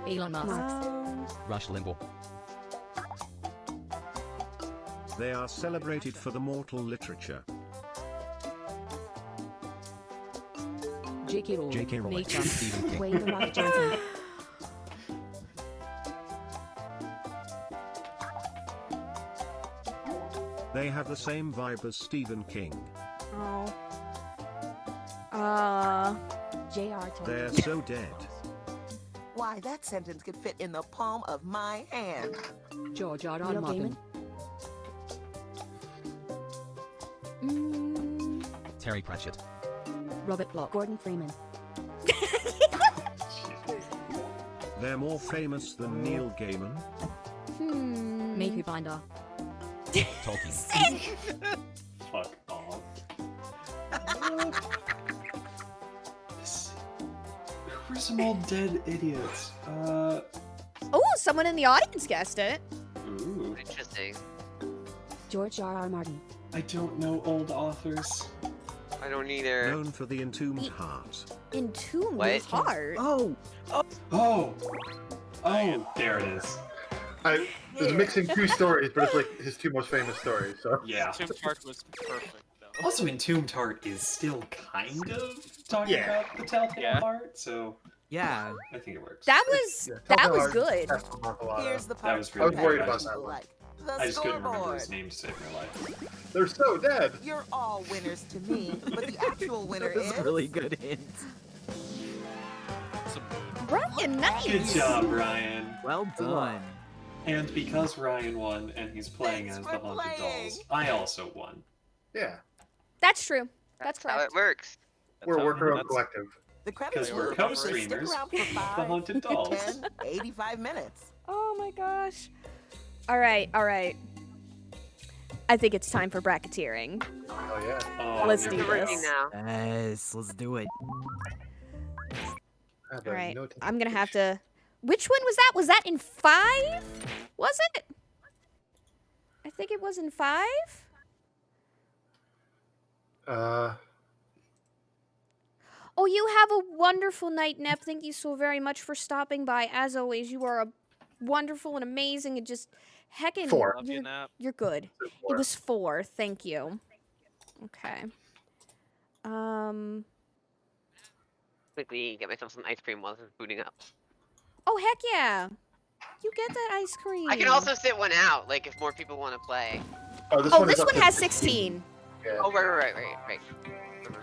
Elon Musk. Rush Limbaugh. They are celebrated for the mortal literature. J.K. Rowling. J.K. Rowling. Nature. Stephen King. Wade the Rock Johnson. They have the same vibe as Stephen King. Oh. J.R. They're Tolkien. so dead. Why, that sentence could fit in the palm of my hand. George R. R. Neil Martin. Terry Pratchett. Robert Bloch. Gordon Freeman. They're more famous than Neil Gaiman. Maker Binder. Tolkien. Fuck off. Who are some old dead idiots? Oh, someone in the audience guessed it. Ooh. Interesting. George R. R. Martin. I don't know old authors. I don't either. Known for the Entombed Heart. Entombed What? Heart. Oh. Oh! Oh, there it is. I was mixing two stories, but it's like his two most famous stories. So Yeah. Tomb Heart was perfect, though. Also, Entombed Heart is still kind of talking Yeah. about the Telltale Heart, so Yeah. I think it works. That was good. Here's the That part was I was really worried bad. about that one. like. I The just couldn't remember scoreboard. his name to save my life. They're so dead. You're all winners to me, but the actual winner That's is... a really good hint. Brian, nice. Good job, Ryan. Well done. And because Ryan won and he's playing as the Haunted Dolls, I also won. Yeah. That's true. That's How correct. it works. We're a worker that's- collective. The credits Because we're will stick co-streamers around for with the 5, Haunted Dolls. 10, 85 minutes. Oh my gosh. All right, all right. I think it's time for bracketeering. Oh yeah. Oh, Let's here do we go. this. Now. Yes, let's do it. I have All right, no I'm gonna have to. Which one was that? Was that in 5? Was it? I think it was in 5. Oh, you have a wonderful night, Nep. Thank you so very much for stopping by. As always, you are a wonderful and amazing and just heckin'. 4. Love you, Nap. You're good. It was 4. Thank you. Okay. Quickly get myself some ice cream while this is booting up. Oh, heck yeah. You get that ice cream. I can also sit one out, like if more people want to play. Oh, this Oh, one, this is up one to has 16. Yeah. Oh, right.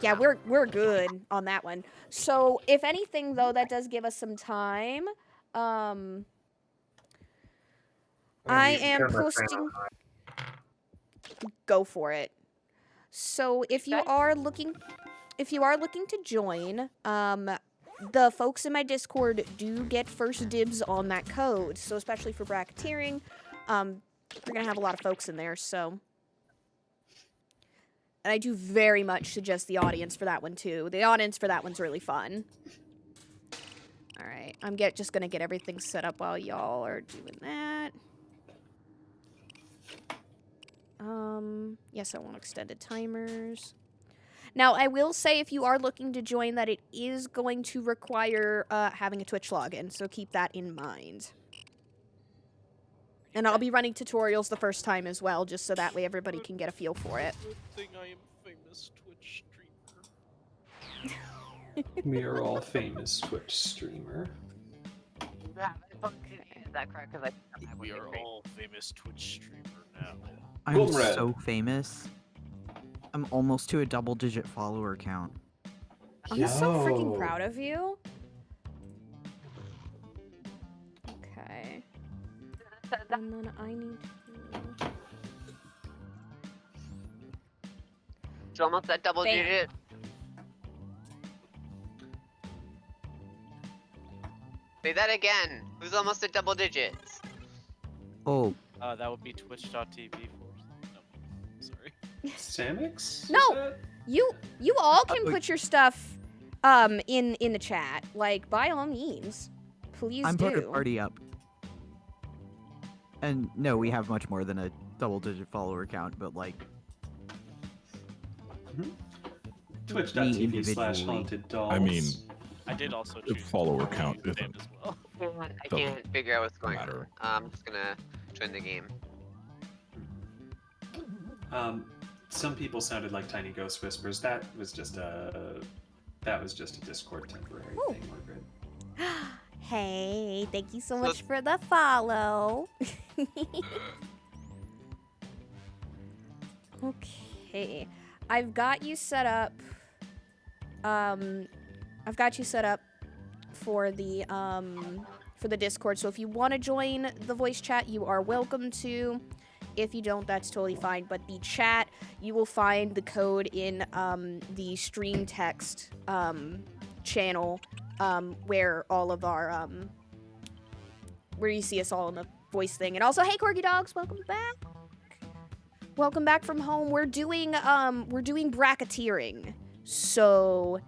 Yeah, we're good on that one. So, if anything, though, that does give us some time. I am posting. Go for it. So, if you are looking to join, the folks in my Discord do get first dibs on that code. So, especially for bracketeering, we're gonna have a lot of folks in there. So, And I do very much suggest the audience for that one too. The audience for that one's really fun. All right, I'm just gonna get everything set up while y'all are doing that. Yes, I want extended timers. Now, I will say if you are looking to join that it is going to require having a Twitch login, so keep that in mind. And I'll be running tutorials the first time as well, just so that way everybody can get a feel for it. Good thing I am a famous Twitch streamer. We are all famous Twitch streamer. Is that correct? Because We are all famous Twitch streamer now. I'm Comrade. so famous. I'm almost to a double-digit follower count. I'm so freaking proud of you. Okay. And then I need to... It's almost at double Bam. digit. Say that again. Who's almost at double digits? Oh. That would be twitch.tv for. No, sorry. Samix? No, you all can put your stuff in the chat. Like, by all means, please I'm do. putting a party up. And no, we have much more than a double-digit follower count, but like... Twitch.tv/haunted dolls. I mean, I did also the choose follower count as isn't. well. I can't figure out what's going on. I'm just gonna join the game. Some people sounded like tiny ghost whispers. That was just a Discord temporary thing. We're good. Hey, thank you so much for the follow. Okay, I've got you set up. I've got you set up for the Discord. So if you want to join the voice chat, you are welcome to. If you don't, that's totally fine. But the chat, you will find the code in the stream text channel where all of our where you see us all in the voice thing. And also, hey Corgi Dogs, welcome back. Welcome back from home. We're doing bracketeering. So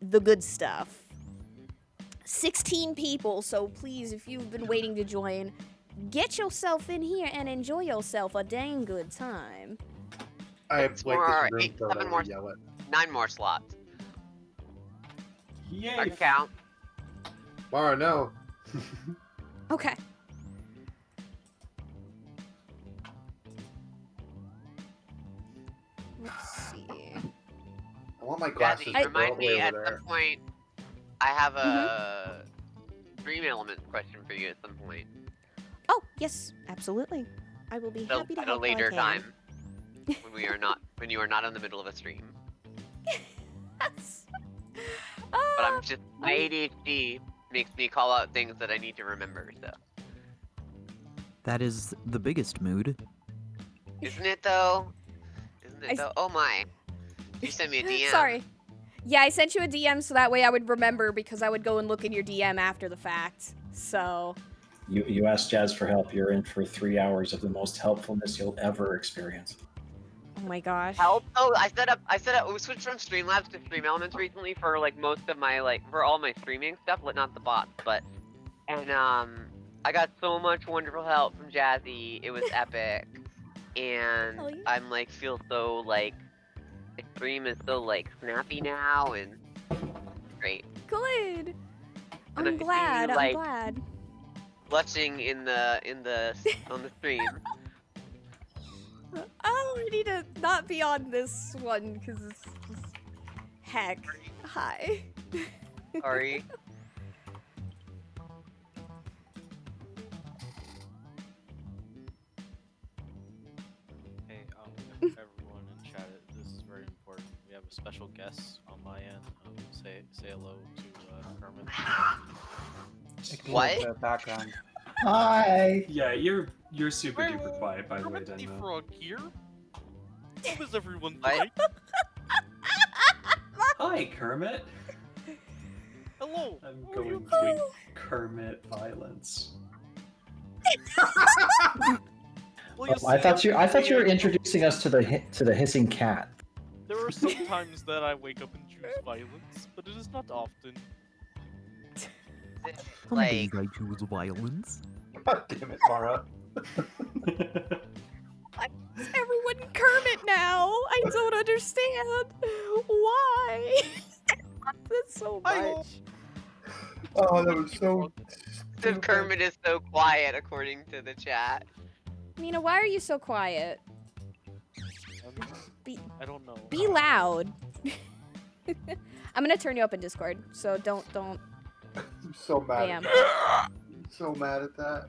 the good stuff. 16 people, so please, if you've been waiting to join, get yourself in here and enjoy yourself a dang good time. I have like More, this room 8, so 7 that more, we yell it. 9 more slots. Yay! I can count. Mara, no. Okay. Let's see. I want my glasses Jazzy, to remind go me away at over some there. point. I have a dream element question for you at some point. Oh, yes, absolutely. I will be happy to At a help later when I can. time, when you are not in the middle of a stream. Yes. But I'm just my ADHD makes me call out things that I need to remember. So That is the biggest mood. isn't it though? Isn't it though? Oh my! You sent me a DM. Sorry. Yeah, I sent you a DM so that way I would remember because I would go and look in your DM after the fact. So. You asked Jazz for help. You're in for 3 hours of the most helpfulness you'll ever experience. Oh my gosh. Help! Oh, I set up. We switched from Streamlabs to Stream Elements recently for like most of my for all my streaming stuff, not the bots, but I got so much wonderful help from Jazzy. It was epic, and Oh, yeah. I'm feel so the stream is so snappy now and great. Good. And I I'm see glad. you, I'm glad. Blushing on the stream. Oh, I need to not be on this one because it's heck. Hi. Sorry. Hey, everyone in chat, this is very important. We have a special guest on my end. Say hello to Kermit. What? Background. Hi. Yeah, you're super duper quiet, by the way, Kermit the Denmo. Frog here. How is everyone What? tonight? Hi, Kermit. Hello. I'm How are you going doing? to Kermit violence. Well, you I see, thought you were introducing us to the hissing cat. are some times that I wake up and choose violence, but it is not often. Some days I choose violence. God damn it, Mara. Is everyone Kermit now? I don't understand. Why? That's so much. Oh, that was so. Because Kermit is so quiet, according to the chat. Mina, why are you so quiet? I don't know. Be loud. I'm gonna turn you up in Discord, so don't. I'm so mad. Bam. At that. I'm so mad at that.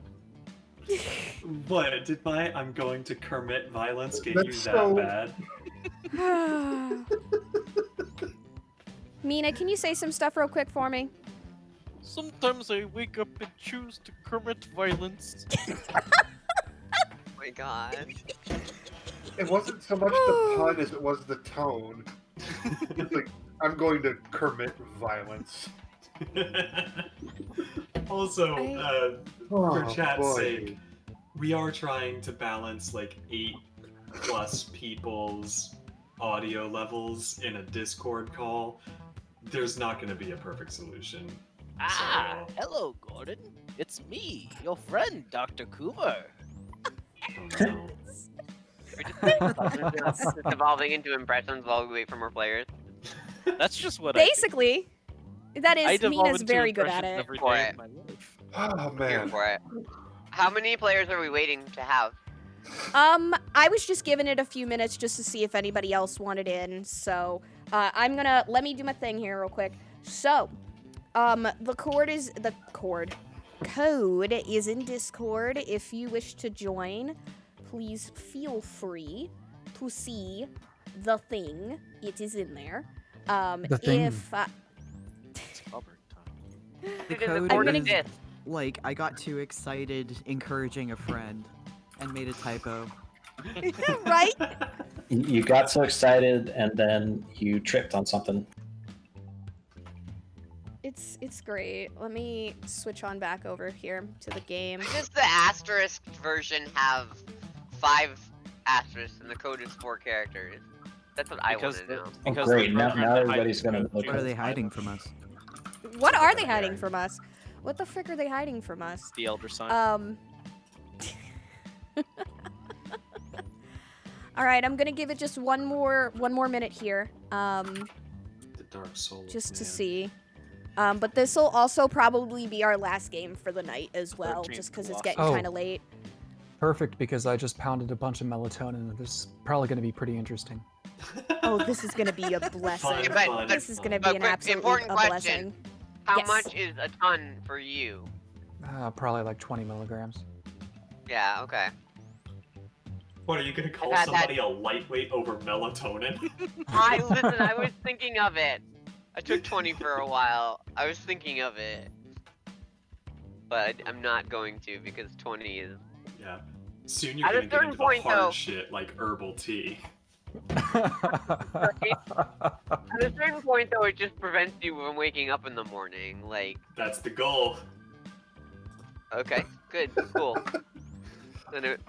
What did my "I'm going to Kermit" violence get That's you so- that bad? Mina, can you say some stuff real quick for me? Sometimes I wake up and choose to commit violence. Oh my god. It wasn't so much the pun as it was the tone. It's like, I'm going to Kermit violence. Also, for Oh, chat's boy. sake, we are trying to balance like 8+ people's audio levels in a Discord call. There's not going to be a perfect solution. Ah, hello, Gordon. It's me, your friend, Dr. Cooper. It's evolving into impressions while we wait for more players. That's just what Basically, that I is devolve Mina's into very good at impressions it. every For day it. of my life. Oh, Here man. for it. How many players are we waiting to have? I was just giving it a few minutes just to see if anybody else wanted in. So, let me do my thing here real quick. So, the code is in Discord. If you wish to join, please feel free to see the thing. It is in there. The thing. If It's covered time. The It is code according is, to this. like, I got too excited encouraging a friend and made a typo. right? You got so excited and then you tripped on something. It's great. Let me switch on back over here to the game. Does the asterisk version have 5 asterisks and the code is 4 characters? That's what I want to know. Oh, great. Now everybody's going to know. What are they hiding from us? What are they hiding from us? What the frick are they hiding from us? The Elder Sign. All right, I'm gonna give it just one more minute here. The Dark Soul. Just to see. But this will also probably be our last game for the night as well, 13th just because it's loss. getting Oh. kind of late. Perfect, because I just pounded a bunch of melatonin. This is probably going to be pretty interesting. Oh, this is gonna be a blessing. But- This is gonna be but an quick, absolute important a question. blessing. How Yes. much is a ton for you? Probably like 20 milligrams. Yeah, okay. What, are you gonna call I've had somebody a lightweight over melatonin? Listen, I was thinking of it. I took 20 for a while. I was thinking of it. But I'm not going to because 20 is... Yeah. Soon you're At a gonna get certain into point, the hard though- shit like herbal tea. At a certain point, though, it just prevents you from waking up in the morning. Like, That's the goal. okay, good, cool. Then it...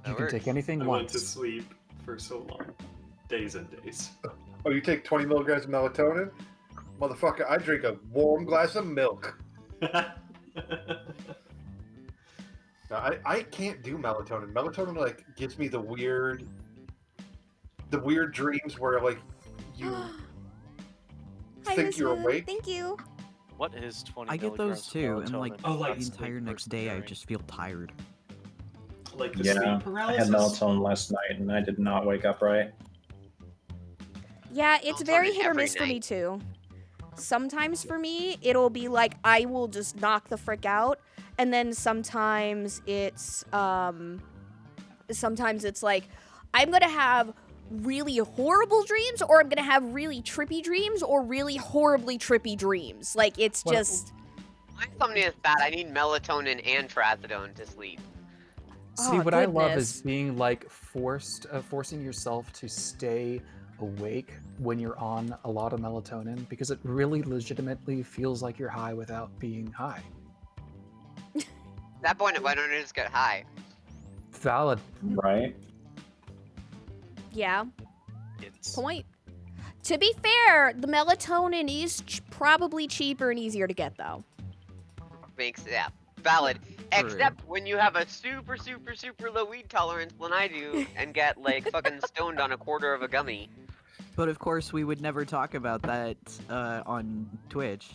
You can take anything I went to once. sleep for so long. Days and days. Oh, you take 20 milligrams of melatonin? Motherfucker, I drink a warm glass of milk. No, I can't do melatonin. Melatonin like gives me the weird dreams where like you Hi, think you're Usman. awake. Thank you. What is 20 I get those too, and like Oh, like the entire next day I just feel tired. Like the Yeah, sleep I had paralysis? melatonin last night and I did not wake up right. Yeah, it's very Melatonin hit or every miss for me night. too. Sometimes for me, it'll be like I will just knock the frick out, and then sometimes it's like I'm gonna have really horrible dreams, or I'm gonna have really trippy dreams, or really horribly trippy dreams. Like it's Well- just My insomnia is bad. I need melatonin and trazodone to sleep. See, Oh, what I love goodness. is being like forcing yourself to stay awake when you're on a lot of melatonin, because it really legitimately feels like you're high without being high. At that point, why don't I just get high? Valid. Right? yeah. Point. To be fair, the melatonin is probably cheaper and easier to get, though. Makes valid. Except when you have a super low weed tolerance, when I do, and get like fucking stoned on a quarter of a gummy. But of course, we would never talk about that on Twitch.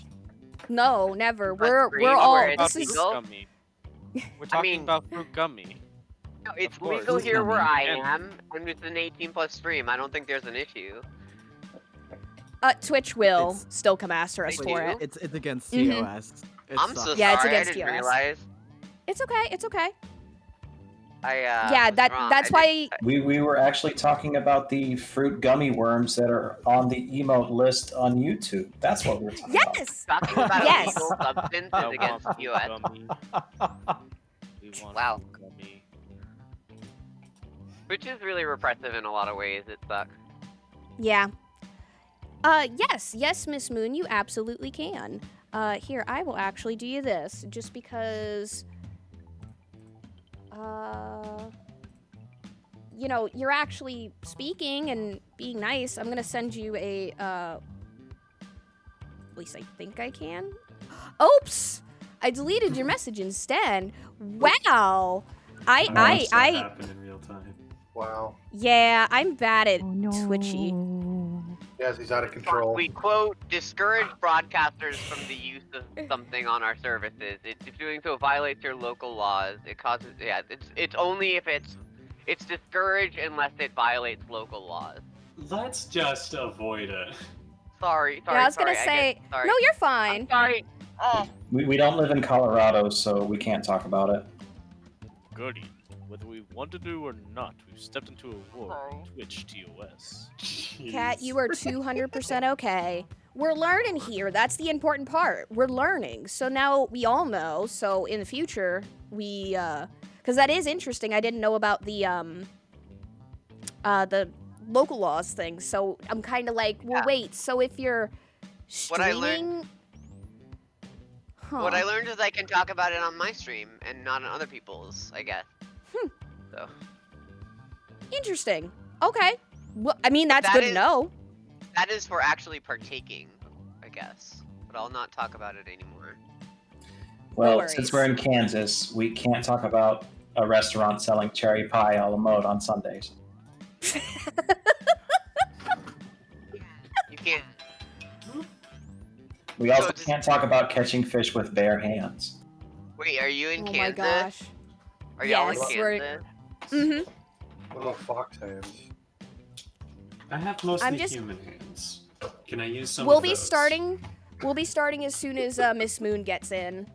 No, never. But We're green all. where it's This is. legal? Gummy. We're talking about fruit gummy. No, it's Of course. legal here where Gummy. I am, and it's an 18+ stream. I don't think there's an issue. Twitch will still come after us for it. It's against Mhm. TOS. I'm so sorry. Yeah, it's against I didn't TOS. realize. It's okay. It's okay. Yeah, that's why. We were actually talking about the fruit gummy worms that are on the emote list on YouTube. That's what we're talking about. Yes. Talking about Yes. illegal substance is against US. Wow. Which is really repressive in a lot of ways. It sucks. Yeah. Yes, Miss Moon, you absolutely can. Here, I will actually do you this, just because, you know, you're actually speaking and being nice. I'm gonna send you a, at least I think I can. Oops! I deleted your message instead. Wow! That happened in real time. Wow. Yeah, I'm bad at Twitchy. Yes, he's out of control. We quote, discourage broadcasters from the use of something on our services. If doing so violates your local laws, it causes, it's only if it's discouraged unless it violates local laws. Let's just avoid it. Sorry. Yeah, I was gonna say, sorry. no, you're fine. I'm sorry. Oh. We don't live in Colorado, so we can't talk about it. Goody. Whether we want to do or not, we've stepped into a war with Twitch TOS. Kat, you are 200% okay. We're learning here. That's the important part. We're learning. So now we all know. So in the future, we, because that is interesting. I didn't know about the local laws thing. So I'm kind of like, well, wait. So if you're What I streaming, learned. What I learned is I can talk about it on my stream and not on other people's, I guess. So. Interesting. Okay. Well, I mean, that's good to know. That is for actually partaking, I guess. But I'll not talk about it anymore. Well, since we're in Kansas, we can't talk about a restaurant selling cherry pie a la mode on Sundays. You can't. We also can't talk about catching fish with bare hands. Wait, are you in Oh my Kansas? gosh. Are y'all in Yes, Kansas? Mm-hmm. What about fox hands? I have mostly just- human hands. Can I use some We'll of be those? starting. We'll be starting as soon as Miss Moon gets in.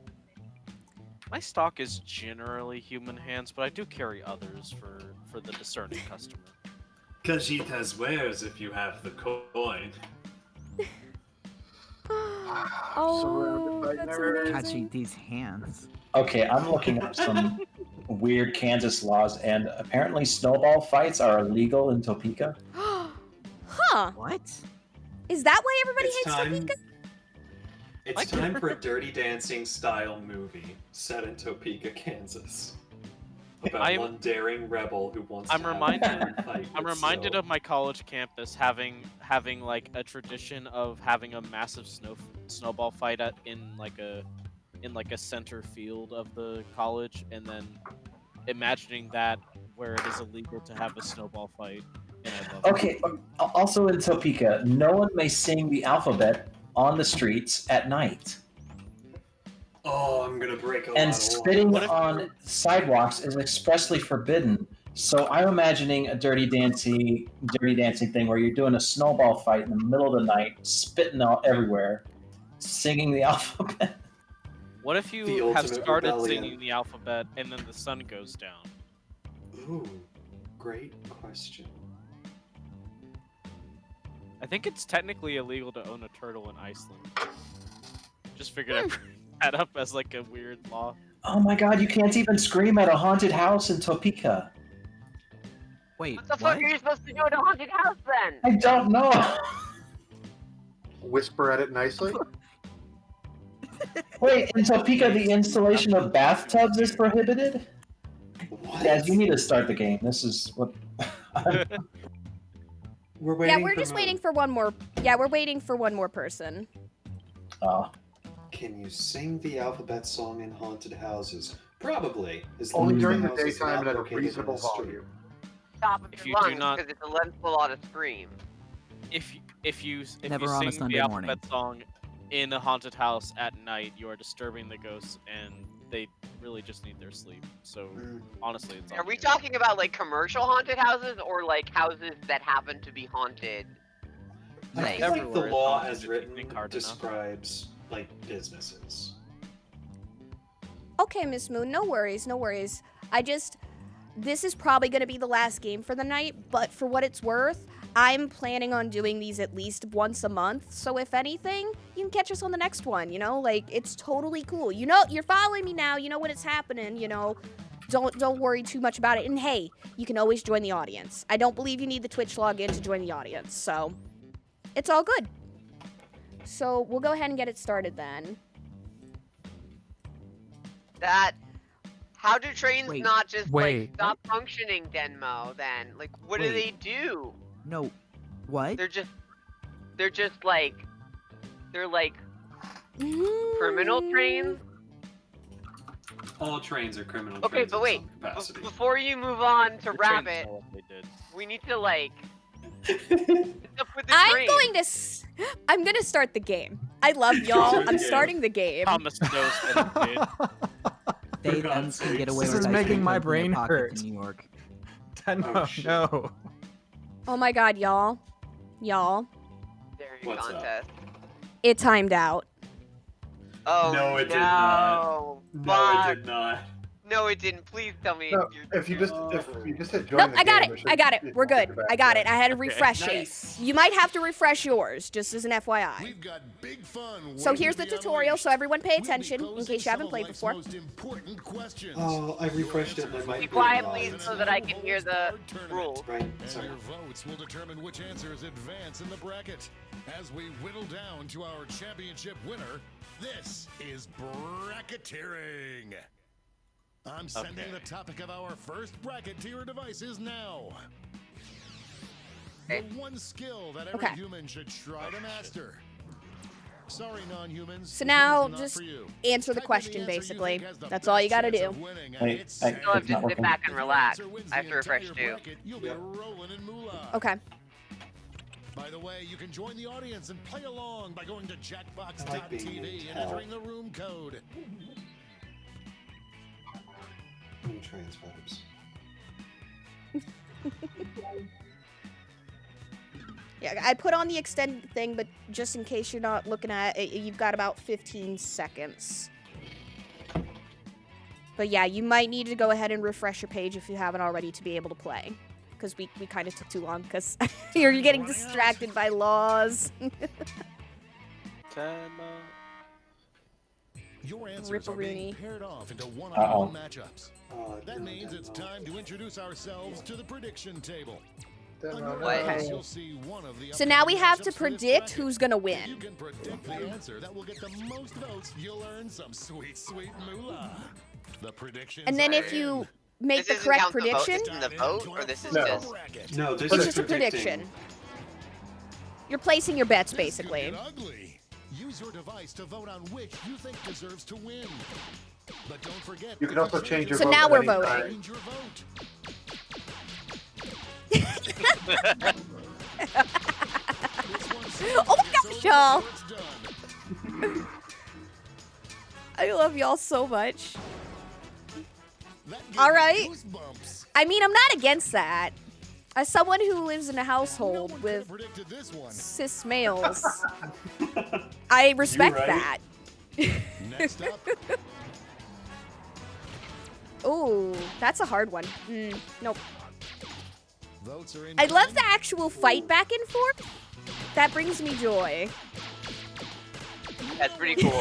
My stock is generally human hands, but I do carry others for the discerning customer. Kajita wears if you have the coin. Oh, that's amazing. Catching these hands. Okay, I'm looking up some weird Kansas laws, and apparently snowball fights are illegal in Topeka. Huh? What? Is that why everybody It's hates time. Topeka? It's time for a Dirty Dancing style movie set in Topeka, Kansas. About one daring rebel who wants to have a fight I'm with reminded snow. of my college campus having like a tradition of having a massive snowball fight in like a center field of the college, and then imagining that where it is illegal to have a snowball fight. And I love Okay, also in Topeka, no one may sing the alphabet on the streets at night. Oh, I'm gonna break a lot And of spitting laws. on sidewalks is expressly forbidden. So I'm imagining a dirty dancing thing where you're doing a snowball fight in the middle of the night, spitting out everywhere, singing the alphabet. What if The you have ultimate started rebellion. singing the alphabet and then the sun goes down? Ooh, great question. I think it's technically illegal to own a turtle in Iceland. Just figured I'd bring that up as like a weird law. Oh my god, you can't even scream at a haunted house in Topeka. Wait, What the fuck are you supposed to do at a haunted house then? I don't know. Whisper at it nicely. Wait, in Topeka, the installation of bathtubs is prohibited? Guys, you need to start the game. This is what... We're waiting. Yeah, we're just waiting for one more. Yeah, we're waiting for one more person. Can you sing the alphabet song in haunted houses? Probably. As Only long as during the house is daytime not and at a located in reasonable street. volume. Stop If if you your do lungs, not- because it's a lens a lot of scream. If you Never on a sing Sunday the morning. alphabet song in a haunted house at night, you are disturbing the ghosts, and they really just need their sleep. So honestly, it's Are we talking about like commercial haunted houses or like houses that happen to be haunted? I Like, feel like the everywhere is law haunted as if you written think hard enough. describes like businesses. Okay, Miss Moon, no worries, no worries. This is probably going to be the last game for the night, but for what it's worth, I'm planning on doing these at least once a month. So if anything, you can catch us on the next one, you know? Like, it's totally cool. You know, you're following me now, you know when it's happening, you know? Don't worry too much about it. And hey, you can always join the audience. I don't believe you need the Twitch login to join the audience, so it's all good. So we'll go ahead and get it started then. How do trains not just like Wait. stop functioning, Denmo? Then, like, what do they do? No. What? They're like criminal trains. All trains are criminal Okay, trains but in wait, some capacity. before you move on to The trains Rabbit, know what they did. we need to like. I'm gonna start the game. I love y'all. Start the I'm game. starting the game. Thomas knows what he did. They For then God's can get sakes. away This with is ice making cream my cones in their brain pockets hurt. in New York. Tenmo, shit. no. Oh my god, y'all. Y'all. Daring What's up? contest. It timed out. Oh No, it no. did not. No, Fuck. it did not. No, it didn't. Please tell me. No, if you just hit join Nope, the I got game, it. should- I got it. it We're should good. go back I got to it. I had to Okay. refresh Nice. it. You might have to refresh yours, just as an FYI. We've got big fun. So waiting here's to the be tutorial, unleashed. so everyone pay We'll be attention in posing case you haven't some of played life's before. most important questions. Oh, I refreshed it and I might Be be quiet, wrong. please, so that I can hear the rules. Right, And sorry. your votes will determine which answers advance in the bracket. As we whittle down to our championship winner, this is bracketeering. I'm sending the topic of our first bracket to your devices now. The one skill that every Okay. human should try to master. Sorry, non-humans. So this now, is not just for you. answer the Type in question, answer you basically. think has the That's all you best gotta chance do. of winning, and Wait, hit I- I still have It's to not sit working. back and If your relax. answer wins I have the to refresh entire too. bracket, you'll be rolling in moolah. Okay. By the way, you can join the audience and play along by going to I like being jackbox.tv and held. entering the room code. New trans vibes. Yeah, I put on the extended thing, but just in case you're not looking at it, you've got about 15 seconds. But yeah, you might need to go ahead and refresh your page if you haven't already to be able to play. Because we kind of took too long, because you're getting distracted by laws. Your answers are being Ripperoonie. paired off into one-on-one Uh-oh. matchups. Oh, That no, means no, it's no. time to introduce ourselves to the prediction table. On Demo, your no. device, Okay. you'll see one of the So now we upcoming have to matchups for this predict bracket. who's gonna If you win. can predict the answer that will get the most votes, you'll earn some sweet, sweet moolah. The predictions And then are if you in. make This the isn't correct count the vote, prediction, this isn't the vote, or this is No. just. No, this it's is just a predicting. prediction. You're placing your bets, This could basically. get ugly. Use your device to vote on which you think deserves to win. But don't forget, You can if also change change your your So vote now at we're any voting. time. change your vote. Oh my gosh, y'all! I love y'all so much. All right. I mean, I'm not against that. As someone who lives in a household with cis males, I respect right. that. Next up, Ooh, that's a hard one. Nope. votes are in. I love the actual fight back and forth. That brings me joy. That's pretty cool.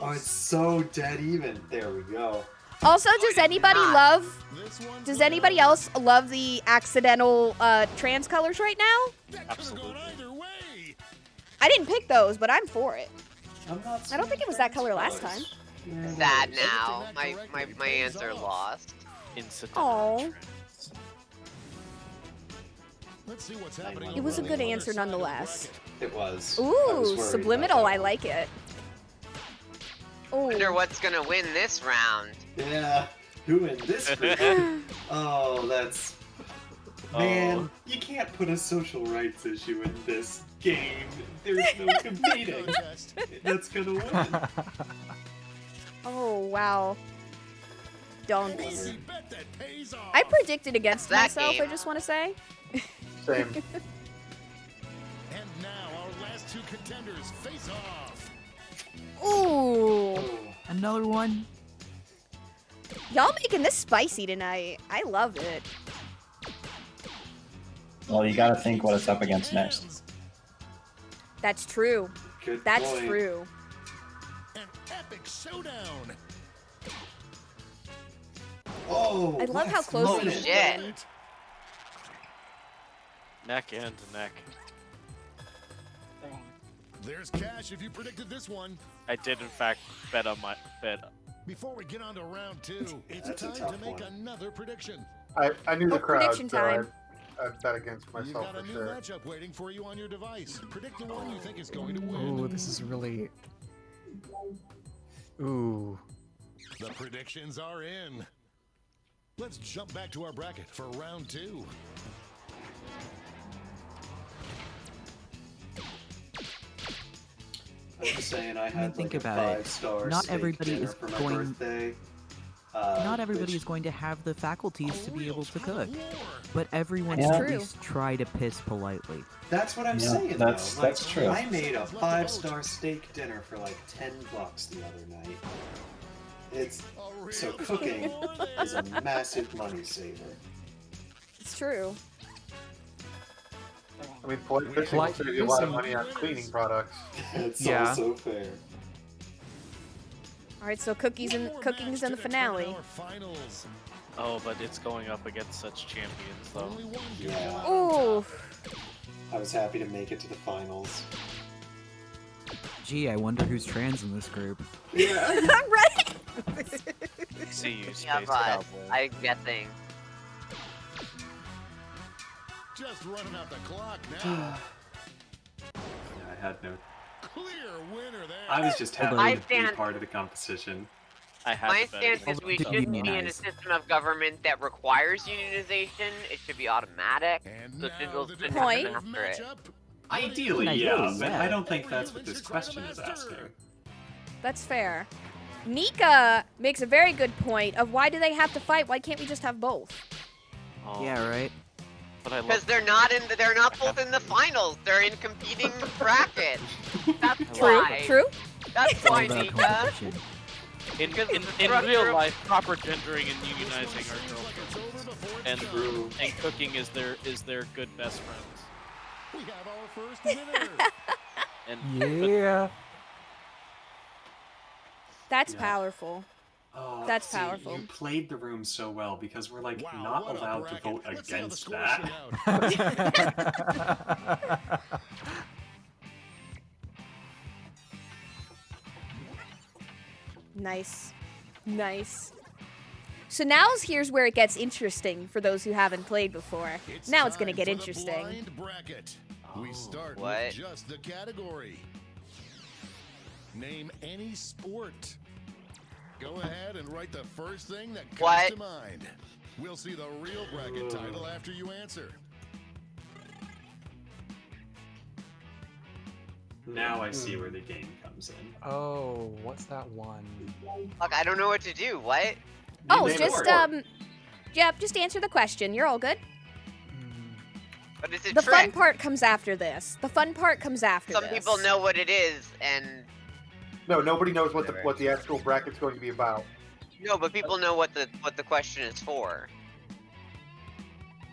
Oh, it's so dead even. There we go. Also, does anybody love? Does anybody else love the accidental trans colors right now? Absolutely. I didn't pick those, but I'm for it. I'm not I don't think it was that color last time. Sad now. My answer lost. Incidental Oh. trends. Let's see what's happening. It was a good answer nonetheless. It was. Ooh, subliminal. I like it. Wonder what's gonna win this round. Yeah. Who in this group? Oh, that's... Man, you can't put a social rights issue in this game. There's no competing. That's gonna win. Oh, wow. Don't. I predicted against myself, I just want to say. Same. And now our last two contenders face off. Ooh. Another one. Y'all making this spicy tonight. I love it. Well, you gotta think what it's up against next. That's true. Good That's point. true. An epic showdown. Oh, I love how close these shit. went. Neck and neck. There's cash if you predicted this one. I did in fact bet on my bet. Before we get on to round two, it's That's a time tough to make one. another prediction. I knew the crowd, prediction so time. I bet against You've myself got a for new sure. matchup waiting for you on your device. Predict the one you think is going to win. Ooh, this is really. Ooh. The predictions are in. Let's jump back to our bracket for round two. I'm just saying, I mean, had think like a about it. 5-star Not steak everybody dinner is for my going- birthday. Not everybody which- is going to have the faculties to be able to cook, but everyone That's should at true. least try to piss politely. That's what I'm Yeah, saying. that's- though. that's Like, true. I made a 5-star steak dinner for like $10 the other night. It's so cooking is a massive money saver. It's true. I mean, polite fishing will Polite save you a lot of fishing- money on cleaning products. It's Yeah. also fair. All right, so cooking's in the finale. Finals. Oh, but it's going up against such champions though. Only one Yeah. Ooh. I was happy to make it to the finals. Gee, I wonder who's trans in this group. Yeah. Right? See you, Space Yeah, but Cowboy. I'm guessing. Just running out the clock now. Yeah, I had no. Clear winner there. I was just happy I to be bet- part of the competition. I had My to bet stance against is we to shouldn't be in a unionize. system of government that requires unionization. It should be automatic. And So now singles the shouldn't Point. have to definitive master it. matchup. Ideally, Nice. yeah, Nice. but I don't think For that's you, what this Vince question is Master. asking. That's fair. Nika makes a very good point of why do they have to fight? Why can't we just have both? Oh, Yeah, right? but I Because love they're not both in the finals. They're in competing brackets. That's True, why. true. That's All why, about Nika. competition. in because in, the in structure real of- life, proper gendering and unionizing are Seems like it's girlfriends, over before it's and done. and cooking is their good best friends. We have our first winner. And Yeah. That's Yeah. powerful. Oh, That's see, powerful. You played the room so well because we're like Wow, not what a allowed to bracket. vote Let's see how the against scores that. shake out. Nice. Nice. So here's where it gets interesting for those who haven't played before. Now it's gonna time get for the interesting. blind bracket. We start what? with just the category. Name any sport. Go ahead and write the first thing that comes What? to mind. We'll see the real bracket title after you answer. Now I see where the game comes in. Oh, what's that one? Look, I don't know what to do. What? Oh, Name just it. yep, just answer the question. You're all good. But it's a The trick. fun part comes after this. The fun part comes after Some this. people know what it is, and No, nobody knows what the actual bracket's going to be about. no, but people know what the question is for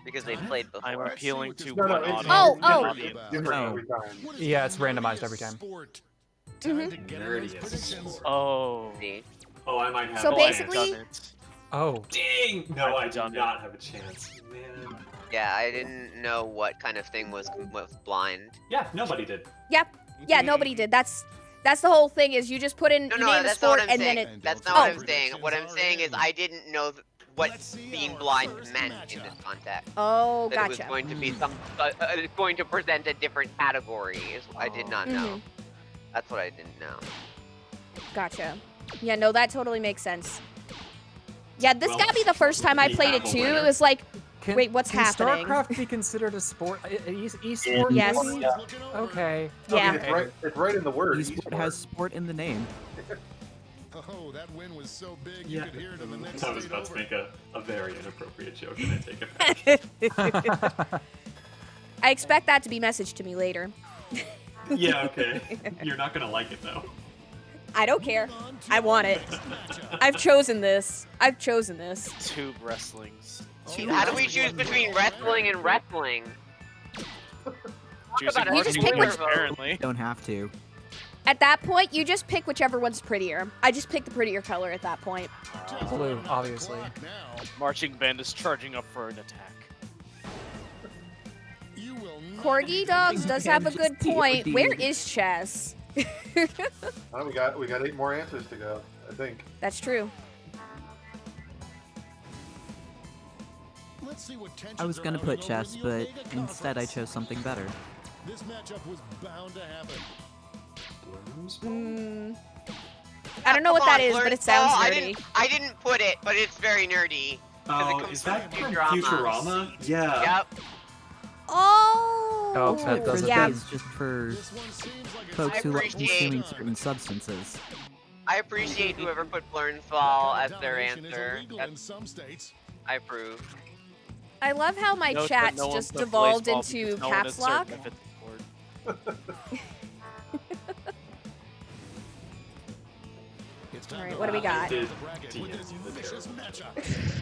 because they played before. I'm appealing to No, no, one it's- audience. Oh, one oh. audience. Different No. every time. What is Yeah, the it's randomized nerdiest every time. sport? Time to get in those Nerdiest predictions. sport. Oh. See? Oh, I might have. So a basically- chance. Oh, Dang! No, I I've do done it. not have a chance. Man. Yeah, I didn't know what kind of thing was blind. Yeah, nobody did. Yep. Yeah, nobody did. That's the whole thing is you just put in No, you no, name a that's not what sport I'm and then saying. it That's not Oh. what I'm saying. What I'm saying is I didn't know what being blind meant in this context. Oh, That it gotcha. was going to be it's going to present a different category. Is I did not know. That's what I didn't know. Gotcha. Yeah, no, that totally makes sense. Yeah, this Well, gotta be the first time I we played have it a too. winner. It was like, Can, wait, what's can happening? StarCraft be considered a sport? E-sport? Yes. maybe? Yeah. Okay. Yeah. It's right in the word. Esport has sport in the name. Oh, that win was so big Yeah. you could hear it in the next I was state about to over. make a very inappropriate joke, and I take it back. I expect that to be messaged to me later. Yeah, okay. You're not gonna like it though. I don't care. I want it. I've chosen this. I've chosen this. Tube wrestlings. How do we choose between wrestling and wrestling? Choosing about You just Martin pick Luther, which- apparently. Don't have to. At that point, you just pick whichever one's prettier. I just picked the prettier color at that point. Blue, obviously. Marching band is charging up for an attack. Corgi Dogs does have a good point. Where is Chess? Oh, we got 8 more answers to go, I think. That's true. Let's see what tensions I was are gonna mounting put over chess, the but Omega instead I Conference. chose something better. This matchup was bound to happen. I don't know what Come that on, is, but Blurred it sounds Ball. nerdy. I didn't put it, but it's very nerdy. 'Cause it Oh, comes is that from Futurama. Futurama? Yeah. Yep. Oh, that doesn't yeah. It's just for folks who like appreciate- consuming certain substances. I appreciate whoever put Blurnsfall as their Domination is answer. illegal in some states. I approve. I love how my Note that chat's no one just put devolved Blazeball into because no one caps is certain lock. if it's a sport. It's time All right, to what do we wrap got? up Did the bracket DM with this the vicious terrible. matchup.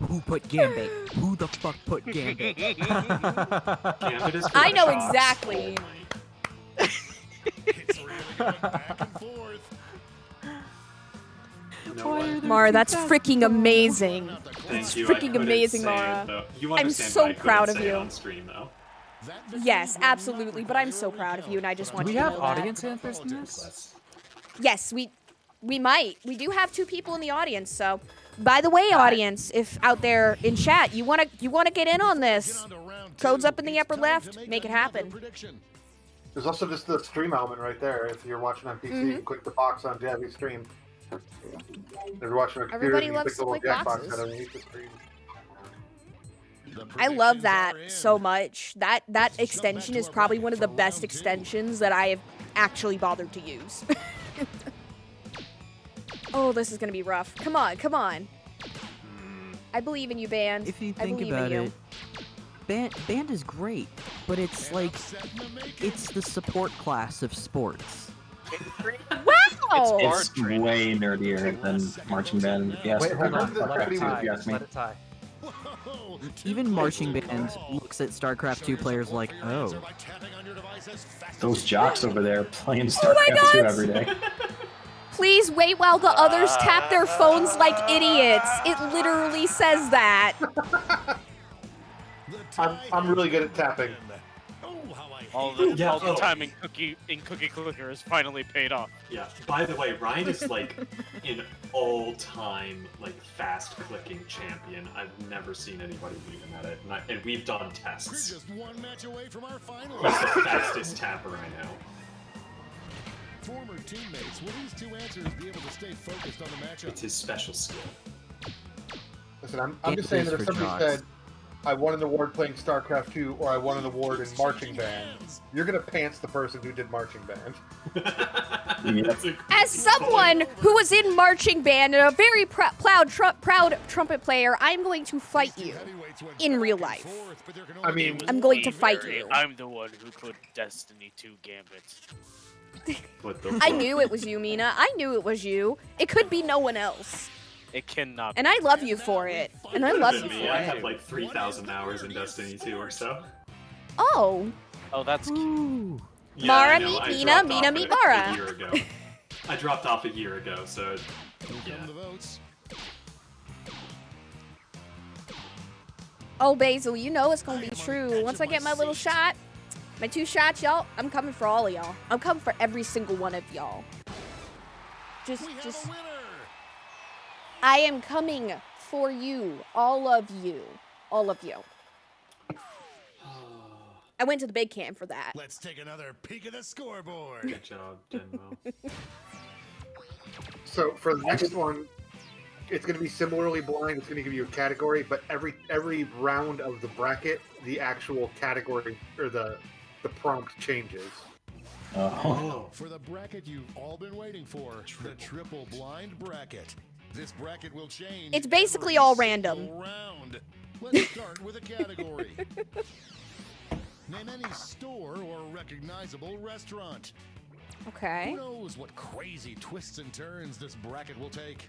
Who put Gambit? Who the fuck put Gambit? Gambit is for I the know shops exactly. only. It's really going back and forth. No one- Mara, that's freaking amazing. Thank you. I freaking couldn't amazing, say Mara. It, though. You I'm understand so why I couldn't proud of say it you. on stream, though. Yes, absolutely. But I'm so proud of you, and I just Do want we you to have know that. audience answers in this? Yes, we might. We do have 2 people in the audience. So, by the way, audience, if out there in chat you wanna get in on this, codes up in the upper left. Make it happen. There's also just the stream element right there. If you're watching on PC, you can click the box on Jazzy's stream. If you're watching on a computer, Everybody you loves click the to little click Jackbox boxes. underneath the stream. I love that so much. That extension is probably one of the best extensions that I have actually bothered to use. Oh, this is gonna be rough. Come on, come on. I believe in you, Band. If you I think believe about in you. it, band is great, but it's like it's the support class of sports. Wow! It's way nerdier than marching band. Yes, Wait, hold on. Let StarCraft it 2, tie. if you ask me. Let it tie. Even marching band looks at StarCraft 2 players like, oh, Those jocks over there playing Oh my StarCraft 2 God! every day. Please wait while the others tap their phones like idiots. It literally says that. I'm really good at tapping. All the Yeah, all the oh. time in Cookie Clicker has finally paid off. Yeah. By the way, Ryan is like an all-time like fast-clicking champion. I've never seen anybody beat him at it, and we've done We're tests. just one match away from our He's finalists. the fastest tapper I know. Former teammates, will these 2 answers be able to stay focused on the matchup? It's his special skill. Listen, I'm just saying that if somebody said, I won an award playing StarCraft 2 or I won an award in marching band, you're going to pants the person who did marching band. As someone who was in marching band and a very proud trumpet player, I'm going to fight you in real life. I mean, I'm going to fight you. I'm the one who put Destiny 2 Gambit. What the I fuck? knew it was you, Mina. I knew it was you. It could be no one else. It cannot. And I love you for it. And I love you Me, for I it. have like 3,000 hours in Destiny 2 or so. Oh. Oh, that's cute. Yeah, Mara I know, meet I Mina, dropped Mina off meet a Mara. year ago. I dropped off a year ago, so yeah. Oh, Basil, you know it's gonna be true. Once I get my little shot, my 2 shots, y'all, I'm coming for all of y'all. I'm coming for every single one of y'all. Just, I am coming for you, all of you. I went to the big camp for that. Let's take another peek at the scoreboard. Good job, Denmo. So for the next one, it's going to be similarly blind. It's going to give you a category, but every round of the bracket, the actual category or the prompt changes. Oh. For the bracket you've all been waiting for, the triple blind bracket. This bracket will change. It's basically all random. Round. Let's start with a category. Name any store or recognizable restaurant. Okay. Who knows what crazy twists and turns this bracket will take?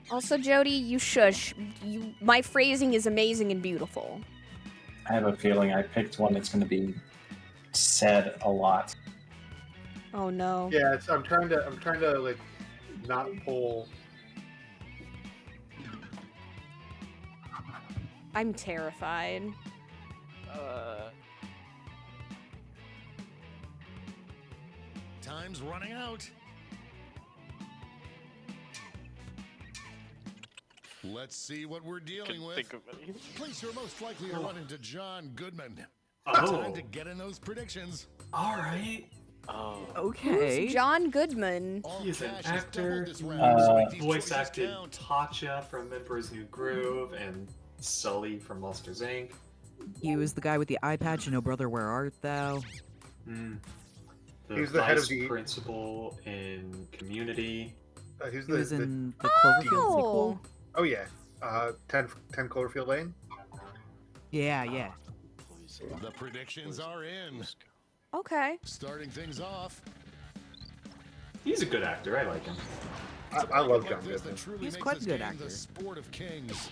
Also, Jody, you shush. My phrasing is amazing and beautiful. I have a feeling I picked one that's going to be said a lot. Oh no. Yeah, I'm trying to like not pull. I'm terrified. Time's running out. Let's see what we're dealing with. Think of any. Place you're most likely to run into John Goodman. Oh. Time to get in those predictions. All right. Oh. Okay. Who's John Goodman? He's an actor. He voice acted Tatcha from Emperor's New Groove and Sully from Monsters Inc. He was the guy with the eye patch and Oh Brother, Where Art Thou? He was the head of the principal in Community. He was in the Cloverfield sequel. Oh yeah, 10 Cloverfield Lane. Yeah. The predictions are in. Okay. Starting things off. He's a good actor. I like him. I love John Goodman. He's quite a good actor. The sport of kings.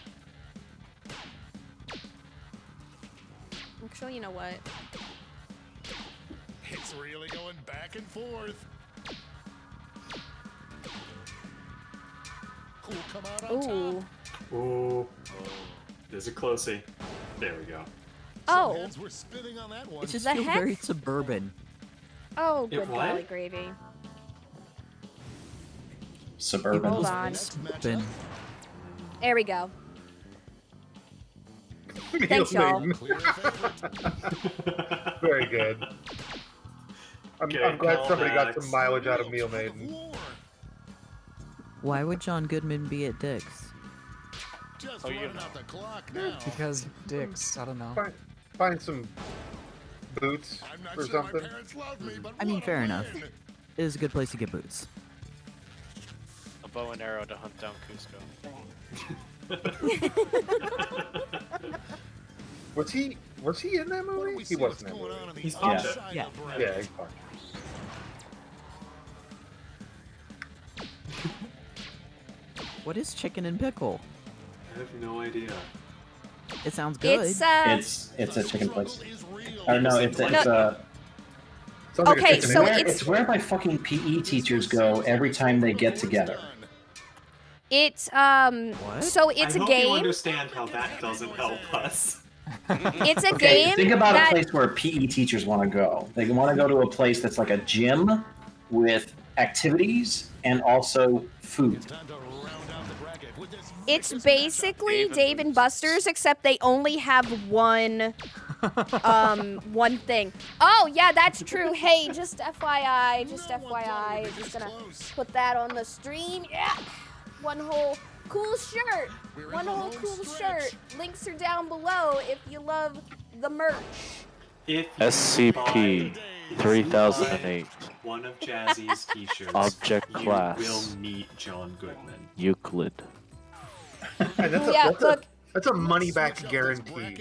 Actually, you know what? It's really going back and forth. Who'll come out on top? Ooh. There's a closey. There we go. Oh. Heads were spinning on that one. It just The feels heck? very suburban. Oh, It good what? golly gravy. Suburban. Hold on. Suburban. There we go. Thanks, y'all. Very good. I'm glad somebody got some mileage out of Meal Maiden. Why would John Goodman be at Dick's? Just running out the clock now. Because dicks, I don't know. Find some boots or something. I mean, fair enough. It is a good place to get boots. A bow and arrow to hunt down Cusco. Was he in that movie? He wasn't in that movie. He's Poncho. Yeah. Yeah, he's Poncho. What is chicken and pickle? I have no idea. It sounds good. It's It's a chicken place. Or no, it's a. Sounds like a Okay, chicken so and- It's where my fucking PE teachers go every time they get together. It's so it's I a hope you game. understand how that doesn't help us. It's a Okay, game think about that a place where PE teachers want to go. They want to go to a place that's like a gym with activities and also food. it's basically Dave and Buster's, except they only have one thing. Oh yeah, that's true. Hey, just FYI, just FYI, just gonna put that on the stream. Yeah, one whole cool shirt. One whole cool shirt. Links are down below if you love the merch. If SCP 3008. one of Jazzy's t-shirts, Object you class. will meet John Goodman. Euclid. And that's Yeah, look. that's a money back guarantee.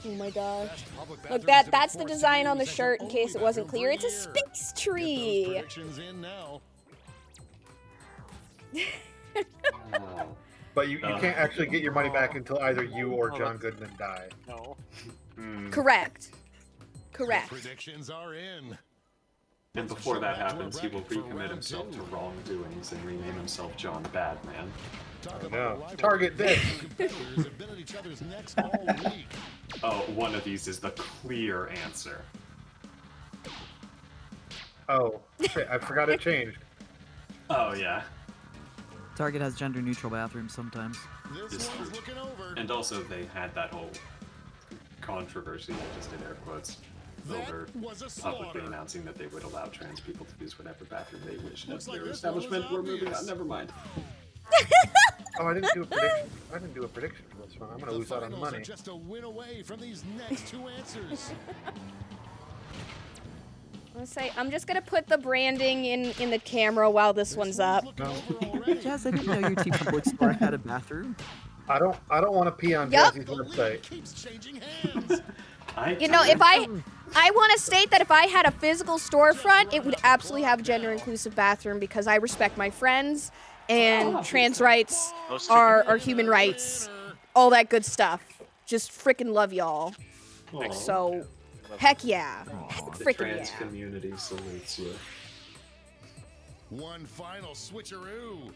Oh my gosh. Look, that's the design on the shirt in case it wasn't clear. It's a space tree. Predictions in now. But you can't actually get your money back until either you or John Goodman die. No. Correct. Correct. Predictions are in. And before that happens, he will recommit himself to wrongdoings and rename himself John Badman. No. Target this. Competitors have been at each other's necks all week. Oh, one of these is the clear answer. Oh, shit, I forgot it changed. Oh, yeah. Target has gender-neutral bathrooms sometimes. This true. And also, they had that whole controversy, I just did air quotes, over publicly announcing that they would allow trans people to use whatever bathroom they wished at their establishment. We're moving on, never mind. Oh, I didn't do a prediction. I didn't do a prediction for this one. I'm gonna lose out on money. Just a win away from these next two answers. I'm just gonna put the branding in the camera while this one's up. Jazz, I didn't know your T-Public store had a bathroom. I don't want to pee on Jazzy's website. You know, if I want to state that if I had a physical storefront, it would absolutely have a gender-inclusive bathroom because I respect my friends and trans rights are human rights, all that good stuff. Just freaking love y'all. So, heck yeah. The Freaking trans yeah. community salutes you. One final switcheroo.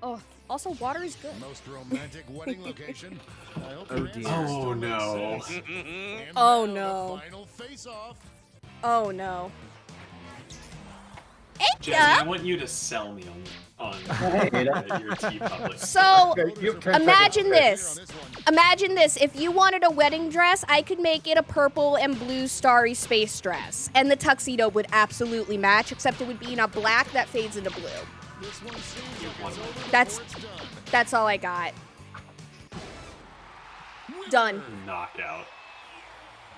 Oh, also water is good. Most romantic wedding location. I hope Oh, dear. Oh, no. Oh, no. Final face-off. Oh, no. Jazzy, I want you to sell me on your T-Public. So, imagine this. Imagine this. If you wanted a wedding dress, I could make it a purple and blue starry space dress. And the tuxedo would absolutely match, except it would be in a black that fades into blue. That's all I got. Done. Knockout.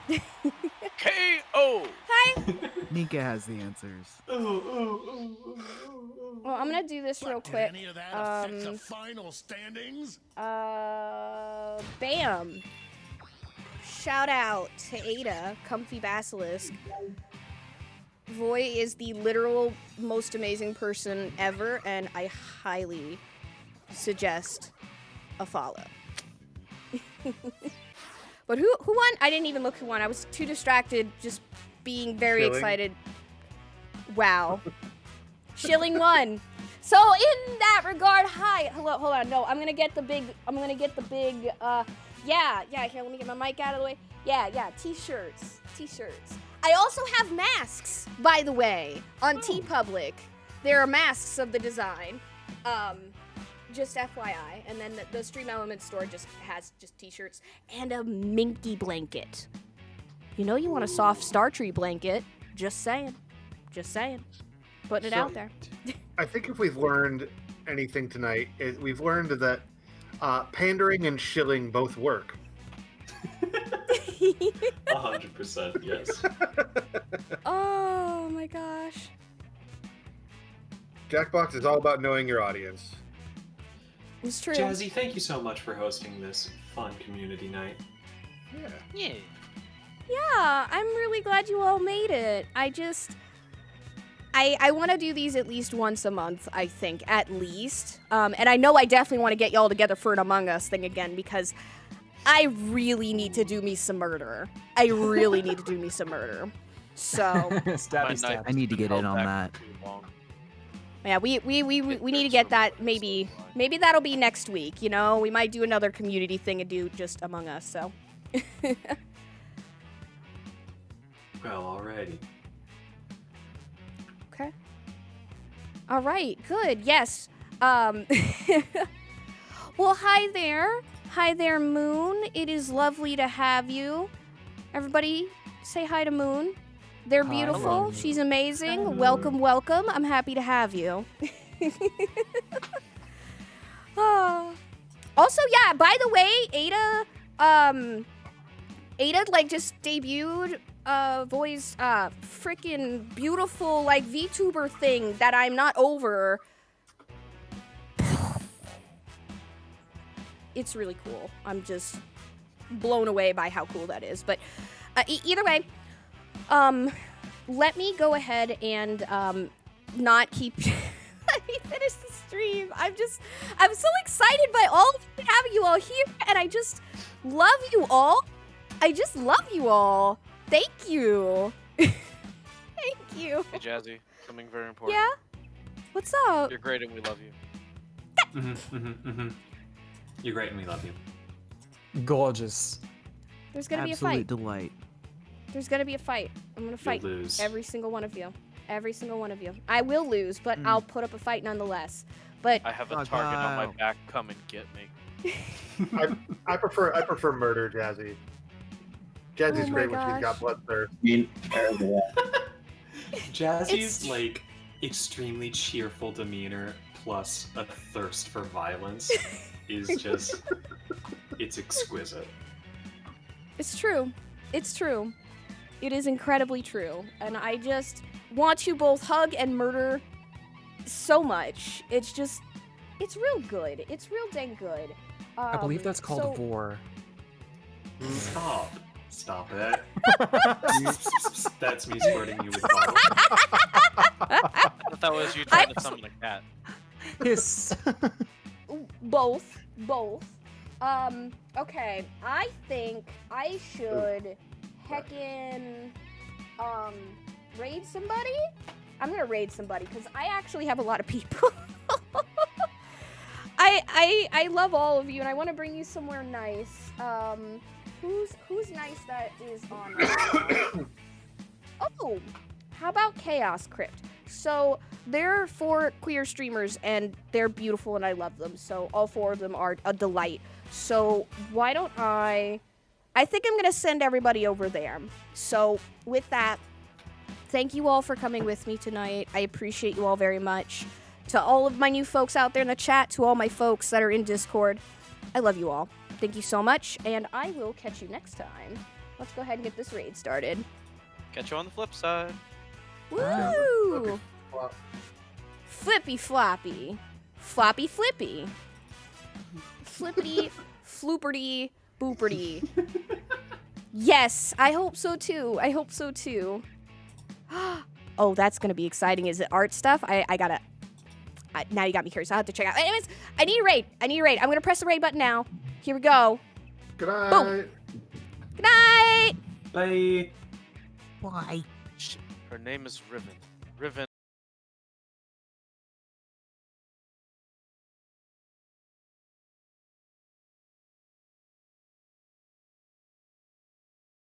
KO! Hi. Nika has the answers. Well, I'm gonna do this real quick. Final standings. Bam. Shout out to Ada, Comfy Basilisk. Voy is the literal most amazing person ever, and I highly suggest a follow. But who won? I didn't even look who won. I was too distracted just being very excited. Wow. Shilling won. So in that regard, hold on, no, I'm gonna get the big, yeah, here, let me get my mic out of the way. Yeah, t-shirts. I also have masks, by the way, on TeePublic. There are masks of the design, just FYI. And then the Stream Elements store just has t-shirts and a minky blanket. You know you want a soft Star Tree blanket. Just saying. Putting it out there. I think if we've learned anything tonight, we've learned that pandering and shilling both work. 100%, yes. Oh my gosh. Jackbox is all about knowing your audience. It's true. Jazzy, thank you so much for hosting this fun community night. Yeah. Yeah, I'm really glad you all made it. I want to do these at least once a month, I think, at least. And I know I definitely want to get y'all together for an Among Us thing again, because I really need to do me some murder. So Stab. I need to get in on that. yeah, we need to get that maybe that'll be next week, you know? We might do another community thing and do just Among Us, so. Well, alrighty. Okay. All right, good. Yes. Well, hi there. Hi there, Moon. It is lovely to have you. Everybody say hi to Moon. They're beautiful. Hello. She's amazing. Welcome. I'm happy to have you. Also, yeah, by the way, Ada just debuted Voi's freaking beautiful VTuber thing that I'm not over. It's really cool. I'm just blown away by how cool that is. But either way, let me go ahead and not keep. Let me finish the stream. I'm so excited by all of having you all here, and I just love you all. Thank you. Thank you. Hey, Jazzy, something very important. Yeah? What's up? You're great and we love you. You're great and we love you. Gorgeous. There's gonna be a Absolute fight. delight. There's gonna be a fight. I'm gonna fight lose. every single one of you. Every single one of you. I will lose, but I'll put up a fight nonetheless. But I have a target on my back. Come and get me. I prefer murder, Jazzy. Jazzy's Oh my great when she's gosh. got bloodthirst. Jazzy's like extremely cheerful demeanor plus a thirst for violence is just it's exquisite. it's true. It's true. It is incredibly true. And I just want to both hug and murder so much. It's real good. It's real dang good. I believe that's called so- vor. Stop it. That's me squirting you with bottle. I thought that was you trying to summon a cat. Hiss. Both. Okay. I think I should heckin' raid somebody? I'm gonna raid somebody because I actually have a lot of people. I love all of you and I want to bring you somewhere nice. Who's nice that is on right now? Oh, how about Chaos Crypt? So they're 4 queer streamers and they're beautiful and I love them. So all 4 of them are a delight. So why don't I think I'm gonna send everybody over there. So with that, thank you all for coming with me tonight. I appreciate you all very much. To all of my new folks out there in the chat, to all my folks that are in Discord, I love you all. Thank you so much, and I will catch you next time. Let's go ahead and get this raid started. Catch you on the flip side. Woo! Flippy floppy. Floppy flippy. Flippity flooperty booperty. Yes, I hope so too. Oh, that's gonna be exciting. Is it art stuff? Now you got me curious. I'll have to check out. Anyways, I need a raid. I'm gonna press the raid button now. Here we go. Good night. Boom. Good night. Bye. Why? Her name is Riven. Riven